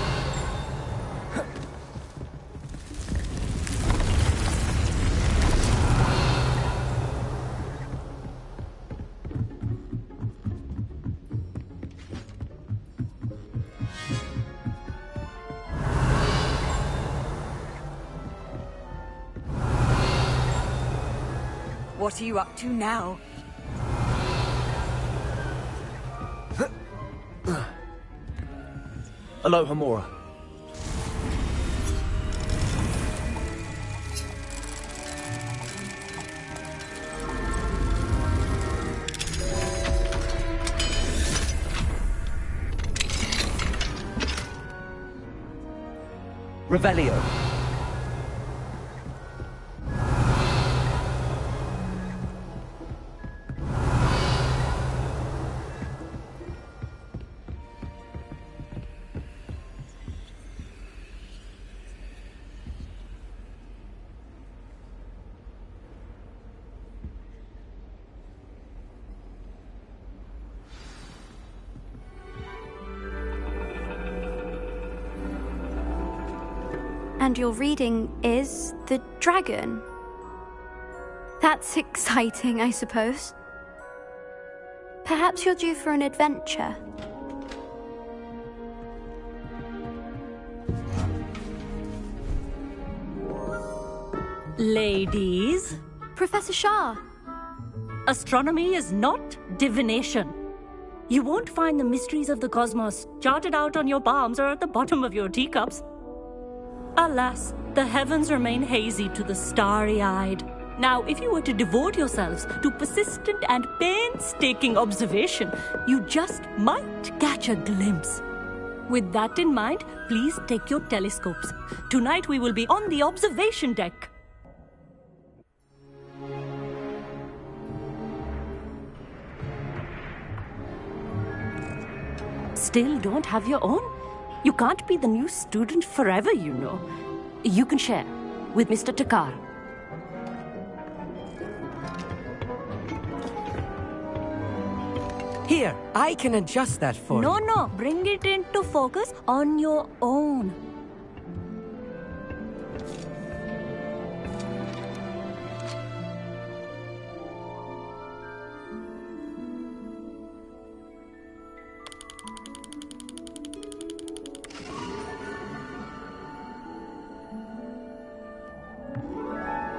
What are you up to now? Hello, Hamura. Revelio. And your reading is the dragon. That's exciting, I suppose. Perhaps you're due for an adventure. Ladies, Professor Shah. astronomy is not divination. You won't find the mysteries of the cosmos charted out on your palms or at the bottom of your teacups. Alas, the heavens remain hazy to the starry-eyed. Now, if you were to devote yourselves to persistent and painstaking observation, you just might catch a glimpse. With that in mind, please take your telescopes. Tonight we will be on the observation deck. Still don't have your own? You can't be the new student forever, you know. You can share with Mr. Takar. Here, I can adjust that for you. No, bring it into focus on your own.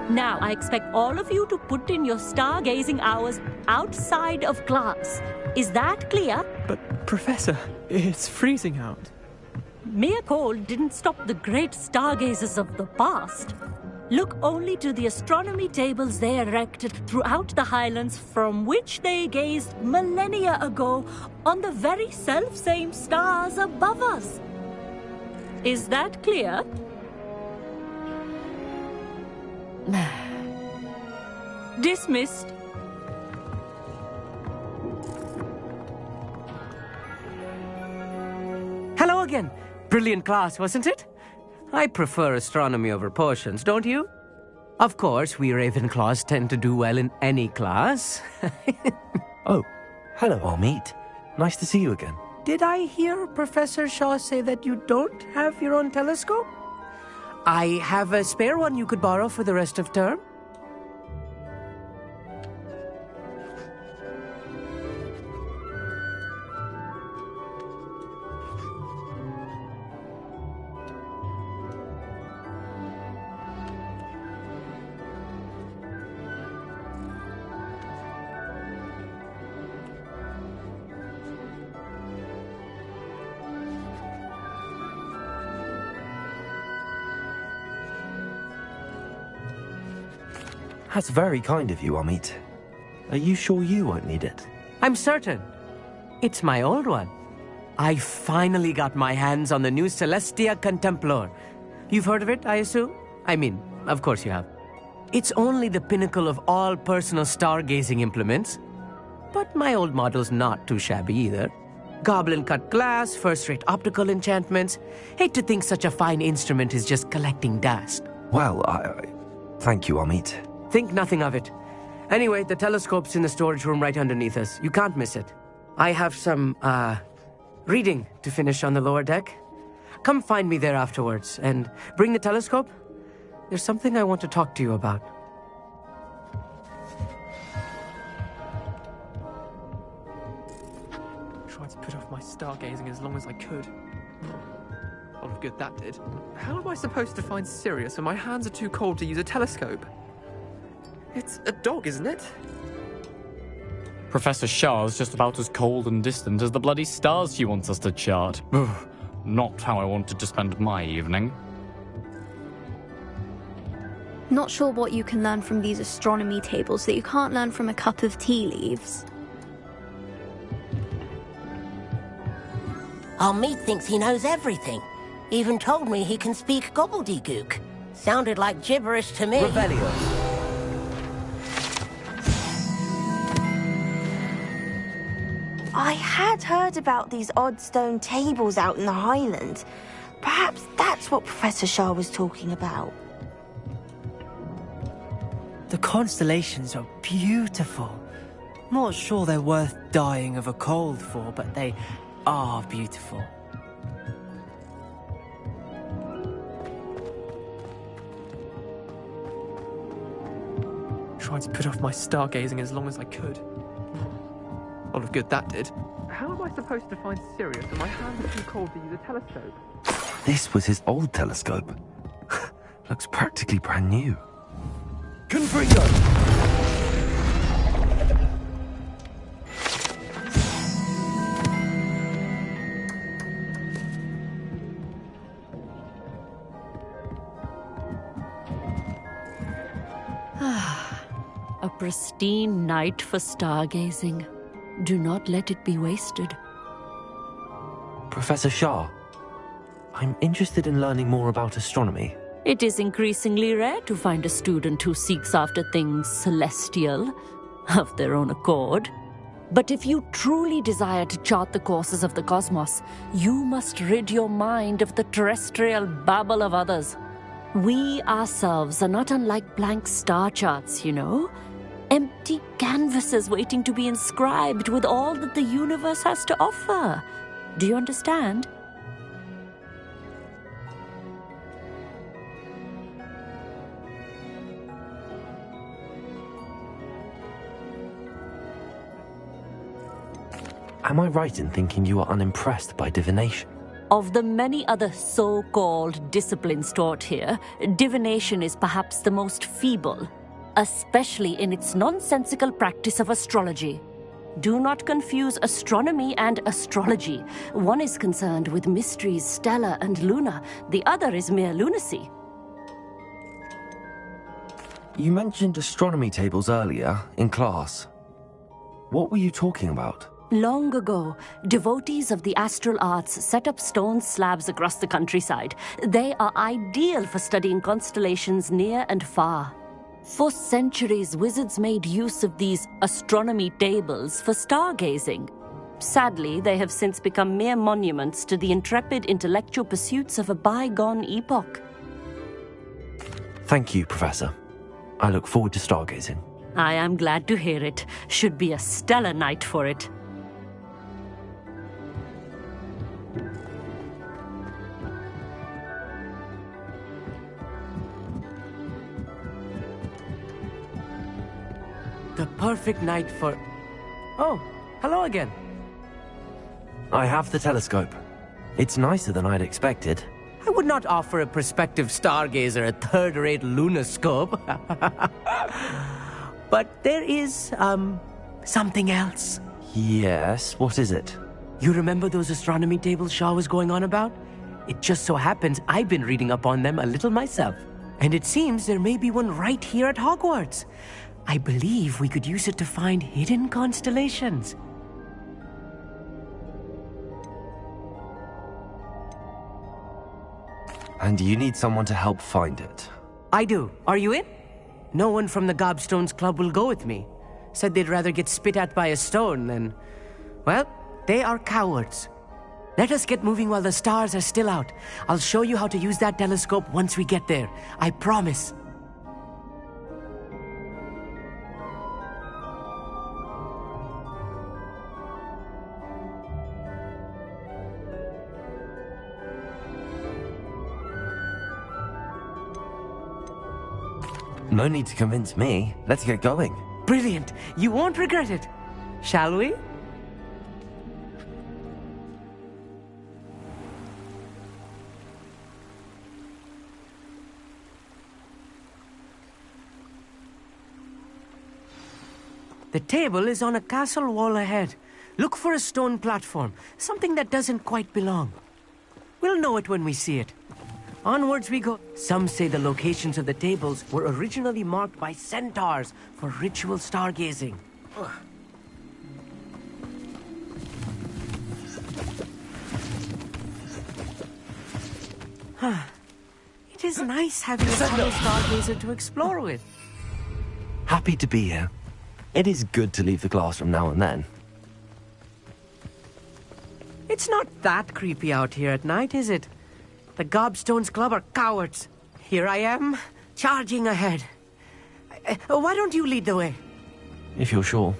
Now, I expect all of you to put in your stargazing hours outside of class. Is that clear? But, Professor, it's freezing out. Mere cold didn't stop the great stargazers of the past. Look only to the astronomy tables they erected throughout the highlands from which they gazed millennia ago on the very self-same stars above us. Is that clear? Dismissed. Hello again. Brilliant class, wasn't it? I prefer astronomy over potions, don't you? Of course, we Ravenclaws tend to do well in any class. Oh, hello, Amit. Nice to see you again. Did I hear Professor Shaw say that you don't have your own telescope? I have a spare one you could borrow for the rest of term. That's very kind of you, Amit. Are you sure you won't need it? I'm certain. It's my old one. I finally got my hands on the new Celestia Contemplar. You've heard of it, I assume? I mean, of course you have. It's only the pinnacle of all personal stargazing implements. But my old model's not too shabby either. Goblin-cut glass, first-rate optical enchantments. Hate to think such a fine instrument is just collecting dust. Well, thank you, Amit. Think nothing of it. Anyway, the telescope's in the storage room right underneath us. You can't miss it. I have some, reading to finish on the lower deck. Come find me there afterwards, and bring the telescope. There's something I want to talk to you about. Tried to put off my stargazing as long as I could. A lot of good that did. How am I supposed to find Sirius when my hands are too cold to use a telescope? It's a dog, isn't it? Professor Shah's just about as cold and distant as the bloody stars she wants us to chart. Not how I wanted to spend my evening. Not sure what you can learn from these astronomy tables that you can't learn from a cup of tea leaves. Amit thinks he knows everything. Even told me he can speak gobbledygook. Sounded like gibberish to me. Revelio. I had heard about these odd stone tables out in the Highlands. Perhaps that's what Professor Shah was talking about. The constellations are beautiful. Not sure they're worth dying of a cold for, but they are beautiful. Tried to put off my stargazing as long as I could. A lot of good that did. How am I supposed to find Sirius when my hands are too cold to use a telescope? This was his old telescope. Looks practically brand new. Confringo! A pristine night for stargazing. Do not let it be wasted. Professor Shah, I'm interested in learning more about astronomy. It is increasingly rare to find a student who seeks after things celestial, of their own accord. But if you truly desire to chart the courses of the cosmos, you must rid your mind of the terrestrial babble of others. We ourselves are not unlike blank star charts, you know. Empty canvases waiting to be inscribed with all that the universe has to offer. Do you understand? Am I right in thinking you are unimpressed by divination? Of the many other so-called disciplines taught here, divination is perhaps the most feeble, especially in its nonsensical practice of astrology. Do not confuse astronomy and astrology. One is concerned with mysteries stellar and lunar, the other is mere lunacy. You mentioned astronomy tables earlier, in class. What were you talking about? Long ago, devotees of the astral arts set up stone slabs across the countryside. They are ideal for studying constellations near and far. For centuries, wizards made use of these astronomy tables for stargazing. Sadly, they have since become mere monuments to the intrepid intellectual pursuits of a bygone epoch. Thank you, Professor. I look forward to stargazing. I am glad to hear it. Should be a stellar night for it. The perfect night for... Oh, hello again. I have the telescope. It's nicer than I'd expected. I would not offer a prospective stargazer a third-rate lunoscope. But there is, something else. Yes, what is it? You remember those astronomy tables Shaw was going on about? It just so happens I've been reading up on them a little myself. And it seems there may be one right here at Hogwarts. I believe we could use it to find hidden constellations. And you need someone to help find it. I do. Are you in? No one from the Gobstones Club will go with me. Said they'd rather get spit at by a stone than... Well, they are cowards. Let us get moving while the stars are still out. I'll show you how to use that telescope once we get there. I promise. No need to convince me. Let's get going. Brilliant. You won't regret it. Shall we? The table is on a castle wall ahead. Look for a stone platform, something that doesn't quite belong. We'll know it when we see it. Onwards we go. Some say the locations of the tables were originally marked by centaurs for ritual stargazing. It is nice having a fellow stargazer to explore with. Happy to be here. It is good to leave the classroom now and then. It's not that creepy out here at night, is it? The Gobstones Club are cowards. Here I am, charging ahead. Why don't you lead the way? If you're sure.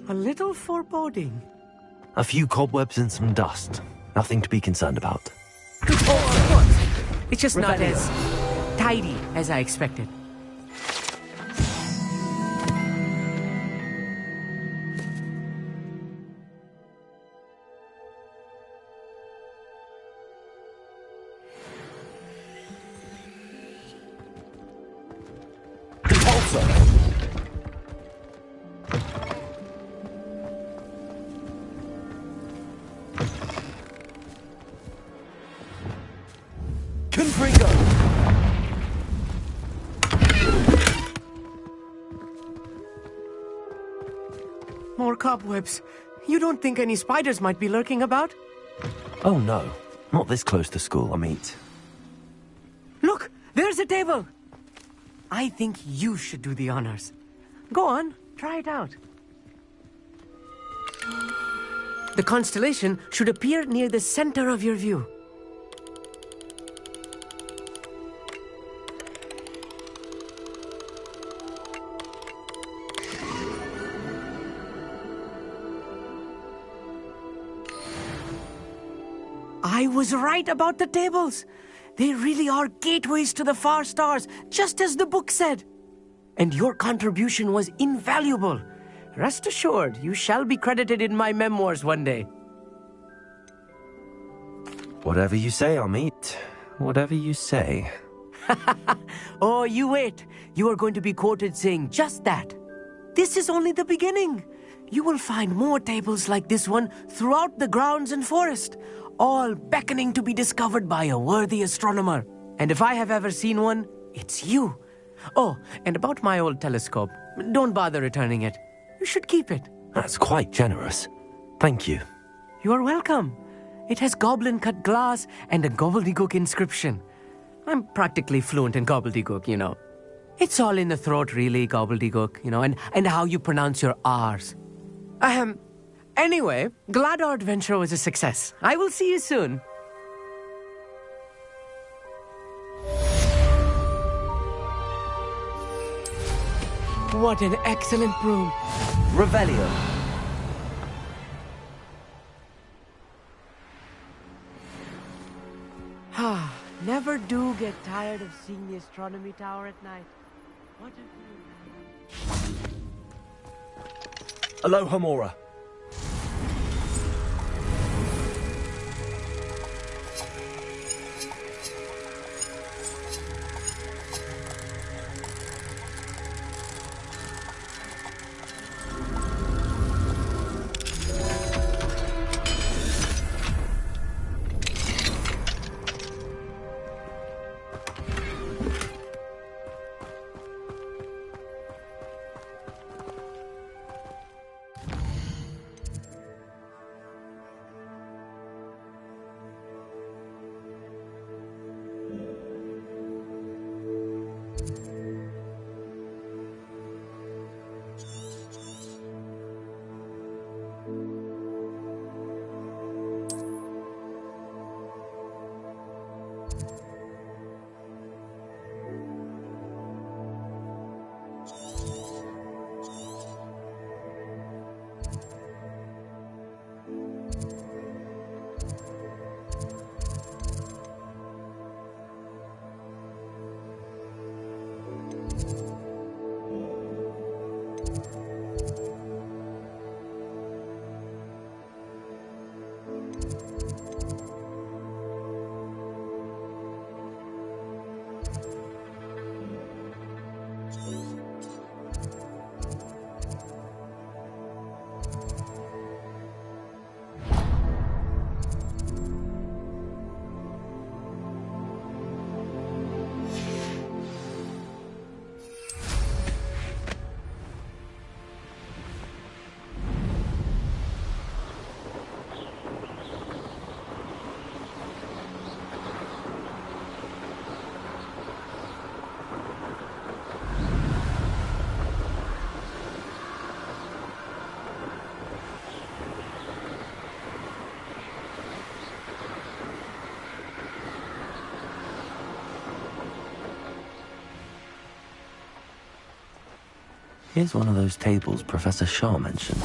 A little foreboding. A few cobwebs and some dust. Nothing to be concerned about. Oh, of course. It's just not as tidy as I expected. Confringo! More cobwebs. You don't think any spiders might be lurking about? Oh no, not this close to school, I mean. Look, there's a table. I think you should do the honors. Go on, try it out. The constellation should appear near the center of your view. I was right about the tables. They really are gateways to the far stars, just as the book said. And your contribution was invaluable. Rest assured, you shall be credited in my memoirs one day. Whatever you say, Amit. Whatever you say. Oh, you wait. You are going to be quoted saying just that. This is only the beginning. You will find more tables like this one throughout the grounds and forest, all beckoning to be discovered by a worthy astronomer. And if I have ever seen one, it's you. Oh, and about my old telescope, don't bother returning it. You should keep it. That's quite generous. Thank you. You are welcome. It has goblin-cut glass and a gobbledygook inscription. I'm practically fluent in gobbledygook, you know. It's all in the throat, really, gobbledygook, you know, and how you pronounce your R's. Anyway, glad our adventure was a success. I will see you soon. What an excellent broom. Revelio. Never do get tired of seeing the astronomy tower at night. What a view. Aloha, Mora. Here's one of those tables Professor Shaw mentioned.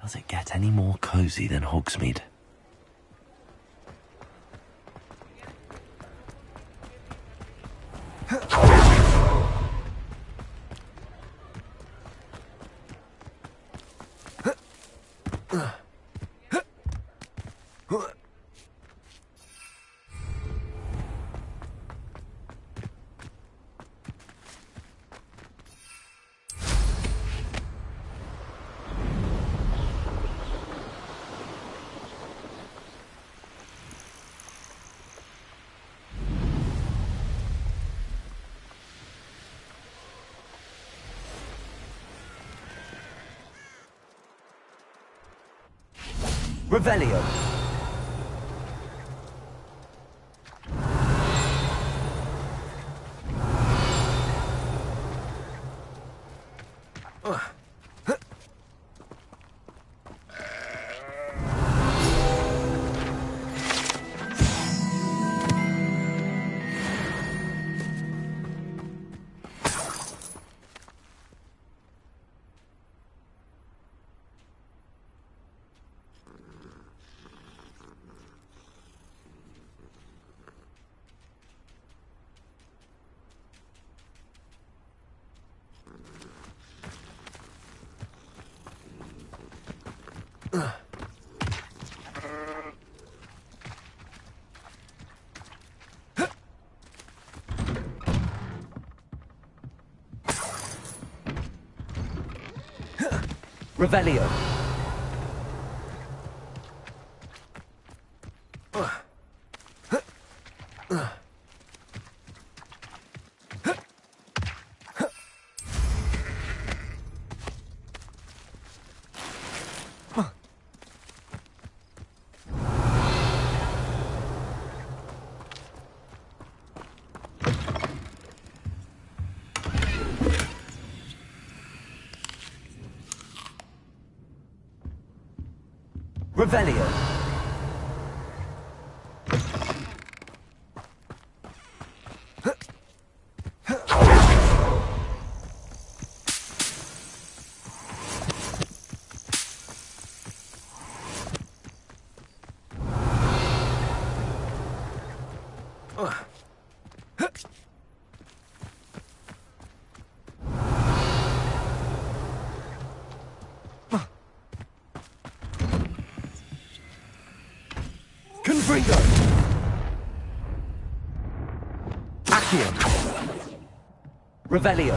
Does it get any more cosy than Hogsmeade? Revelio. Revelio. Revelio. Confringo. Accio. Revelio.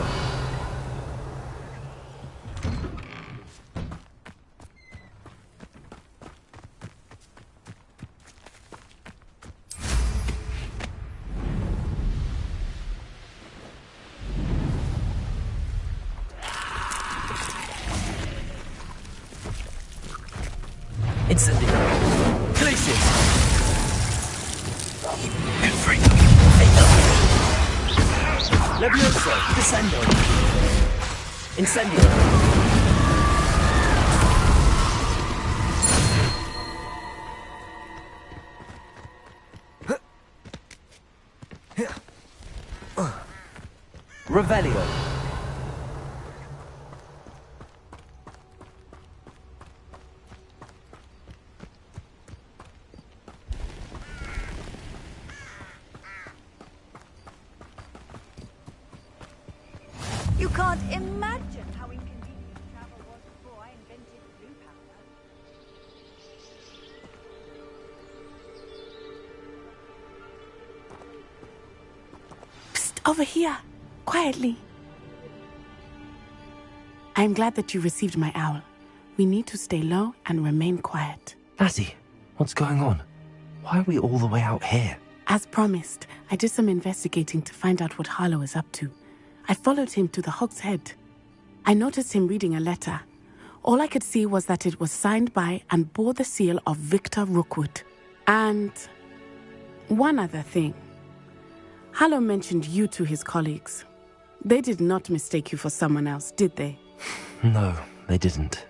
Incendio. Glacius. Confringo. Levioso. Descendo. Incendio. Revelio. You can't imagine how inconvenient travel was before I invented blue powder. Psst, over here. Quietly. I'm glad that you received my owl. We need to stay low and remain quiet. Natty, what's going on? Why are we all the way out here? As promised, I did some investigating to find out what Harlow is up to. I followed him to the Hog's Head. I noticed him reading a letter. All I could see was that it was signed by and bore the seal of Victor Rookwood. And one other thing. Harlow mentioned you to his colleagues. They did not mistake you for someone else, did they? No, they didn't.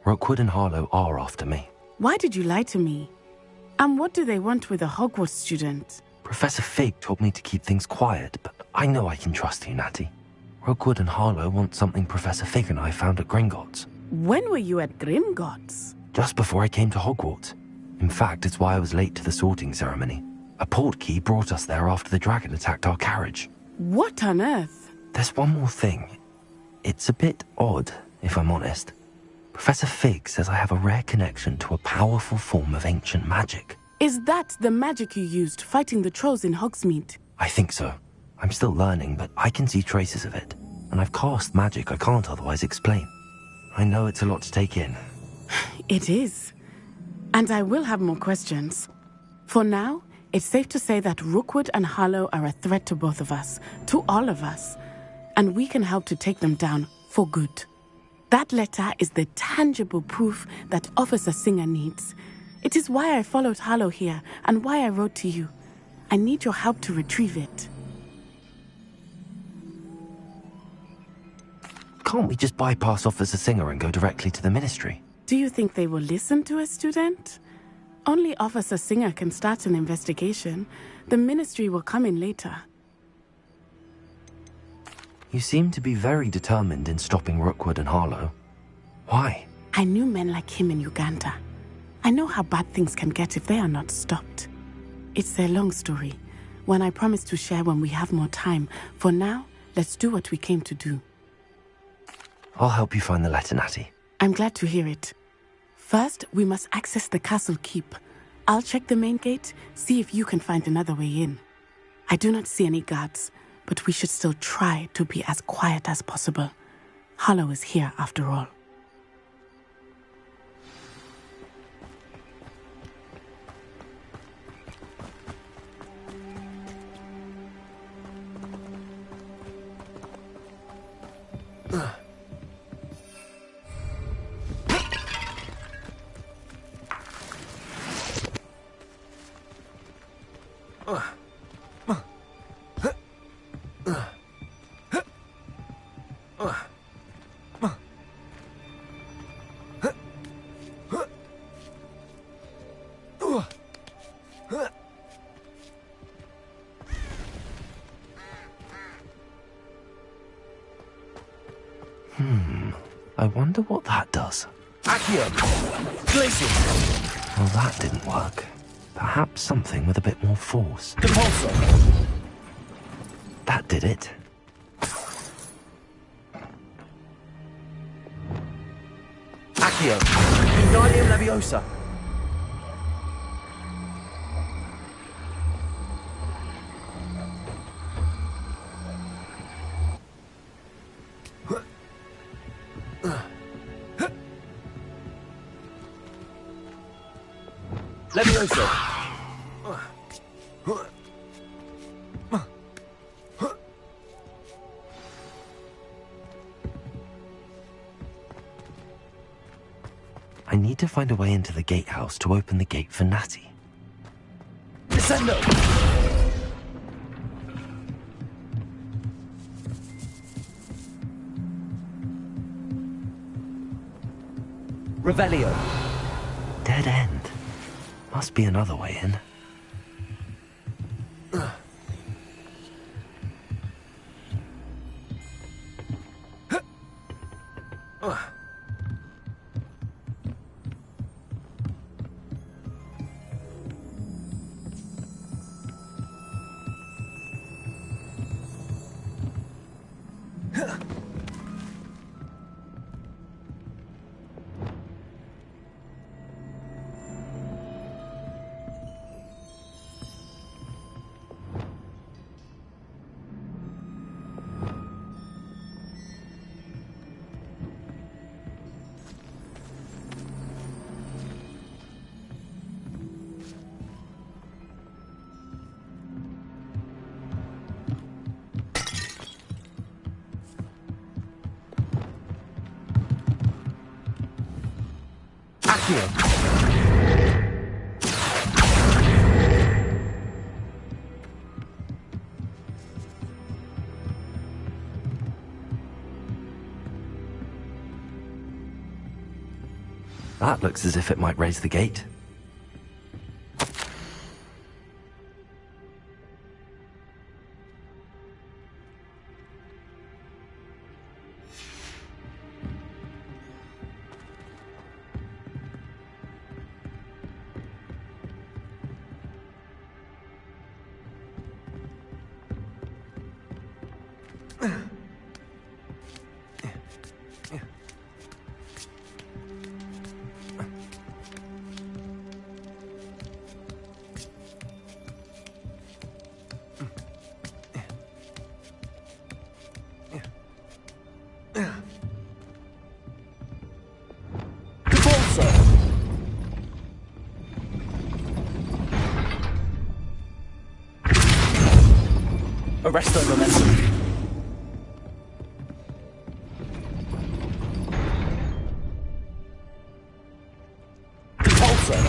Rookwood and Harlow are after me. Why did you lie to me? And what do they want with a Hogwarts student? Professor Fig told me to keep things quiet, but I know I can trust you, Natty. Rookwood and Harlow want something Professor Fig and I found at Gringotts. When were you at Gringotts? Just before I came to Hogwarts. In fact, it's why I was late to the sorting ceremony. A portkey brought us there after the dragon attacked our carriage. What on earth? There's one more thing. It's a bit odd, if I'm honest. Professor Fig says I have a rare connection to a powerful form of ancient magic. Is that the magic you used fighting the trolls in Hogsmeade? I think so. I'm still learning, but I can see traces of it. And I've cast magic I can't otherwise explain. I know it's a lot to take in. It is. And I will have more questions. For now, it's safe to say that Rookwood and Harlow are a threat to both of us, to all of us. And we can help to take them down for good. That letter is the tangible proof that Officer Singer needs. It is why I followed Harlow here and why I wrote to you. I need your help to retrieve it. Can't we just bypass Officer Singer and go directly to the Ministry? Do you think they will listen to a student? Only Officer Singer can start an investigation. The Ministry will come in later. You seem to be very determined in stopping Rookwood and Harlow. Why? I knew men like him in Uganda. I know how bad things can get if they are not stopped. It's a long story, one I promise to share when we have more time. For now, let's do what we came to do. I'll help you find the letter, Natty. I'm glad to hear it. First, we must access the castle keep. I'll check the main gate, see if you can find another way in. I do not see any guards, but we should still try to be as quiet as possible. Harlow is here after all. I wonder what that does. Accio! Glacial! Well, that didn't work. Perhaps something with a bit more force. Compulsor! That did it. Accio! Wingardium Leviosa! Leviosa! I need to find a way into the gatehouse to open the gate for Natty. Descendo! Revelio. Dead end. Must be another way in. That looks as if it might raise the gate. Arrest their momentum. Repulsor.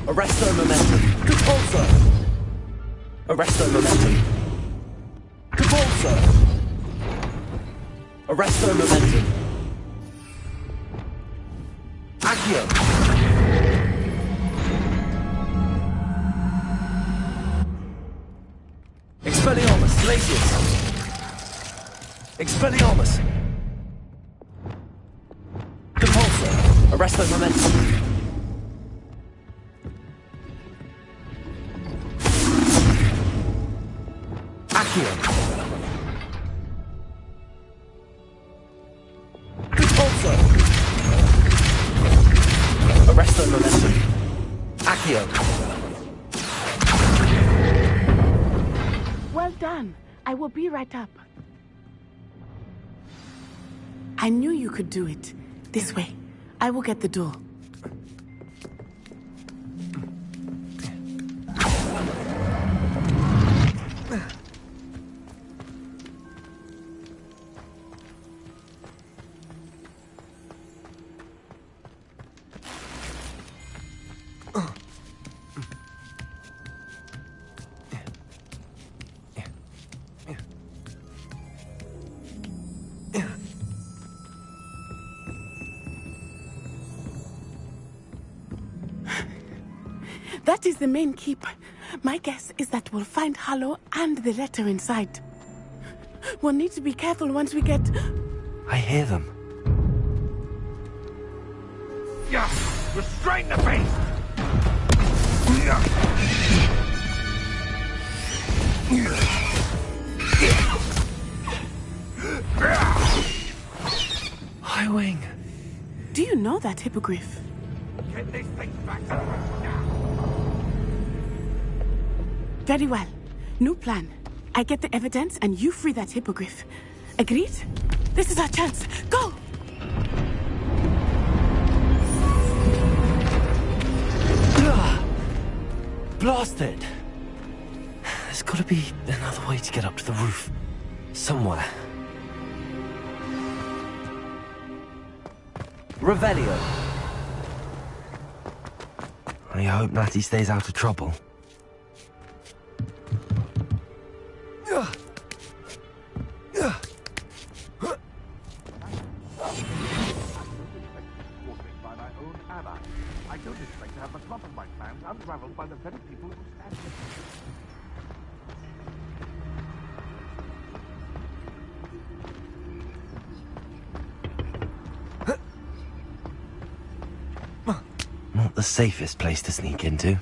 Arrest their momentum. Repulsor. Arrest their momentum. Repulsor. Arrest their momentum. Accio. Expelliarmus, Glacius! Expelliarmus! Repulsor! Arrest their momentum! Accio! Repulsor! Arrest their momentum! Accio! Well done. I will be right up. I knew you could do it. This way. I will get the door. That is the main keep. My guess is that we'll find Hollow and the letter inside. We'll need to be careful once we get... I hear them. Yeah! Restrain the beast! Highwing. Do you know that hippogriff? Get these things back to us now! Very well. New plan. I get the evidence and you free that hippogriff. Agreed? This is our chance. Go! Blasted! There's gotta be another way to get up to the roof. Somewhere. Revelio. I hope Natty stays out of trouble. I don't expect to have the plot of my plans unraveled by the very people who stand with Not the safest place to sneak into.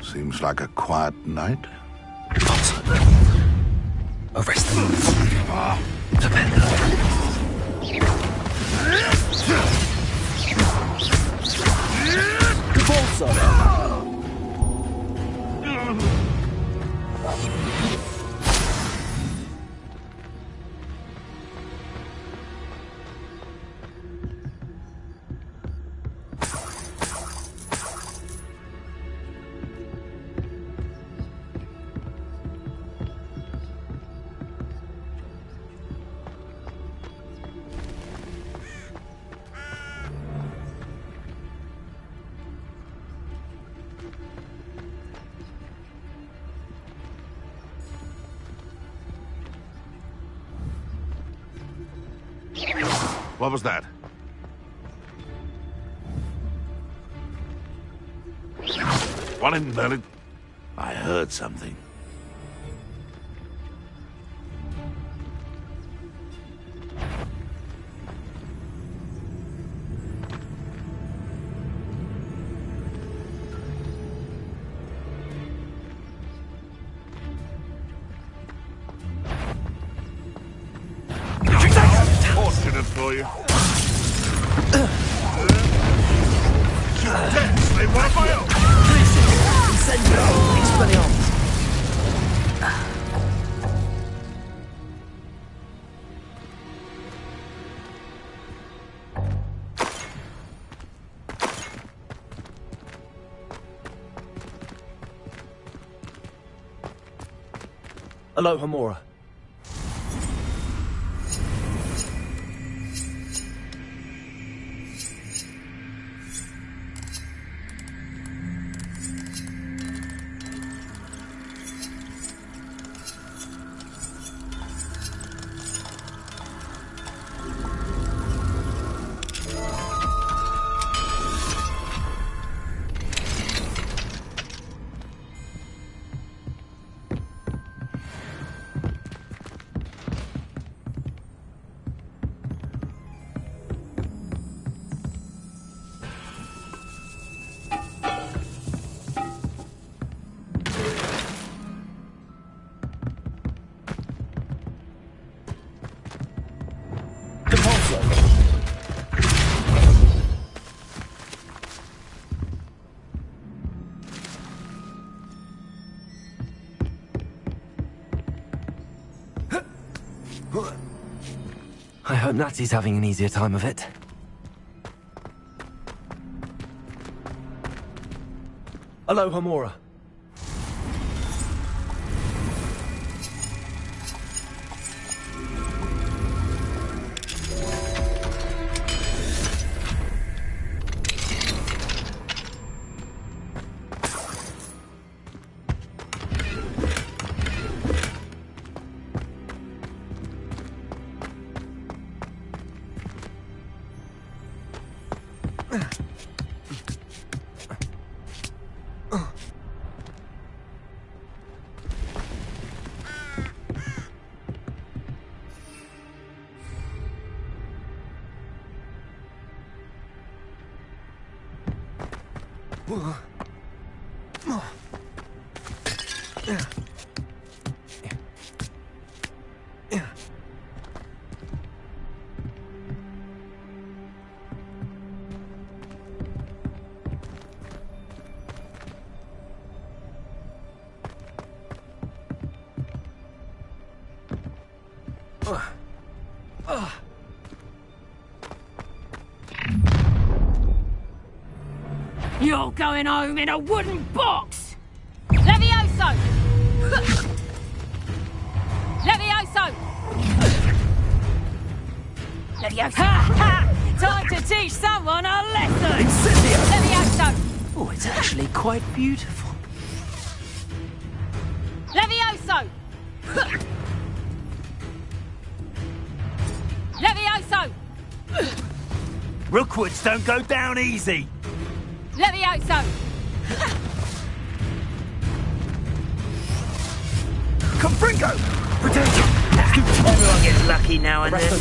Seems like a quiet night. Arrest them. What was that? What in Berlin? I heard something. Fortunate for you. They want my own. Hello, Hamura. I hope Natsy's having an easier time of it. Hello, Hamura. You're going home in a wooden box! Levioso! Levioso! Levioso! Ha ha! Time to teach someone a lesson! Incendio! Levioso! Oh, it's actually quite beautiful. Levioso! Levioso! Rookwoods don't go down easy. Levioso! Confringo! Potato! Everyone gets lucky now and then.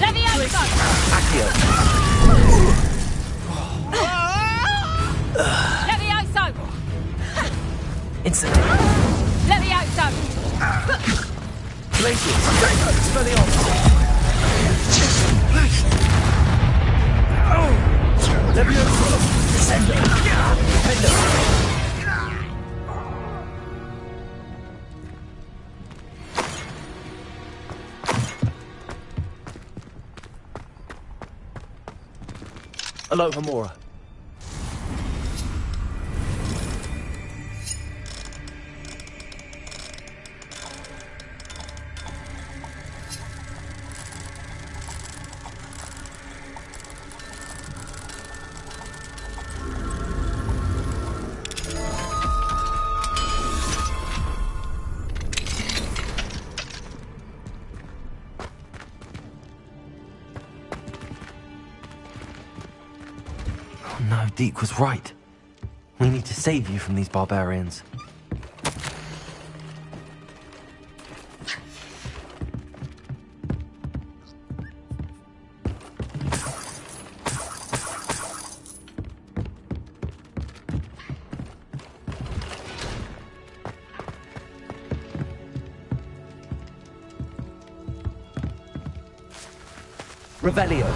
Levioso! Accio! Levioso! Incendio! Levioso! Glacius! Expelliarmus! Levioso! Descendo! Pendo! Hello, Hamura. Deek was right. We need to save you from these barbarians. Revelio.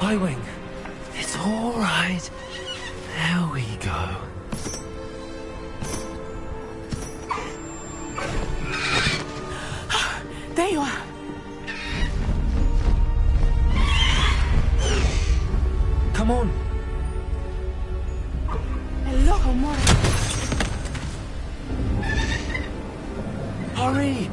Y-Wing, it's all right. There we go. There you are. Come on. Hello, Homura. Hurry!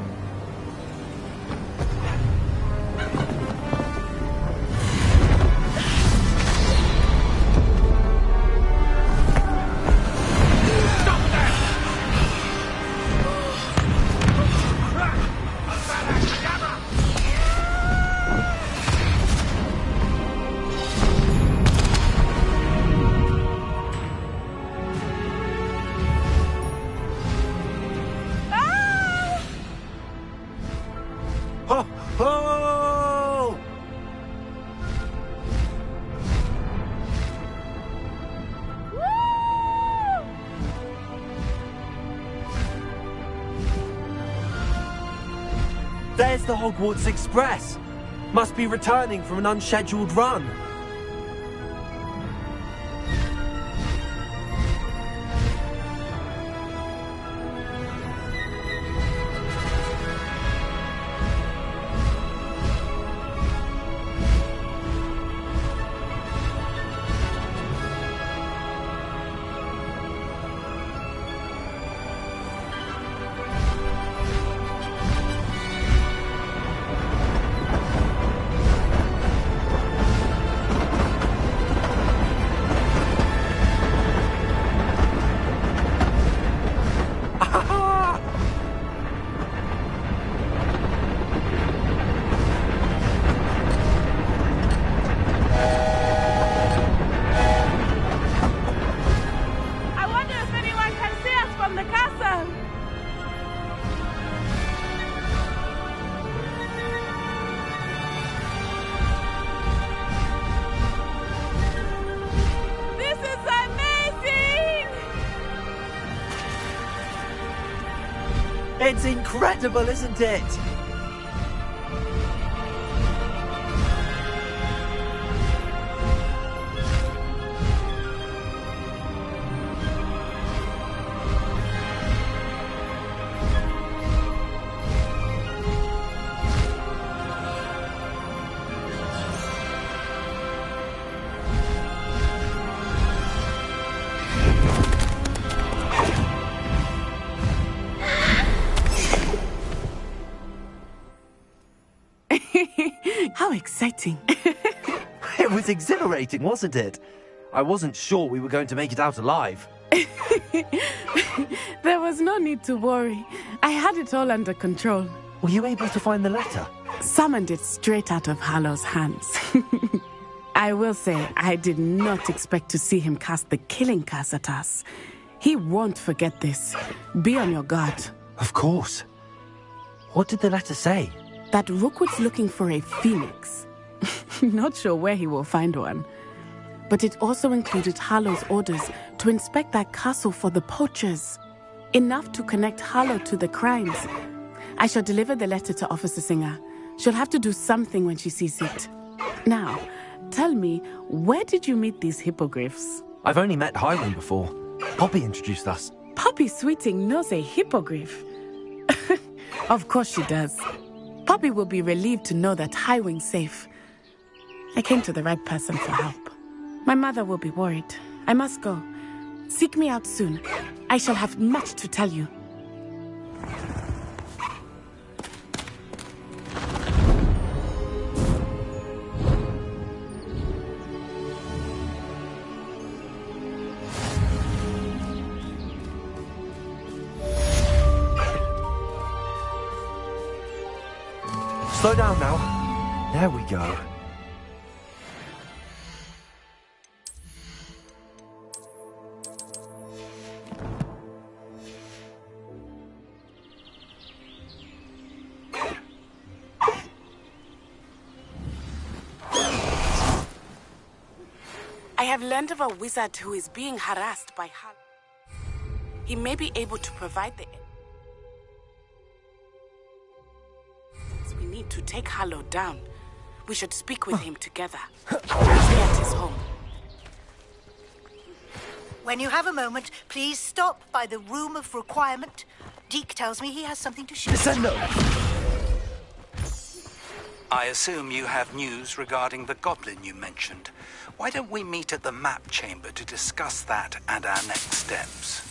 There's the Hogwarts Express. Must be returning from an unscheduled run. It's incredible, isn't it? How exciting. It was exhilarating, wasn't it? I wasn't sure we were going to make it out alive. There was no need to worry. I had it all under control. Were you able to find the letter? Summoned it straight out of Hallow's hands. I will say, I did not expect to see him cast the killing curse at us. He won't forget this. Be on your guard. Of course. What did the letter say? That Rookwood's looking for a phoenix. Not sure where he will find one. But it also included Hallow's orders to inspect that castle for the poachers. Enough to connect Hallow to the crimes. I shall deliver the letter to Officer Singer. She'll have to do something when she sees it. Now, tell me, where did you meet these hippogriffs? I've only met Highwing before. Poppy introduced us. Poppy Sweeting knows a hippogriff. Of course she does. Poppy will be relieved to know that Highwing's safe. I came to the right person for help. My mother will be worried. I must go. Seek me out soon. I shall have much to tell you. Slow down now. There we go. I have learned of a wizard who is being harassed by Hal. He may be able to provide the... We need to take Hallow down. We should speak with him together. Be at his home. When you have a moment, please stop by the Room of Requirement. Deke tells me he has something to show. I assume you have news regarding the goblin you mentioned. Why don't we meet at the map chamber to discuss that and our next steps?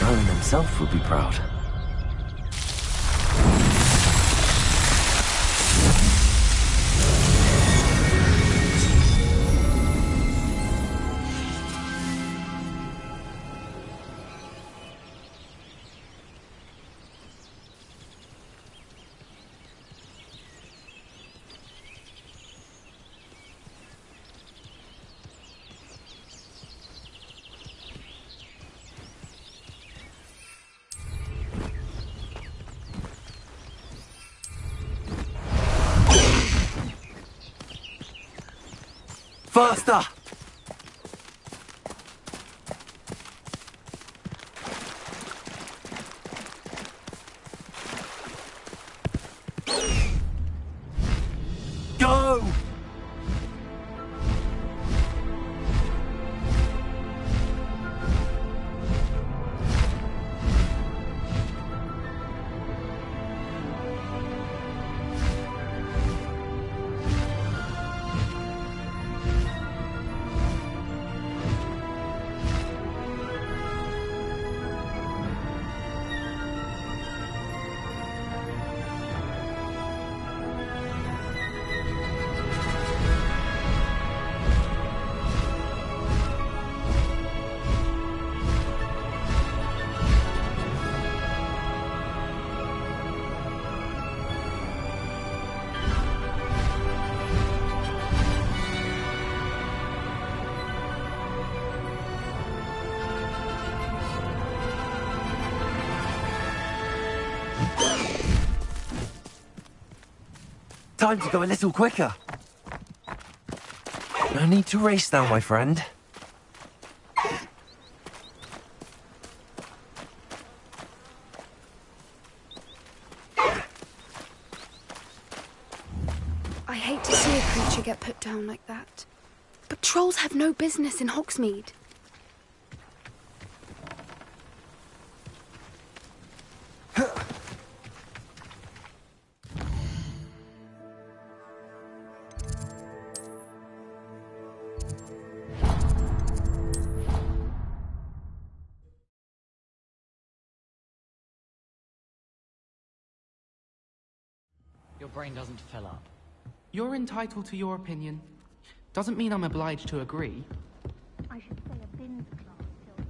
Merlin himself would be proud. Faster! Go! time to go a little quicker. No need to race now, my friend. I hate to see a creature get put down like that. But trolls have no business in Hogsmeade. Your brain doesn't fill up. You're entitled to your opinion. Doesn't mean I'm obliged to agree. I should say a bin's class till...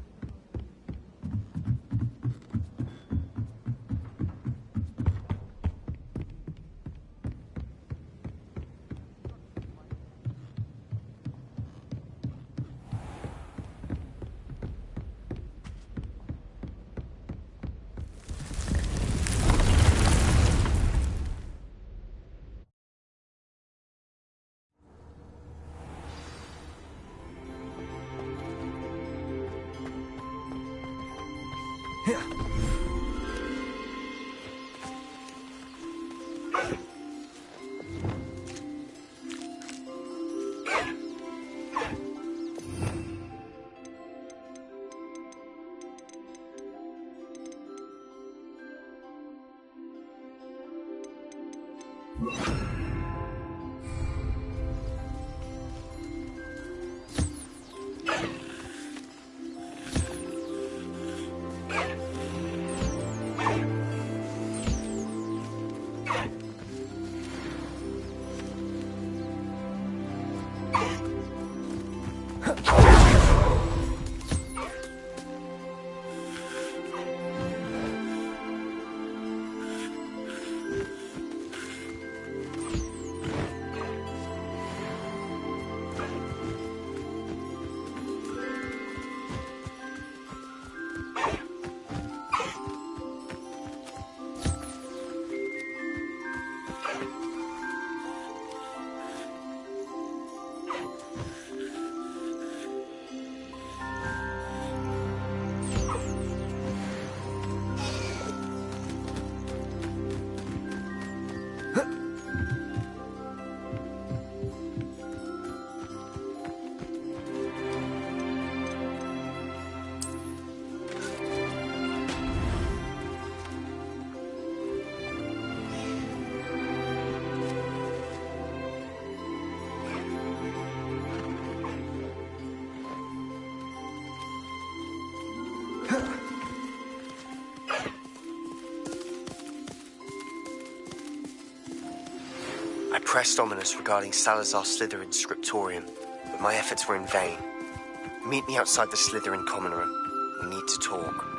I pressed Ominous regarding Salazar Slytherin's scriptorium, but my efforts were in vain. Meet me outside the Slytherin common room. We need to talk.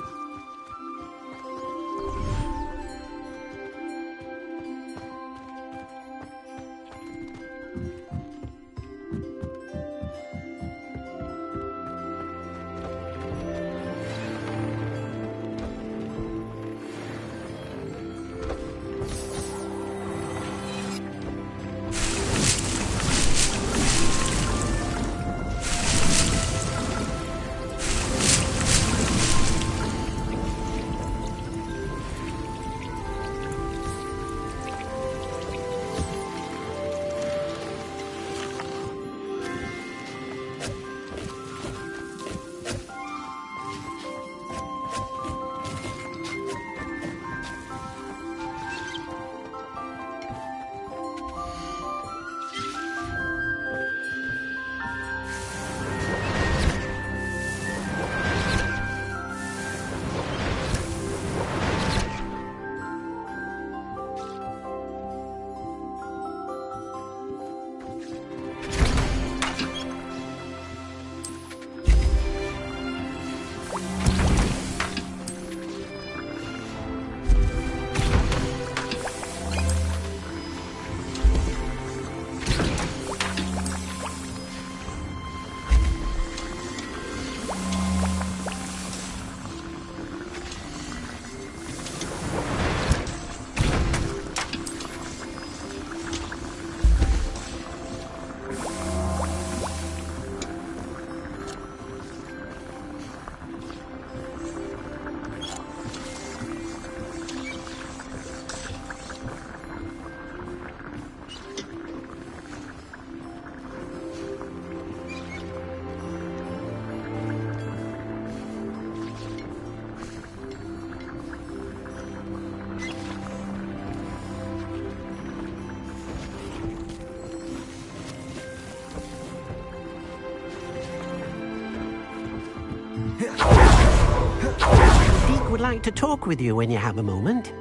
would like to talk with you when you have a moment.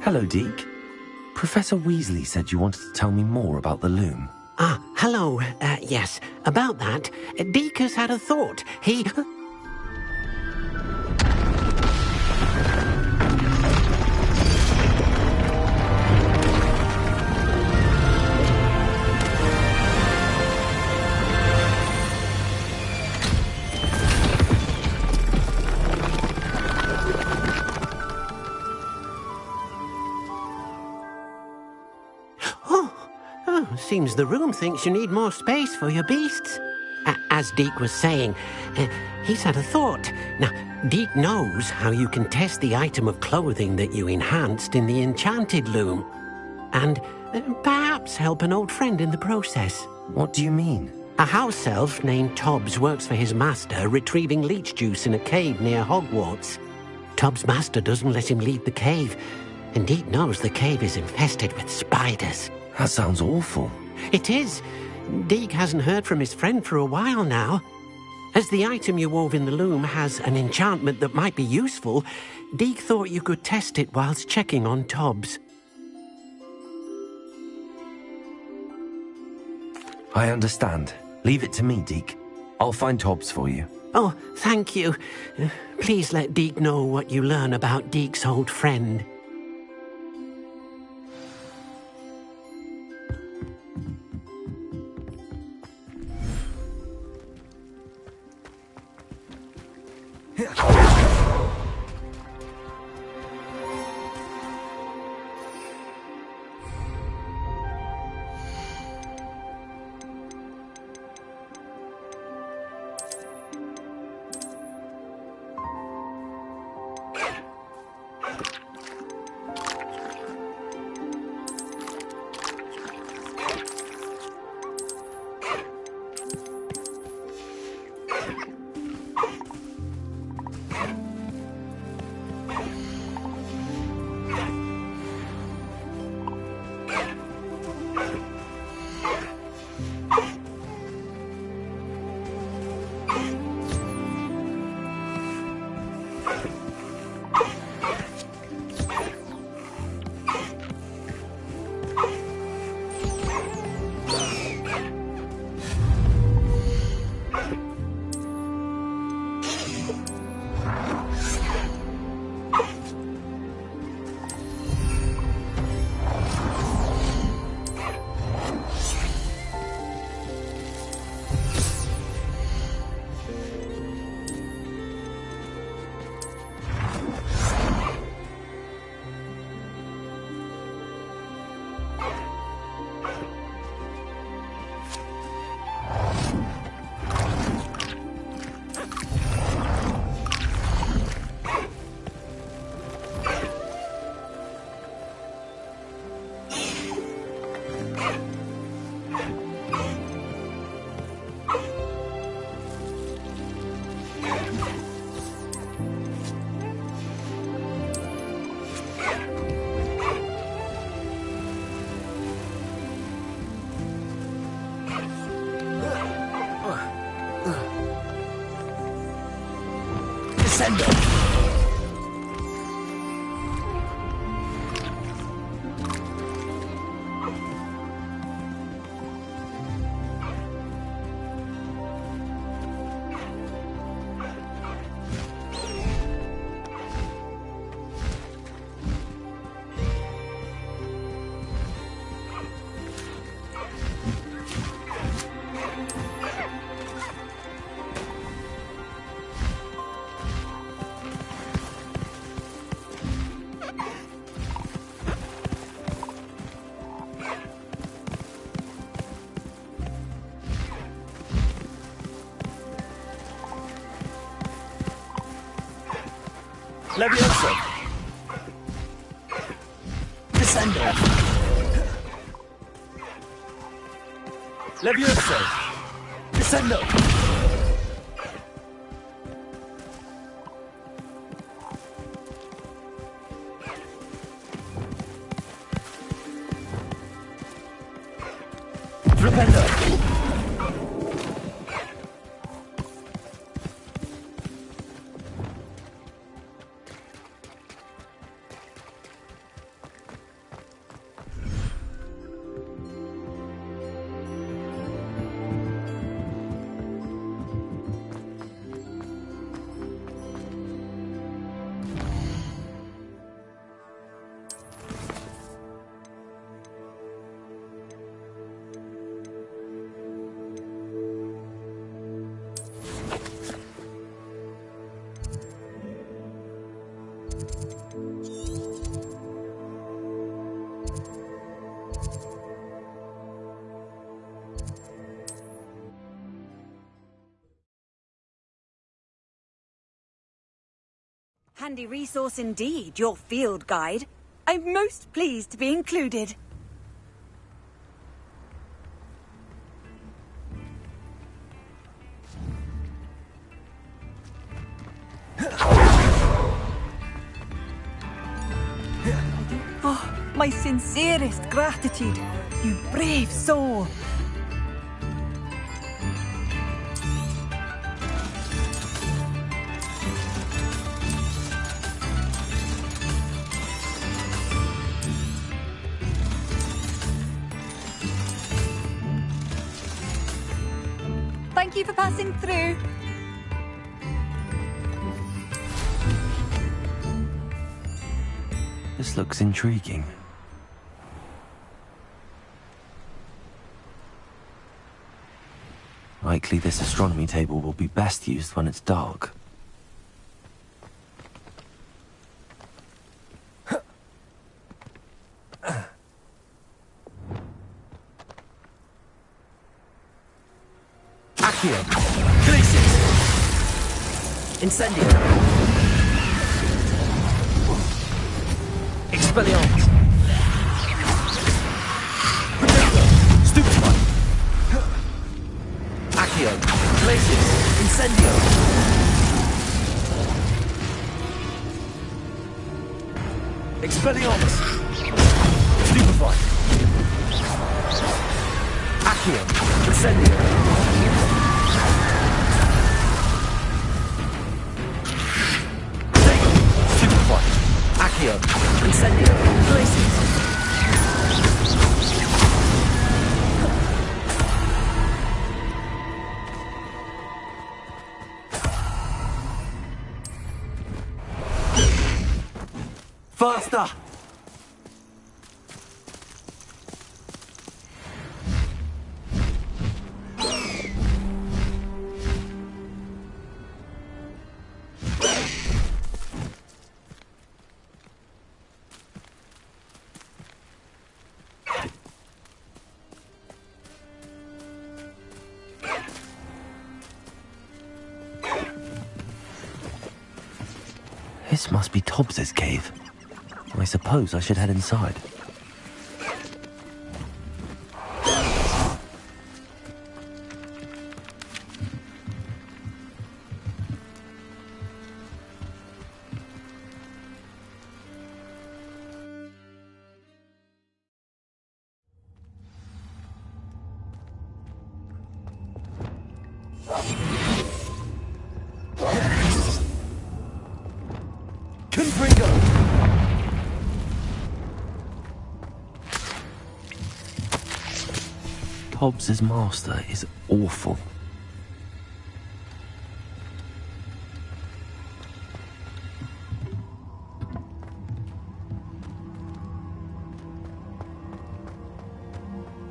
Hello, Deke. Professor Weasley said you wanted to tell me more about the loom. Ah, hello. Yes, about that. Deke has had a thought. He... Seems the room thinks you need more space for your beasts. As Deke was saying, he's had a thought. Now, Deke knows how you can test the item of clothing that you enhanced in the enchanted loom. And perhaps help an old friend in the process. What do you mean? A house elf named Tobbs works for his master, retrieving leech juice in a cave near Hogwarts. Tobbs' master doesn't let him leave the cave, and Deke knows the cave is infested with spiders. That sounds awful. It is. Deke hasn't heard from his friend for a while now. As the item you wove in the loom has an enchantment that might be useful, Deke thought you could test it whilst checking on Tobbs. I understand. Leave it to me, Deke. I'll find Tobbs for you. Oh, thank you. Please let Deke know what you learn about Deke's old friend. Levioso! Descendo! Levioso! Descendo! Flipendo! Handy resource indeed, your field guide. I'm most pleased to be included. Oh, my sincerest gratitude, you brave soul. Thank you for passing through. This looks intriguing. Likely this astronomy table will be best used when it's dark. Accio! Glacius! Incendio! Expelliarmus! Protector! Stupefy! Accio! Glacius! Incendio! Expelliarmus! Stupefy! Accio! Incendio! Accio, Incendio, Glacius. Faster! This must be Tobbs's cave. I suppose I should head inside. Tobbs's master is awful.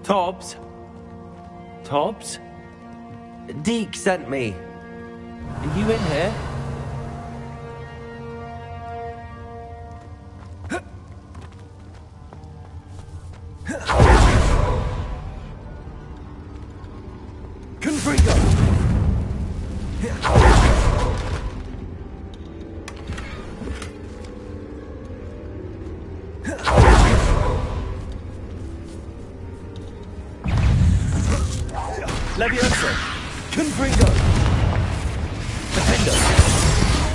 Tobbs? Tobbs? Deke sent me. Are you in here? Levioso! Confringo! Defendo!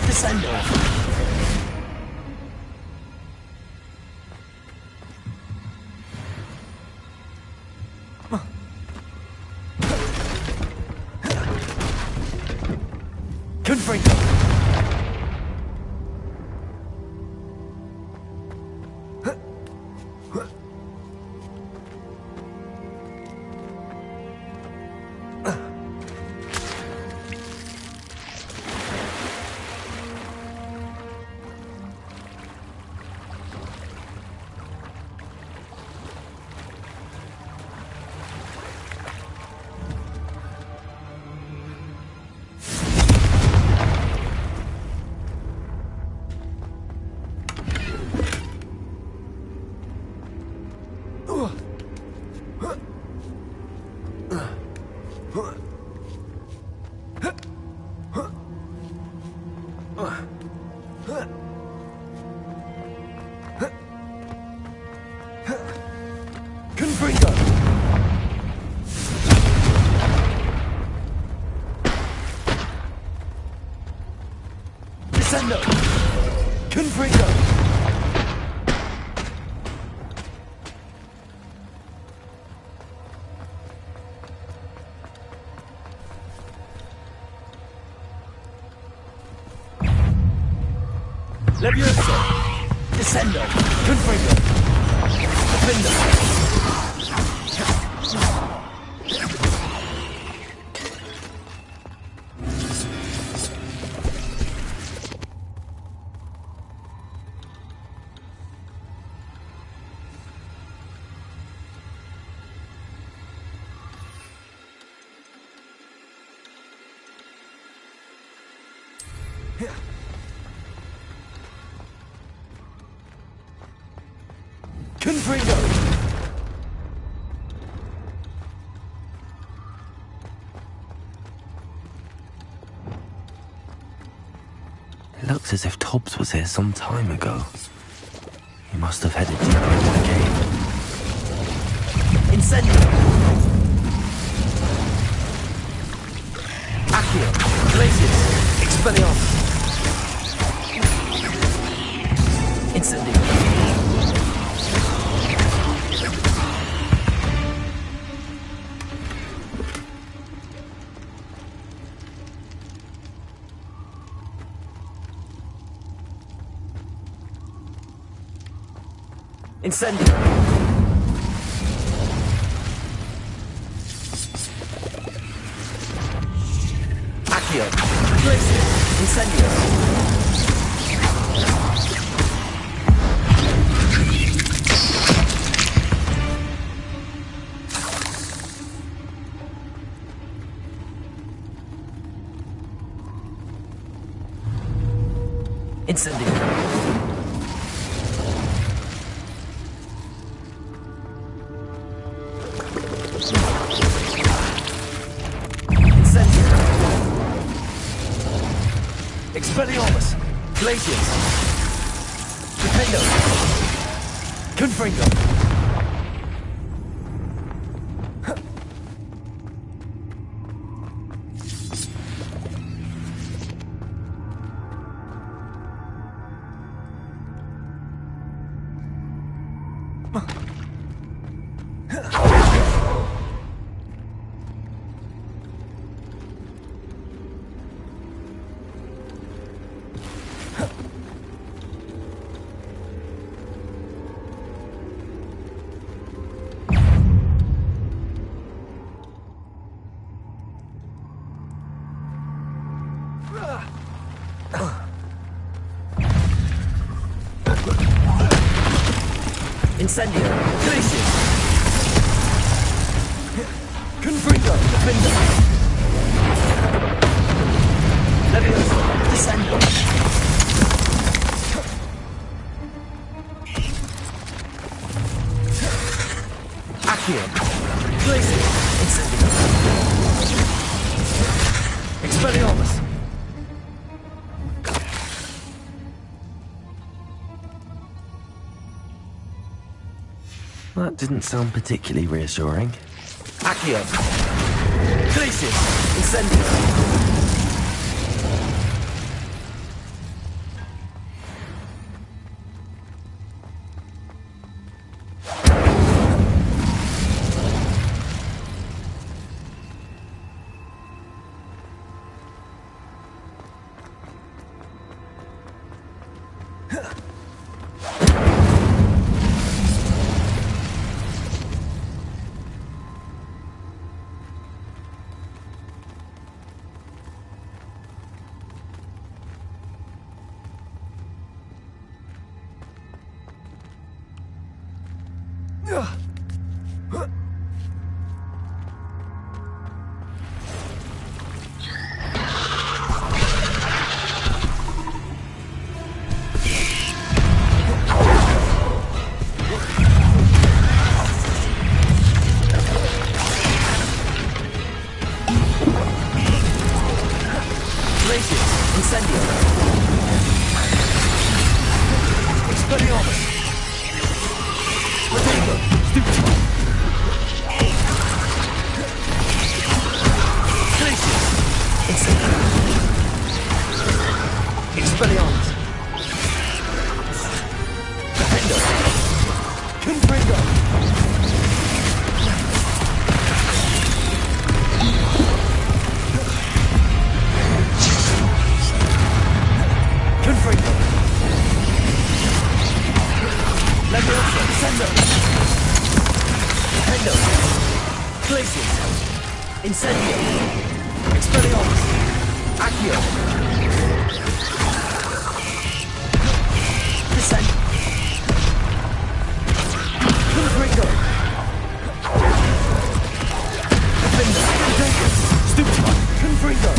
Descendo! Confringo! Incendio! Confringo! Levioso! Descendo! Confringo! Defendo! Confringo! It looks as if Tubbs was here some time ago. He must have headed deeper into the cave. Incendio! Accio! Glacius! Expelliarmus! Incendio! Incendio! Accio! Glacius! Incendio! Incendio! Expelliarmus! Glacius! Defendo! Confringo! Incendio! Glacius! Confringo! Defendo! Levioso! Descendo! Accio! Glacius! Incendio! Expelliarmus! That didn't sound particularly reassuring. Accio! Glacius! Incendio! Expelliarmus. Defender. Confringo. Confringo. Leviosa. Descendo. Defendo. Glacius. Incendio. Expelliarmus. Accio. Descend. Confringo. Defender. Stupefy. Confringo.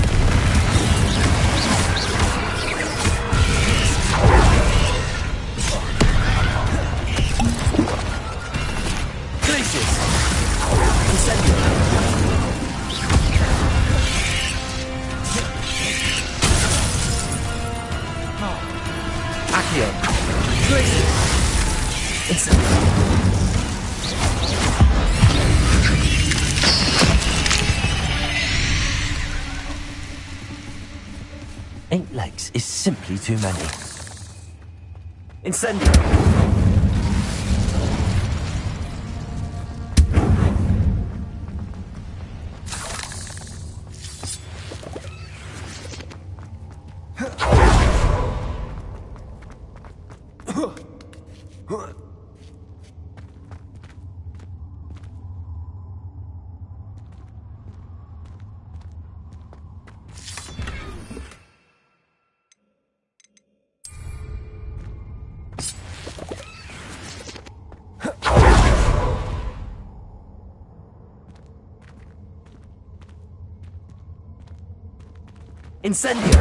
Glacius. Incendio. Accio. Glacius. Incendio. Eight legs is simply too many. Incendio. Incendio.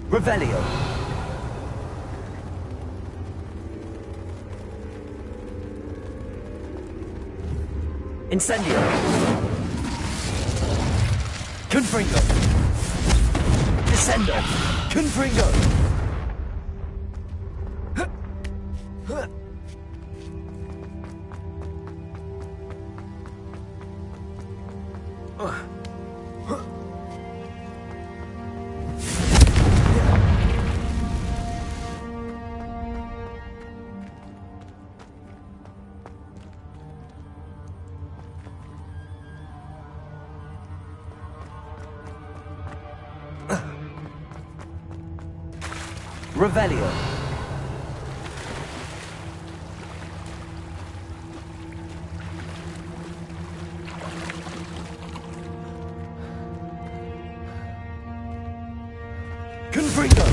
Revelio. Incendio. Confringo. Descendo. Confringo. Revelio. Confringo.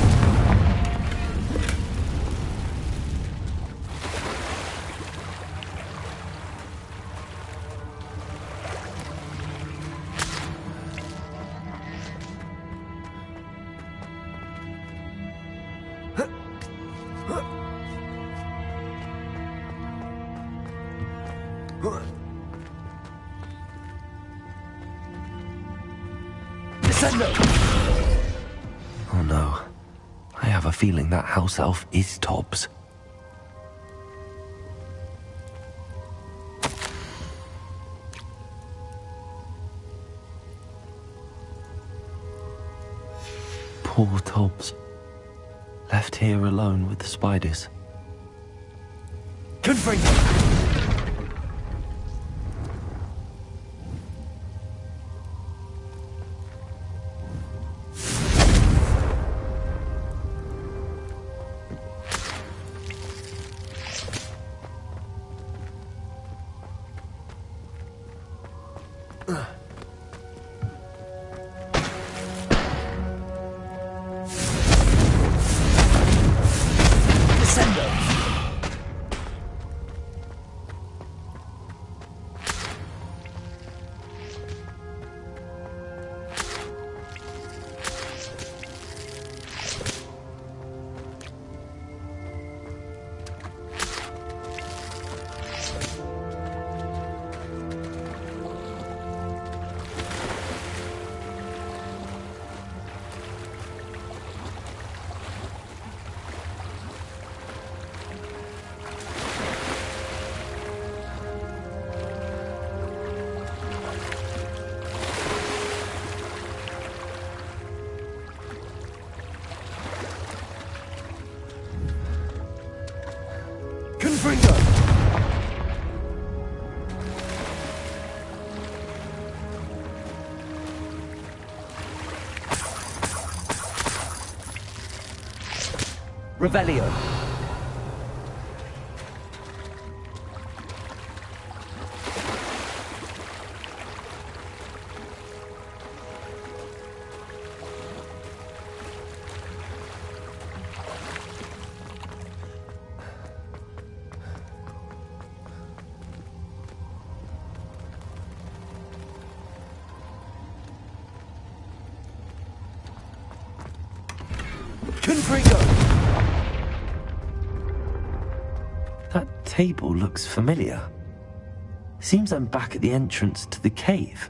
Oh no. I have a feeling that house elf is Tobbs. Poor Tobbs. Left here alone with the spiders. Confringo. Revelio. That table looks familiar. Seems I'm back at the entrance to the cave.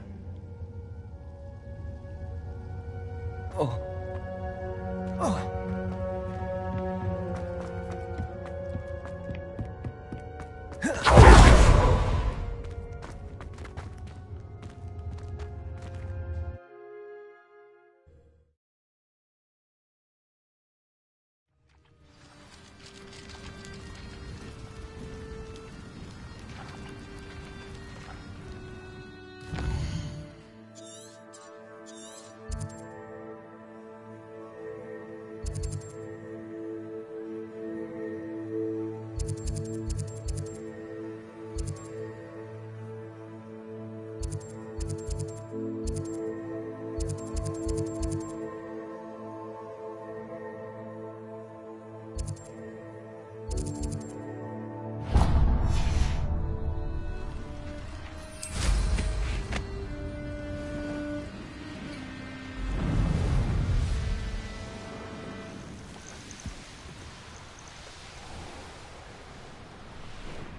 Oh. Oh.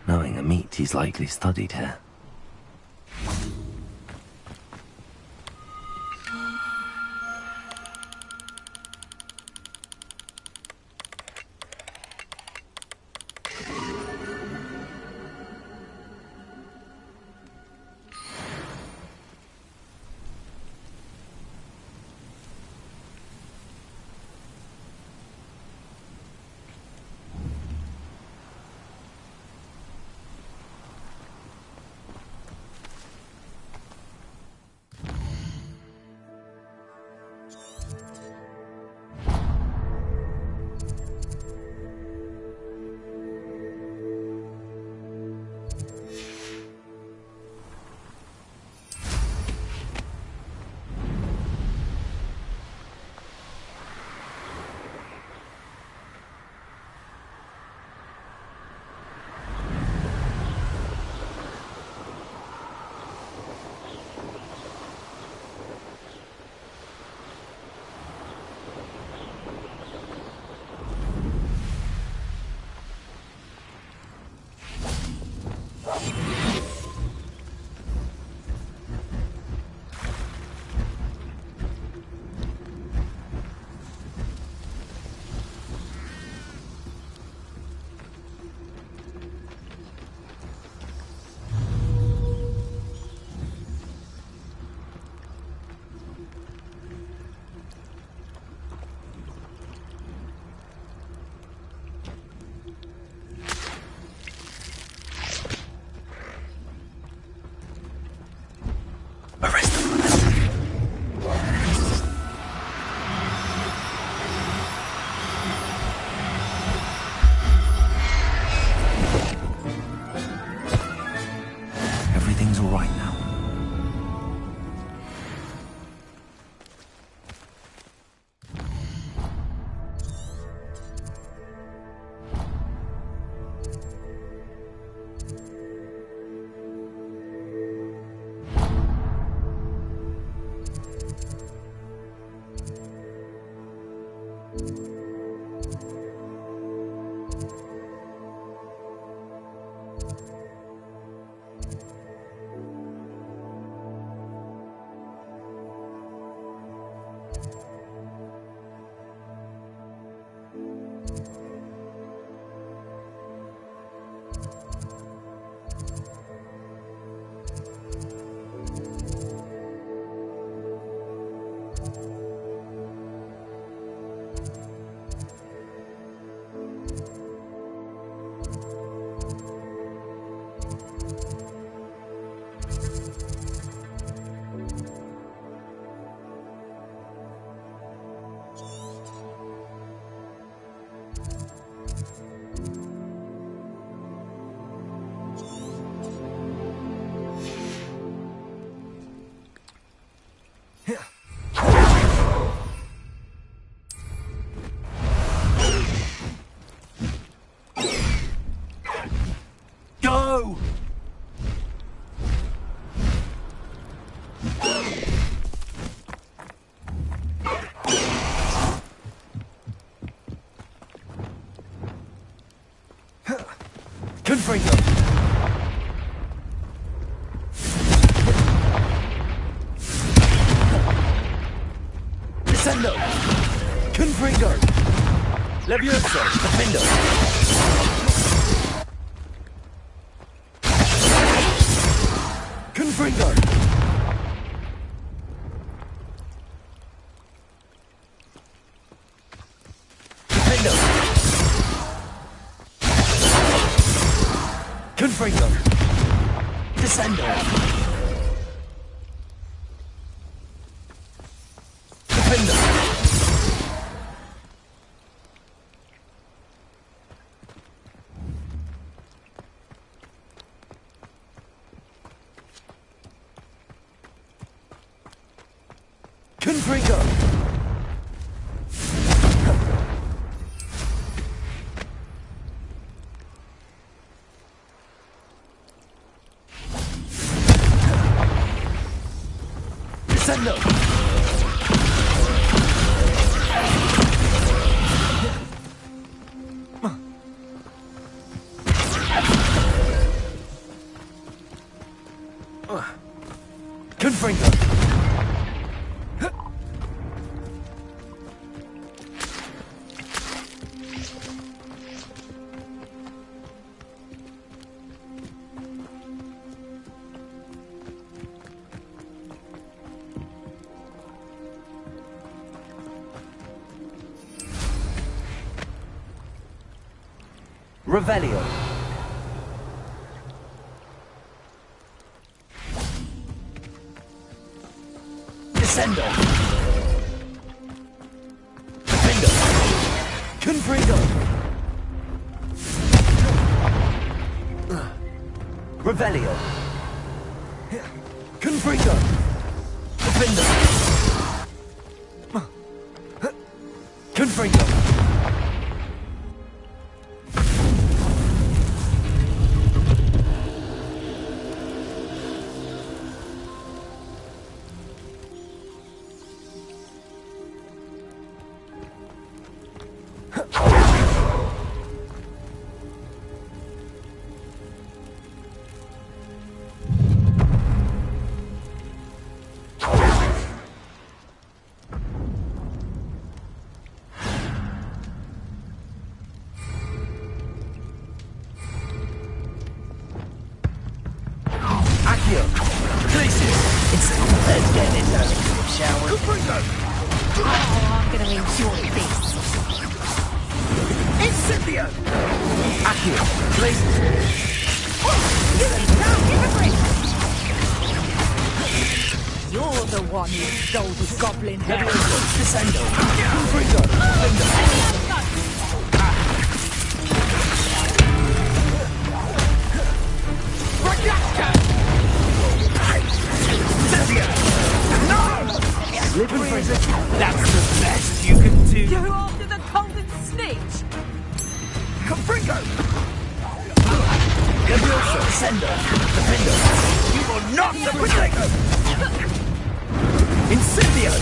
Knowing a meat, he's likely studied here. Confringo. Descendo. Confringo. Levioso. Defendo. Confringo. Defendo. Confringo. Descendo. Defendo. Confringo. Descendo. Confringo. Revelio. Descendo. Defendo. Confringo. Revelio. Confringo. Defendo. Confringo. Let's get this over with, shall we? Oh, I'm gonna enjoy this. Incipio! Accio, please. Give a grip! You're the one who stole the goblin hair. Descendo. Confringo. Defendo. Slippery as a... That's the best you can do. Go after the golden snitch. Confringo. Levioso. Descendo. Defendo. You will not protect. Incendio.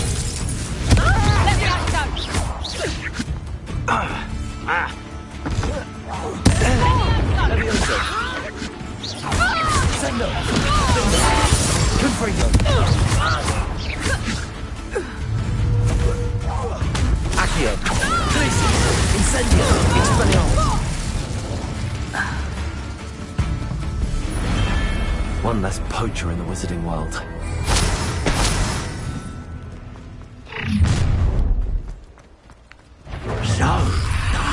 Levioso. Descendo. Defendo. Confringo. Accio. Tracy. Incendio. Expelliarmus. One less poacher in the wizarding world. So,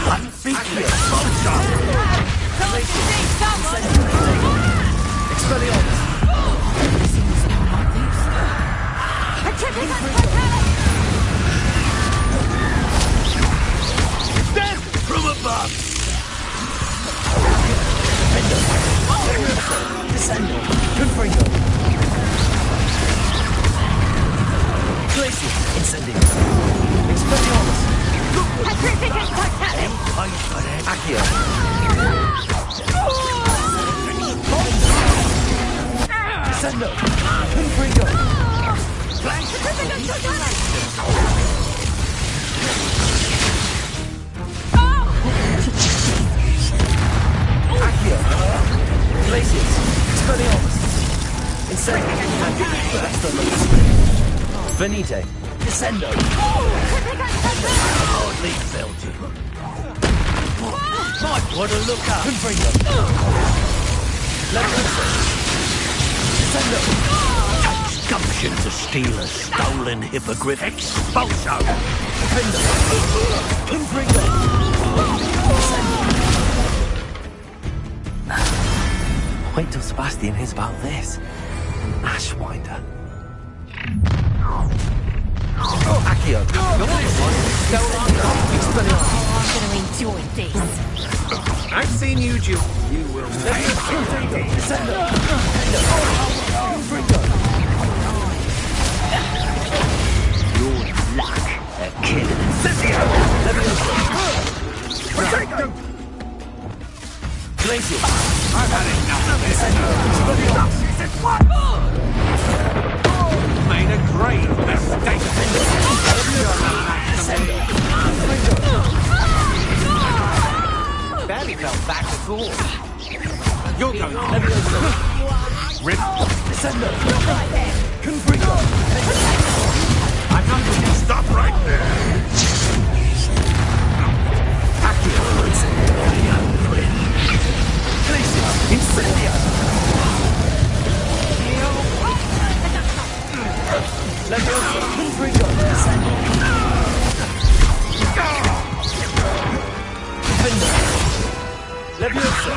what feature? Expelliarmus. Death from above. Descendo. Confringo. Glacius. Incendio. Expelliarmus. Petrificus Portalis. Accio. Descendo. Confringo. Venite. Descendo. Hardly felt it. Might want to look up. Confringo. Levioso. Descendo. Takes gumption to steal a stolen hippogriff. Expulso. Defendo. Confringo. Wait till Sebastian hears about this. Ashwinder. Accio. I'm gonna enjoy this. I've seen you, Jew. You will Your luck at killing Glacier. I've had enough of this. Made a grave mistake. Barely fell back at all. You're going on. Rip. Descendo. Confringo. I'm not going to stop right there. Accio. Glacier. Incendio. Levioso. Confringo. Descendo. Defender. Levioso.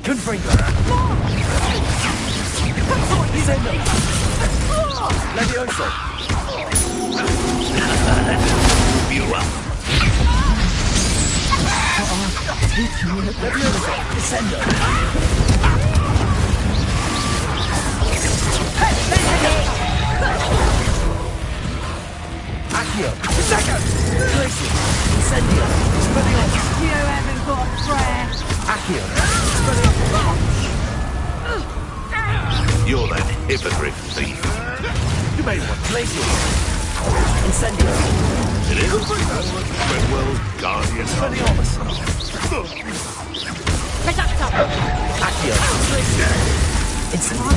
Confringo. Descendo. Levioso. You up. Levioso. Descendo. Accio. Second. Glacier. Incendio. Expelliarmus. You haven't got prayer. Accio. You're that hippogriff thief. You made one. Glacier. Incendio. It is Redwell's guardian. Expelliarmus. Reducto. Accio. Incendio.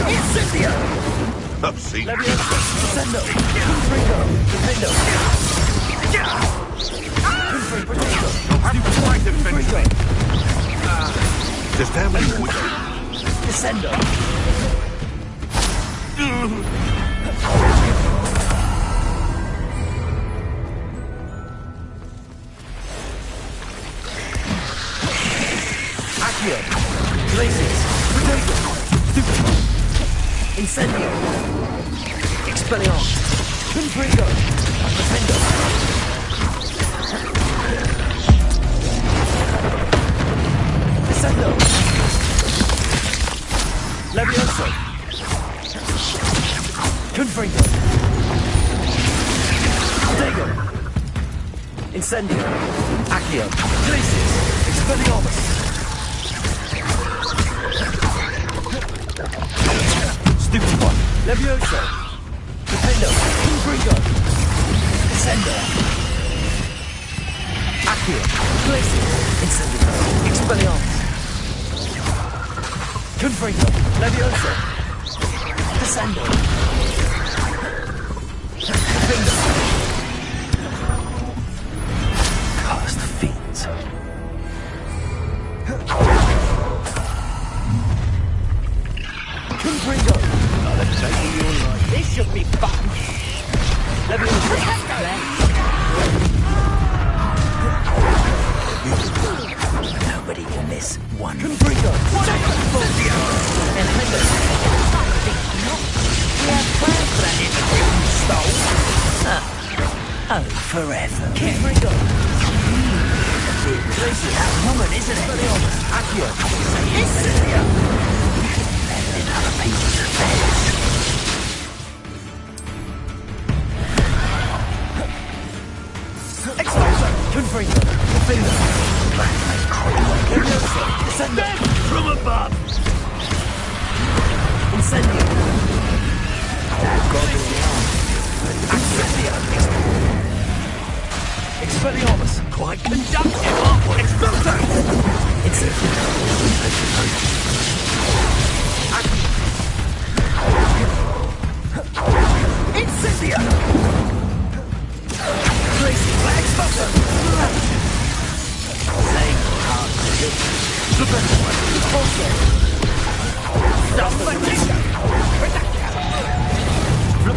Incendio. I've seen Levioso. Descendo. Confringo. Defendo. Confringo. I'm quite defensive. Just how many would Descendo. Accio. Glaciers. Potato. Incendio. Expelliarmus. Confringo. Defendo. Descendo. Levioso. Confringo. Potato. Incendio. Accio. Glaciers. Expelliarmus. Stupid one. Levioso. Defendo. Confringo. Descendo. Accio. Glaciers. Incendio. Expelliarmus. Confringo. Levioso. Descendo. Defendo. Cursed fiends. Confringo. I'll take your life. This should be fun. Levioso. Nobody can miss one. Confringo. Oh, forever. Confringo. That woman, isn't it? Accio. Meddling other people's affairs. Expulso. Confringo. Defendo. Levioso. Descendo. From above. Incendio. Expelliarmus. Quite conductive, aren't we? Expulso.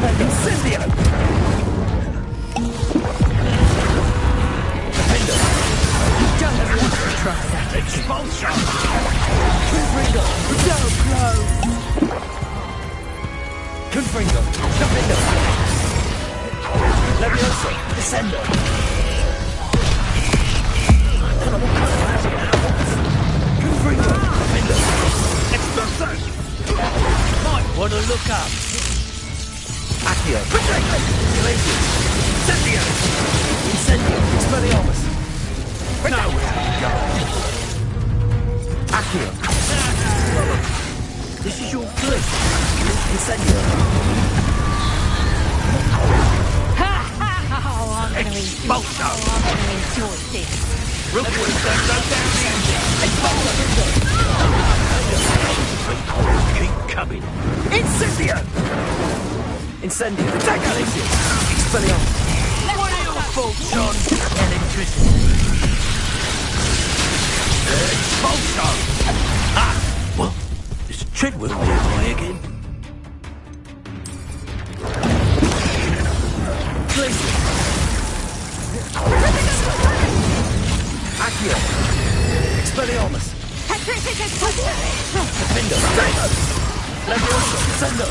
Incendio! Defender! You don't want to try that. Expulsion! Confringo! So close! Confringo! Defender! Levioso! Descendo! Confringo! Defender! Expulsion! Might want to look up. Accio. Glacius. Incendio. Incendio. Expelliarmus. No, Accio. This is your fleet. Incendio. I'm going to enjoy this. Rookwood, don't go down the Keep coming. Incendio. Incendio. Glacius. Expelliarmus. What are your faults, John? Electricity. Expulsion. Ah, well, is Treadwell nearby again? Glacius. Accio. Expelliarmus. Defender. Levioso. Descendo.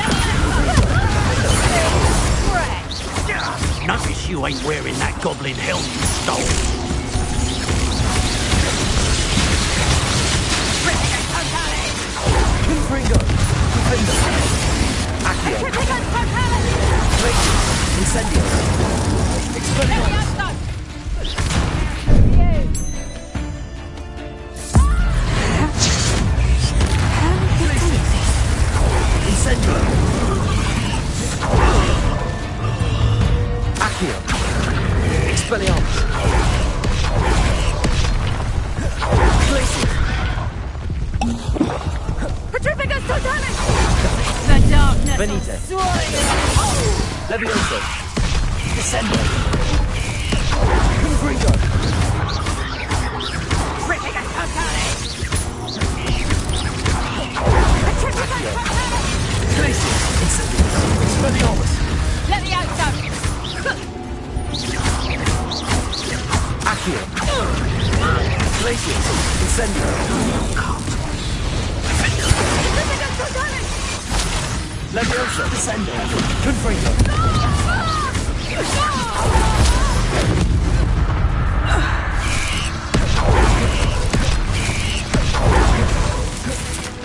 Notice you ain't wearing that goblin helm you stole. Confringo. Defender. Accio. Glacius. Incendio. Expelliarmus. Incendio. Accio. Expelliarmus. Glacius. Petrificus totalis! The darkness Benita. Levioso. Descendo. Confringo. Petrificus totalis! Accio. Glacius. Incendio. Expelliarmus. Levioso! Accio. Glacius. Incendio. Petrificus totalis! Levioso. Descendo. Confringo.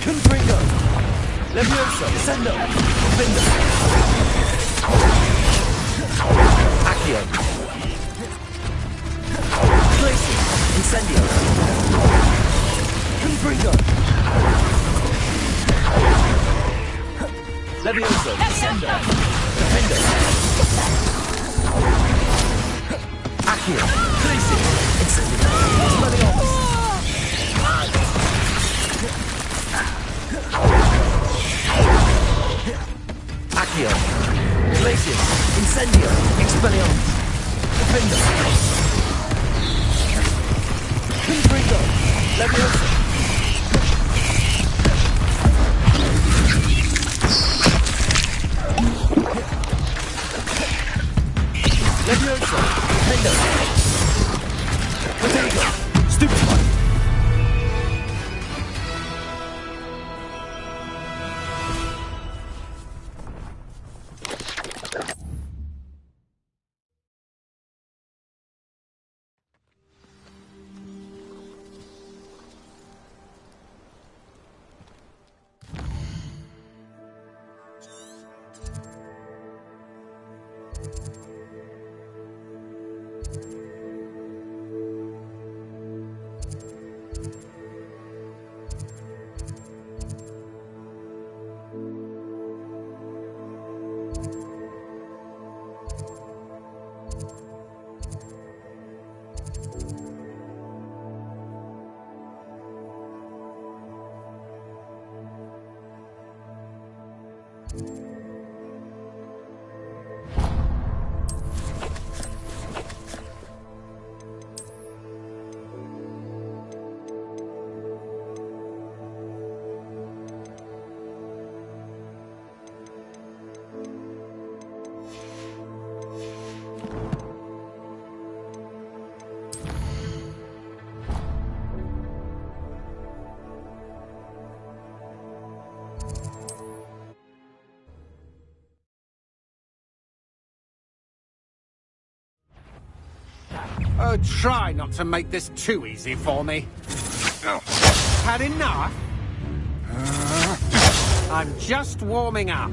Confringo. Levioso. Descendo. Defender. Accio. Glacius. Incendio. Confringo. Levioso. Descendo. Defender. Accio. Glacius. Incendio. Expelliarmus. Accio. Glacius. Incendio. Expelliarmus. Defender. Confringo. Levioso. Levioso. Defender. Potato. Stupefy. Oh, try not to make this too easy for me. Had enough? I'm just warming up.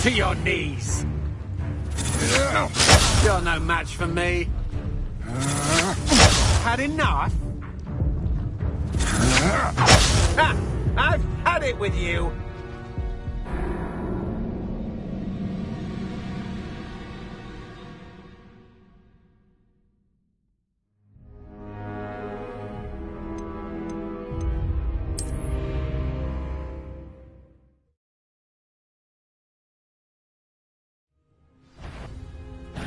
To your knees. You're no match for me. Had enough? Ha! I've had it with you.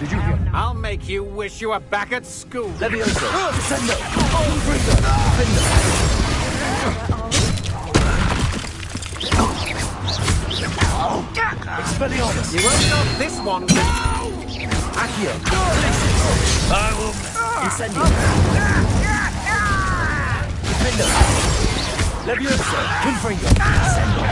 Did you hear? I'll make you wish you were back at school. Levioso! Descendo! Expelliarmus! You won't stop this one. Accio! I will... Incendio! Defendo! Levioso! Confringo! Incendio!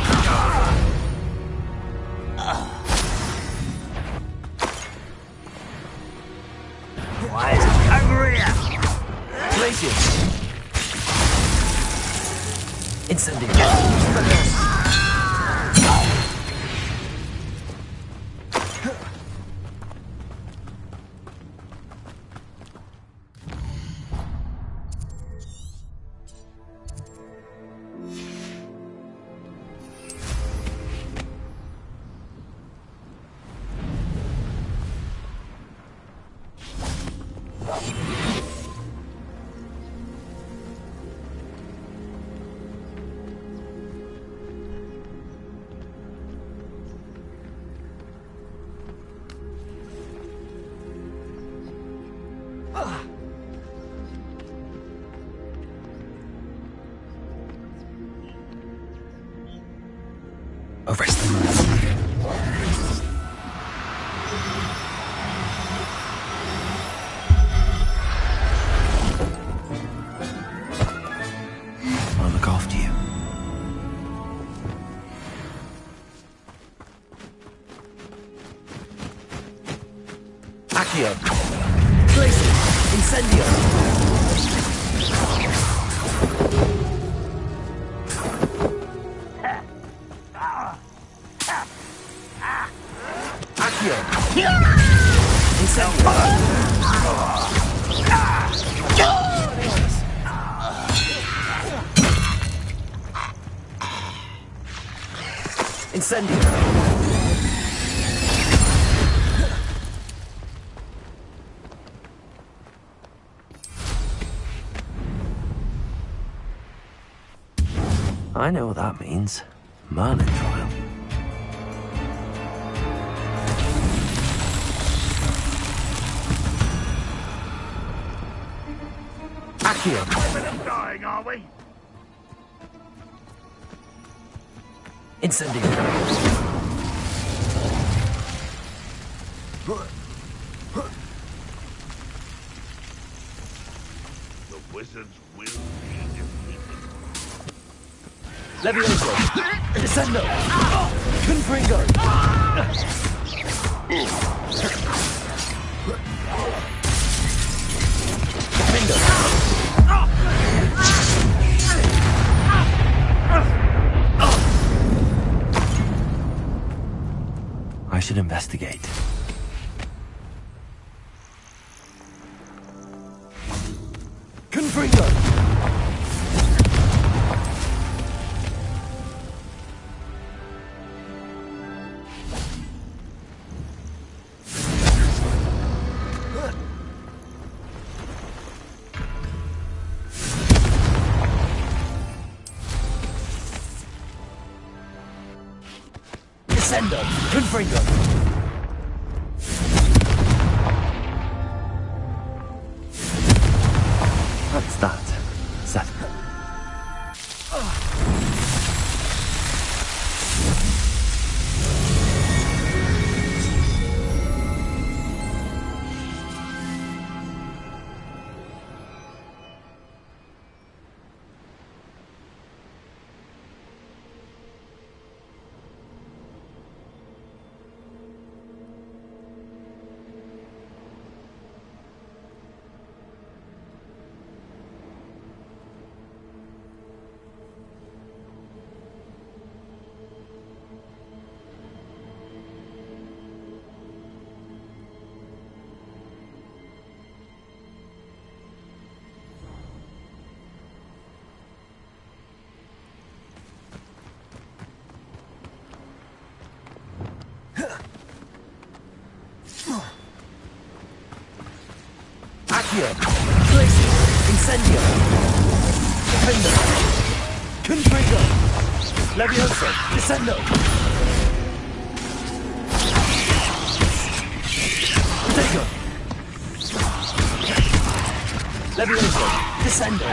Quiet! Angria! Glacius! Incendio! Arrest them. I'll look after you. Accio! Glacius! Incendio! Incendio! I know what that means. Merlin trial. Accio! We're dying, are we? Incendio! The wizards will be defeated. Levioso! Descendo! Confringo! Defendo! I should investigate. Confringo! Descendo! Confringo! That's that. Set. Accio. Incendio. Defender. Confringo. Levioso. Descendo. Protego. Levioso. Descendo.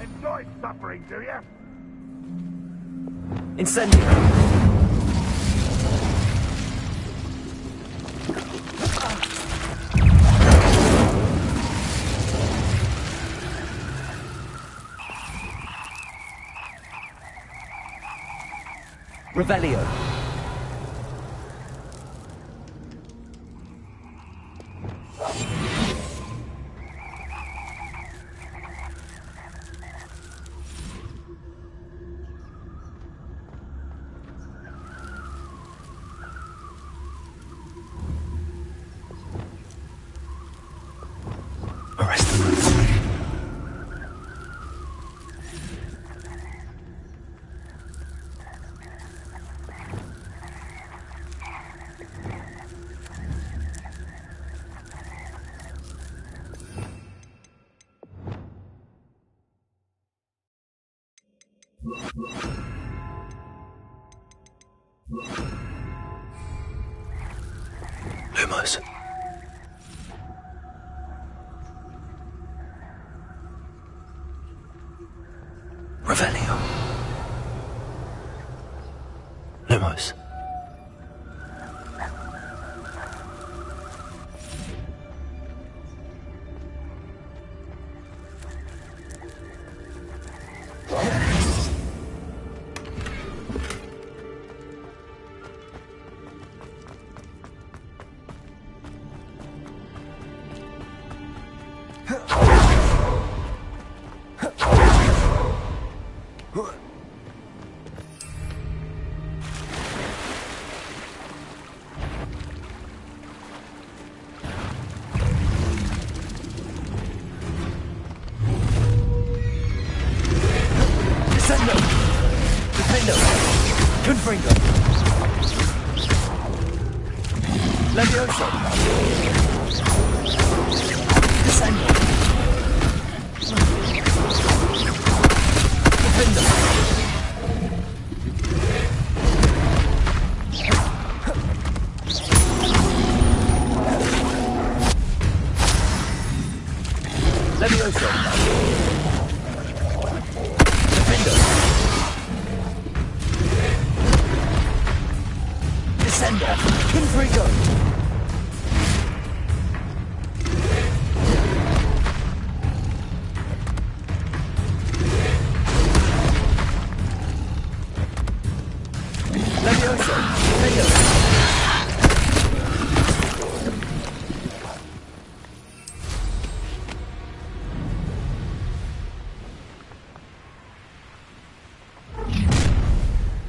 Enjoy suffering, do you? Incendio. Revelio. Arrest them. Lumos. Revelio. Lumos. Descendo. Defendo. Confringo. Levioso. Descendo. Defendo. Levioso. Defendo. Descendo. Confringo. Levioso. Defendo.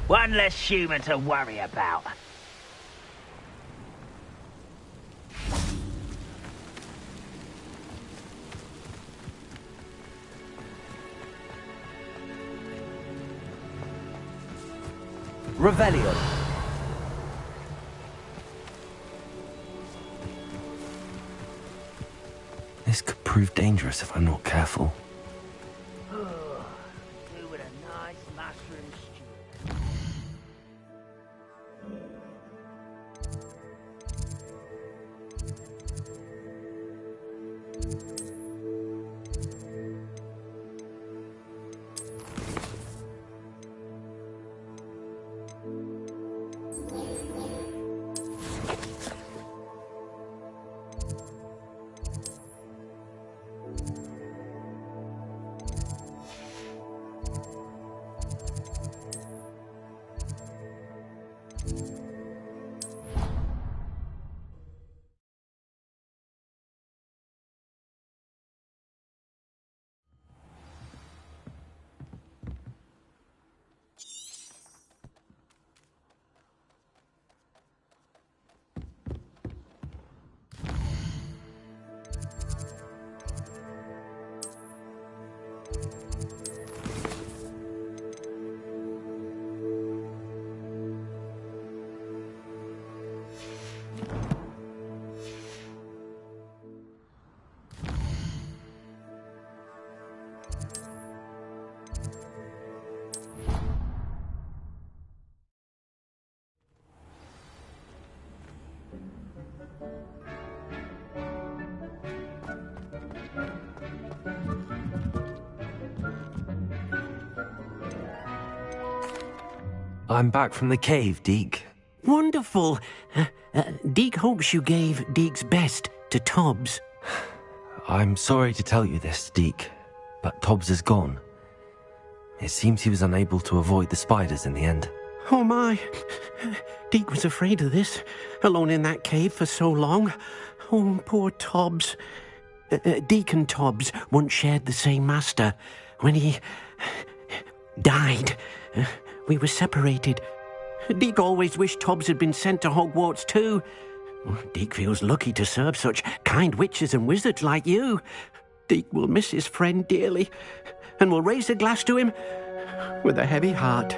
One less human to worry about. Revelio. This could prove dangerous if I'm not careful. Do with a nice mushroom stew. I'm back from the cave, Deke. Wonderful. Deke hopes you gave Deke's best to Tobbs. I'm sorry to tell you this, Deke, but Tobbs is gone. It seems he was unable to avoid the spiders in the end. Oh my. Deke was afraid of this, alone in that cave for so long. Oh, poor Tobbs. Deke and Tobbs once shared the same master. When he died, we were separated. Deke always wished Tobbs had been sent to Hogwarts too. Deke feels lucky to serve such kind witches and wizards like you. Deke will miss his friend dearly, and will raise a glass to him with a heavy heart.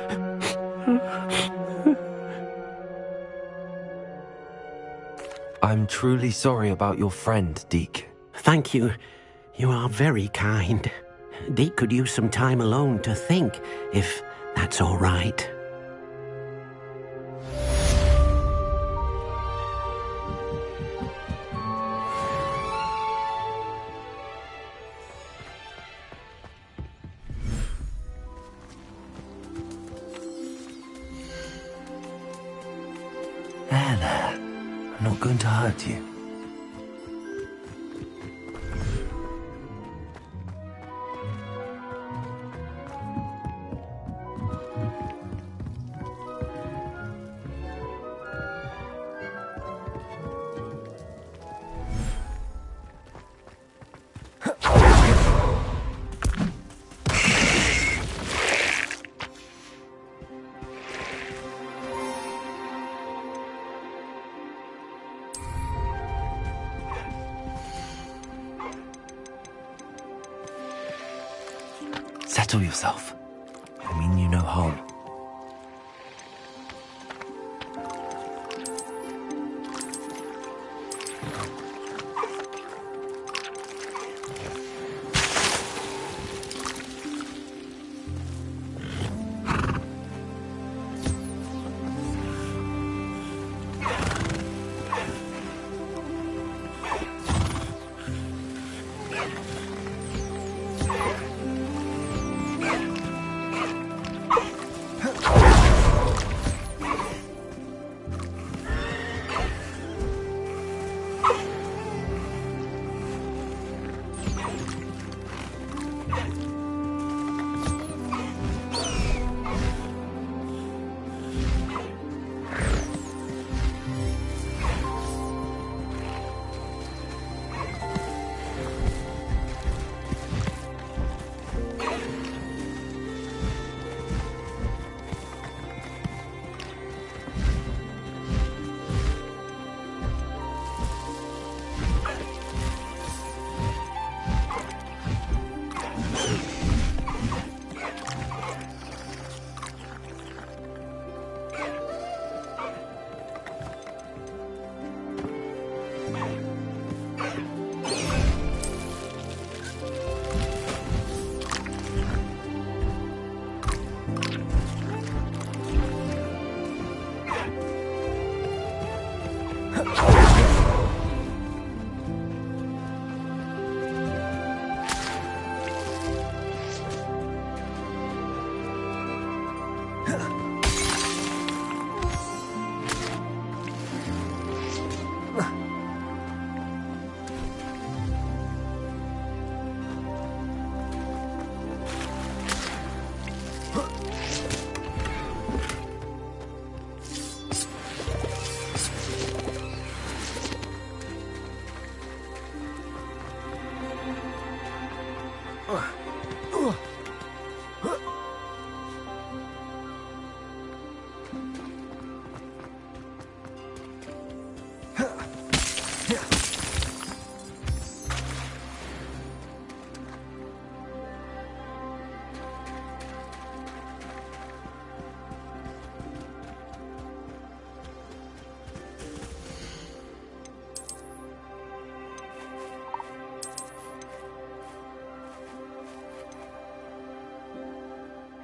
I'm truly sorry about your friend, Deke. Thank you. You are very kind. Deke could use some time alone to think, if that's all right. There. I'm not going to hurt you. Settle yourself. I mean you no harm.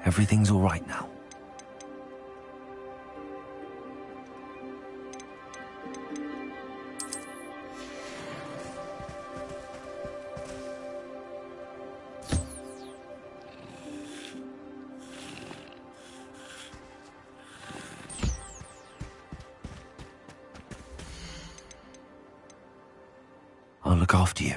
Everything's all right now. look after you.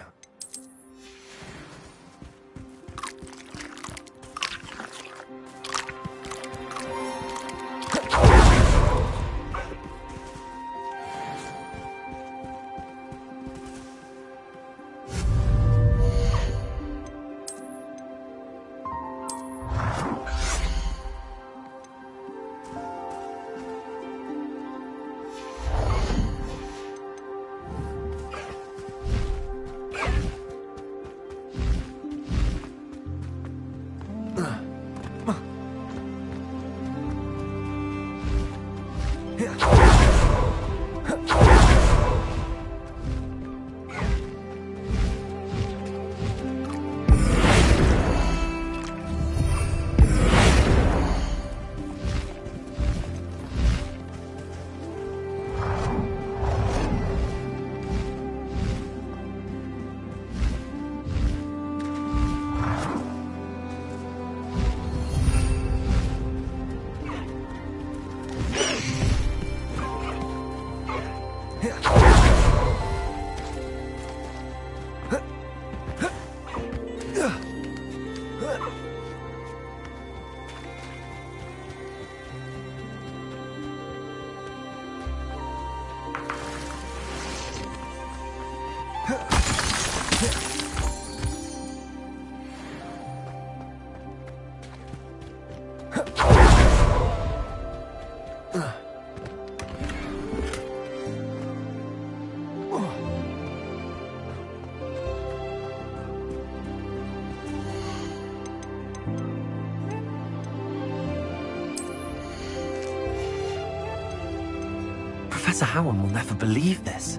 Professor Howard will never believe this.